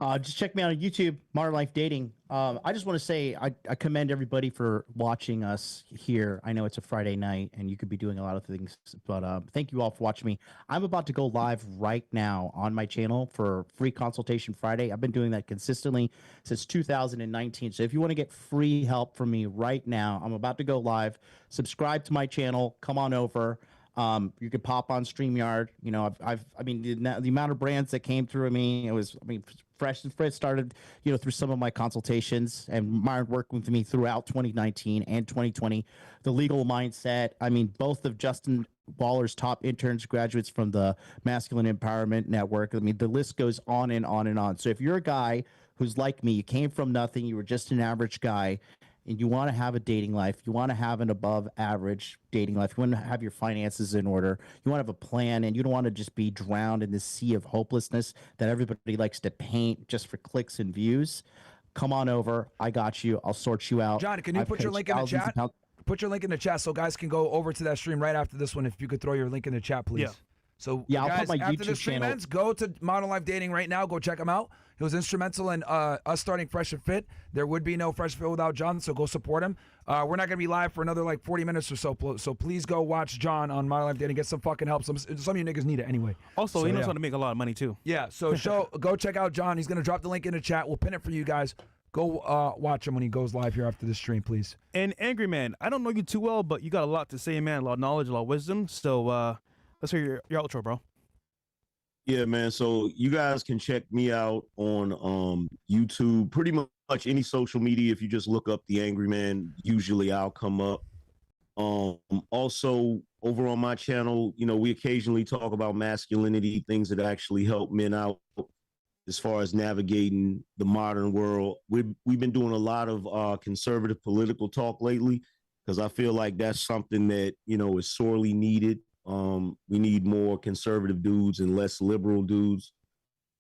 Just check me out on YouTube, Modern Life Dating. I just want to say I commend everybody for watching us here. I know it's a Friday night and you could be doing a lot of things, but thank you all for watching me. I'm about to go live right now on my channel for free consultation Friday. I've been doing that consistently since 2019. So if you want to get free help from me right now, I'm about to go live. Subscribe to my channel. Come on over. You could pop on StreamYard. You know, I mean, the amount of brands that came through me, Fresh and Fit started, through some of my consultations, and Myron worked with me throughout 2019 and 2020. The Legal Mindset. I mean, both of Justin Waller's top interns, graduates from the Masculine Empowerment Network. I mean, the list goes on and on and on. So if you're a guy who's like me, you came from nothing, you were just an average guy, and you want to have a dating life, you want to have an above average dating life, you want to have your finances in order, you want to have a plan, and you don't want to just be drowned in this sea of hopelessness that everybody likes to paint just for clicks and views, come on over. I got you. I'll sort you out. John, can you put your link in the chat? Put your link in the chat so guys can go over to that stream right after this one. If you could throw your link in the chat, please. Yeah. So, yeah, guys, I'll put my after YouTube the stream channel. ends, go to Modern Life Dating right now. Go check him out. He was instrumental in us starting Fresh and Fit. There would be no Fresh and Fit without John, so go support him. We're not going to be live for another 40 minutes or so, so please go watch John on Modern Life Dating. Get some fucking help. Some of you niggas need it anyway. Also, he knows how to make a lot of money, too. Yeah, so go check out John. He's going to drop the link in the chat. We'll pin it for you guys. Go watch him when he goes live here after the stream, please. And Angryman, I don't know you too well, but you got a lot to say, man. A lot of knowledge, a lot of wisdom. So let's hear your outro, bro. Yeah, man. So you guys can check me out on YouTube, pretty much any social media. If you just look up the Angryman, usually I'll come up. Also over on my channel, we occasionally talk about masculinity, things that actually help men out as far as navigating the modern world. We've been doing a lot of conservative political talk lately, because I feel like that's something that, is sorely needed. We need more conservative dudes and less liberal dudes.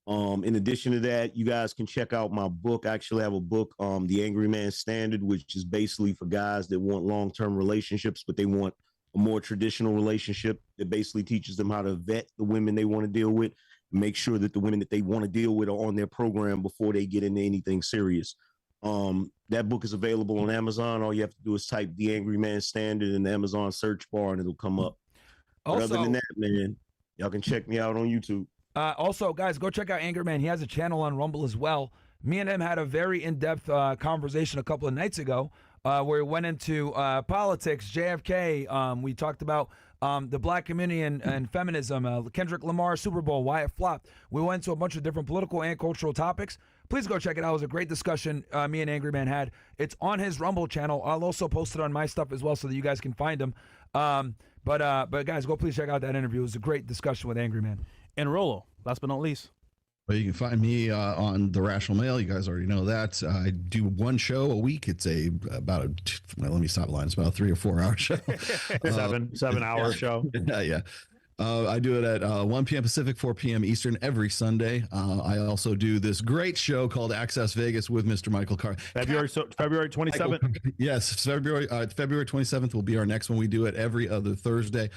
In addition to that, you guys can check out my book. I actually have a book, The Angryman Standard, which is basically for guys that want long-term relationships, but they want a more traditional relationship that basically teaches them how to vet the women they want to deal with, make sure that the women that they want to deal with are on their program before they get into anything serious. That book is available on Amazon. All you have to do is type The Angryman Standard in the Amazon search bar and it'll come up. But other than that, man, y'all can check me out on YouTube. Also, guys, go check out Angryman. He has a channel on Rumble as well. Me and him had a very in-depth conversation a couple of nights ago where we went into politics, JFK. We talked about the black community and feminism, Kendrick Lamar, Super Bowl, why it flopped. We went into a bunch of different political and cultural topics. Please go check it out. It was a great discussion me and Angryman had. It's on his Rumble channel. I'll also post it on my stuff as well so that you guys can find him. But guys, go please check out that interview. It was a great discussion with Angryman. And Rollo, last but not least. Well, you can find me on The Rational Male. You guys already know that. I do one show a week. It's let me stop lying. It's about a 3 or 4 hour show. 7 hour show. Yeah. I do it at 1 p.m. Pacific, 4 p.m. Eastern every Sunday. I also do this great show called Access Vegas with Mr. Michael Carr. February 27th. Yes, February 27th will be our next one. We do it every other Thursday.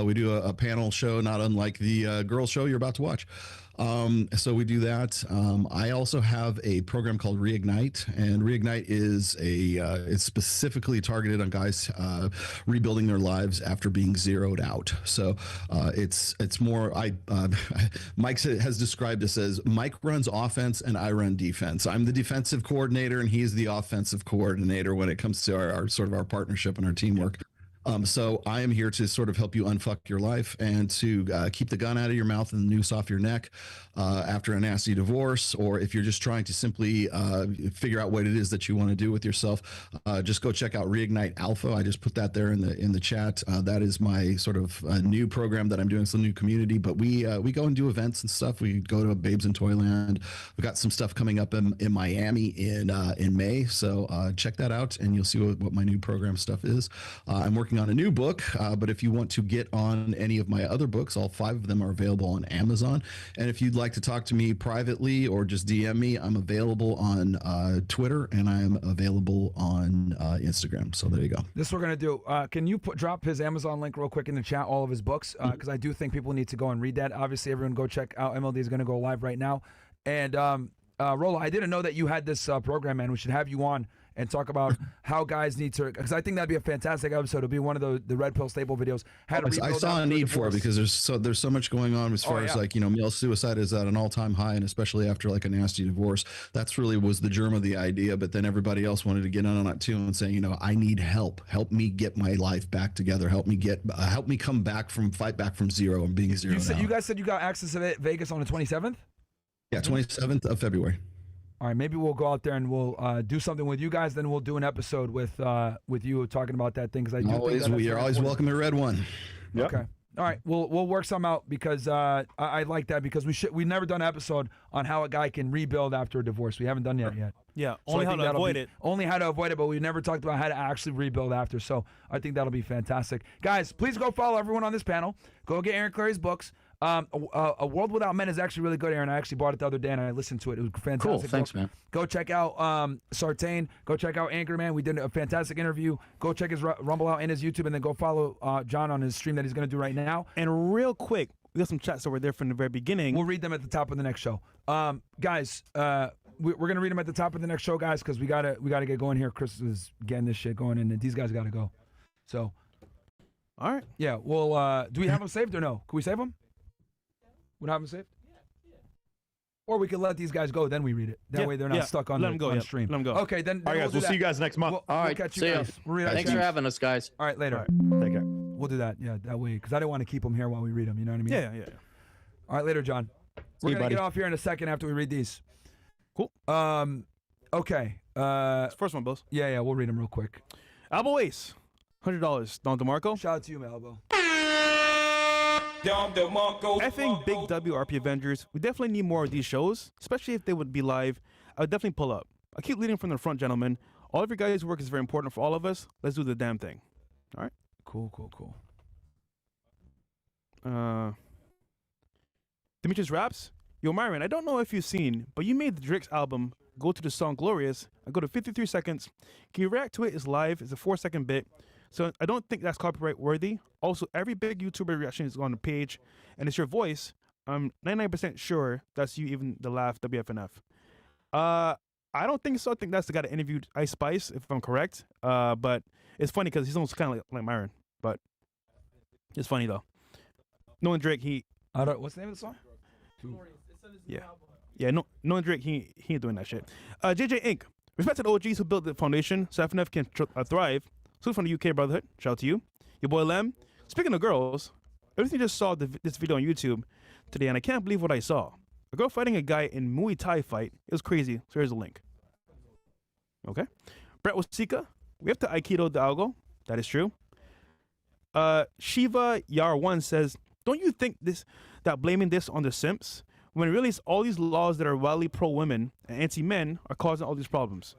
We do a panel show, not unlike the girls show you're about to watch. So we do that. I also have a program called Reignite, and Reignite is it's specifically targeted on guys rebuilding their lives after being zeroed out. So it's more Mike has described this as Mike runs offense and I run defense. I'm the defensive coordinator and he's the offensive coordinator when it comes to our sort of our partnership and our teamwork. So I am here to sort of help you unfuck your life and to keep the gun out of your mouth and the noose off your neck after a nasty divorce, or if you're just trying to simply figure out what it is that you want to do with yourself, just go check out Reignite Alpha. I just put that there in the chat. That is my sort of new program that I'm doing. It's a new community, but we go and do events and stuff. We go to Babes in Toyland. We've got some stuff coming up in Miami in May. So check that out and you'll see what my new program stuff is. I'm working on a new book, but if you want to get on any of my other books, all 5 of them are available on Amazon. And if you'd like to talk to me privately or just DM me, I'm available on Twitter and I'm available on Instagram. So there you go. This we're going to do. Can you drop his Amazon link real quick in the chat, all of his books? Because I do think people need to go and read that. Obviously, everyone go check out MLD is going to go live right now. And Rollo, I didn't know that you had this program, man. We should have you on and talk about how guys need to, because I think that'd be a fantastic episode. It'll be one of the Red Pill staple videos. I saw a need for it because there's so much going on as far as like, male suicide is at an all-time high, and especially after like a nasty divorce. That's really was the germ of the idea, but then everybody else wanted to get in on it too and saying, I need help. Help me get my life back together. Help me come back fight back from zero and being zero. You guys said you got access to Vegas on the 27th? Yeah, 27th of February. All right, maybe we'll go out there and we'll do something with you guys. Then we'll do an episode with you talking about that thing. Because we are always welcome to Red One. Yep. Okay. All right, we'll work some out because I like that because we've never done an episode on how a guy can rebuild after a divorce. We haven't done that yet. Yeah, So only I how think to avoid it. Only how to avoid it, but we've never talked about how to actually rebuild after. So I think that'll be fantastic. Guys, please go follow everyone on this panel. Go get Aaron Clarey's books. A World Without Men is actually really good, Aaron. I actually bought it the other day and I listened to it. It was fantastic. Cool, thanks, man. Go check out Sartain. Go check out Angryman. We did a fantastic interview. Go check his Rumble out and his YouTube, and then go follow John on his stream that he's going to do right now. And real quick, we got some chats over there from the very beginning. We'll read them at the top of the next show. Guys, we're going to read them at the top of the next show, guys, because we gotta get going here. Chris is getting this shit going, and these guys got to go. So, all right. Yeah, well, do we have them saved or no? Can we save them? We don't have them saved? Yeah. Or we could let these guys go, then we read it. That way they're not stuck on the stream. Let them go. Okay, then All right, guys, we'll see you guys next month. We'll catch you guys. Thanks for having us, guys. All right, later. All right, take care. We'll do that. Yeah, that way, because I didn't want to keep them here while we read them. You know what I mean? Yeah. All right, later, John. We're going to get off here in a second after we read these. Cool. Okay. First one, boss. Yeah, we'll read them real quick. Albo Ace, $100. Don DeMarco. Shout out to you, Malbo. Effing Big W RP Avengers. We definitely need more of these shows, especially if they would be live. I would definitely pull up. I keep leading from the front, gentlemen. All of your guys' work is very important for all of us. Let's do the damn thing. All right? Cool. Demetrius Raps. Yo, Myron, I don't know if you've seen, but you made the Drake's album go to the song Glorious and go to 53 seconds. Can you react to it? It's live. It's a 4-second bit. So I don't think that's copyright worthy. Also, every big YouTuber reaction is on the page, and it's your voice. I'm 99% sure that's you, even the laugh, WFNF. I don't think so. I think that's the guy that interviewed Ice Spice, if I'm correct. But it's funny because he's almost kind of like Myron. But it's funny, though. Knowing Drake, what's the name of the song? Yeah, knowing Drake, he ain't doing that shit. JJ Inc. Respect to the OGs who built the foundation so FNF can thrive. Salute from the UK Brotherhood. Shout out to you. Your boy Lem. Speaking of girls, everything just saw this video on YouTube today, and I can't believe what I saw. A girl fighting a guy in Muay Thai fight. It was crazy. So here's a link. Okay. Brett Wasika. We have to Aikido the Algo. That is true. Shiva Yar1 says, don't you think that blaming this on the simps, when really it's all these laws that are wildly pro-women and anti-men are causing all these problems?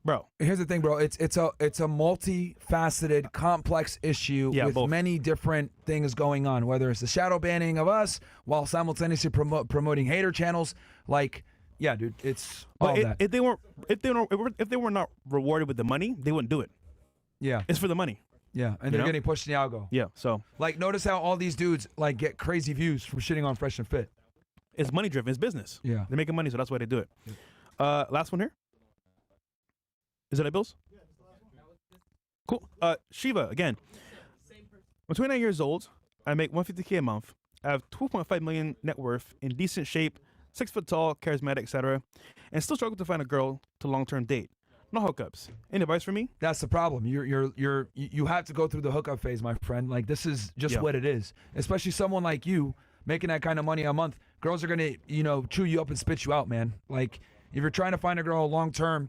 Bro, here's the thing, bro. It's a multifaceted, complex issue with both. Many different things going on. Whether it's the shadow banning of us while simultaneously promoting hater channels, dude, it's all that. If they were not rewarded with the money, they wouldn't do it. Yeah, it's for the money. Yeah, and they're getting pushed in the algo. Yeah, so notice how all these dudes get crazy views from shitting on Fresh and Fit. It's money driven. It's business. Yeah, they're making money, so that's why they do it. Yeah. Last one here. Is it Bills? Cool. Shiva, again. I'm 29 years old. I make $150K a month. I have 2.5 million net worth, in decent shape, 6 foot tall, charismatic, etc., and still struggle to find a girl to long-term date. No hookups. Any advice for me? That's the problem. You have to go through the hookup phase, my friend. This is just what it is. Especially someone like you making that kind of money a month. Girls are gonna, chew you up and spit you out, man. If you're trying to find a girl long-term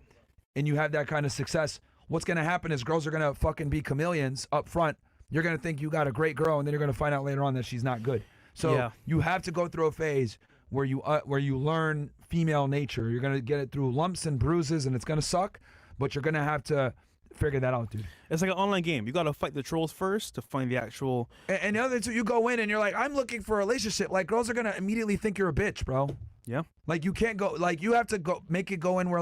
and you have that kind of success, what's going to happen is girls are going to fucking be chameleons up front. You're going to think you got a great girl, and then you're going to find out later on that she's not good. So you have to go through a phase where you learn female nature. You're going to get it through lumps and bruises, and it's going to suck, but you're going to have to figure that out, dude. It's like an online game. You got to fight the trolls first to find the actual... And the other two, you go in, and you're like, I'm looking for a relationship. Girls are going to immediately think you're a bitch, bro. Yeah. You can't go... you have to go make it go in where,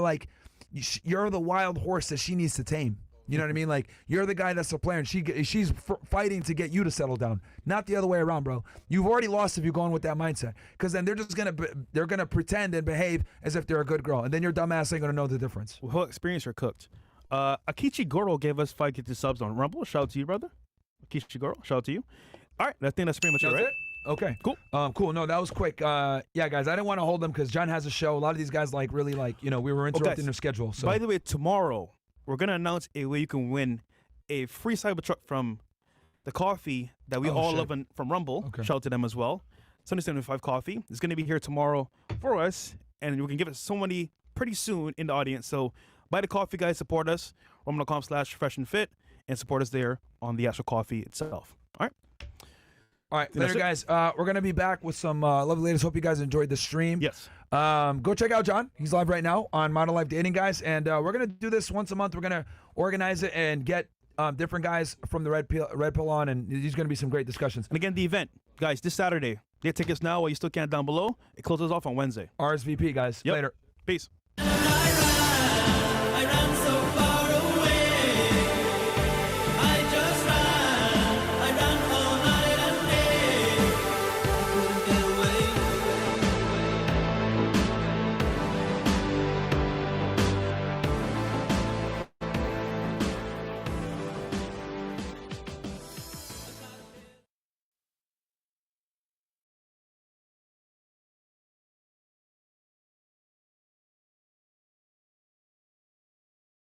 you're the wild horse that she needs to tame. You know what I mean? Like, you're the guy that's the player, and she's fighting to get you to settle down, not the other way around, bro. You've already lost if you're going with that mindset, because then they're just gonna pretend and behave as if they're a good girl, and then your dumb ass ain't gonna know the difference. Well, experience, you're cooked. Akichi Goro gave us 5 gifted subs on Rumble. Shout out to you, brother. Akichi Goro, shout out to you. All right, I think that's pretty much it, right? Okay, cool. Cool. No, that was quick. Yeah, guys, I didn't want to hold them because John has a show. A lot of these guys really we were interrupting their schedule. So, by the way, tomorrow we're gonna announce a way you can win a free Cybertruck from the coffee that we all love from Rumble. Okay. Shout out to them as well. 775 Coffee. It's gonna be here tomorrow for us, and we can give it somebody pretty soon in the audience. So buy the coffee, guys. Support us. Rumble.com/Fresh&Fit, and support us there on the actual coffee itself. All right, later, guys. We're going to be back with some lovely ladies. Hope you guys enjoyed the stream. Yes. Go check out John. He's live right now on Modern Life Dating, guys. And we're going to do this once a month. We're going to organize it and get different guys from the Redpill on, and there's going to be some great discussions. And again, the event, guys, this Saturday. Get tickets now while you still can down below. It closes off on Wednesday. RSVP, guys. Yep. Later. Peace.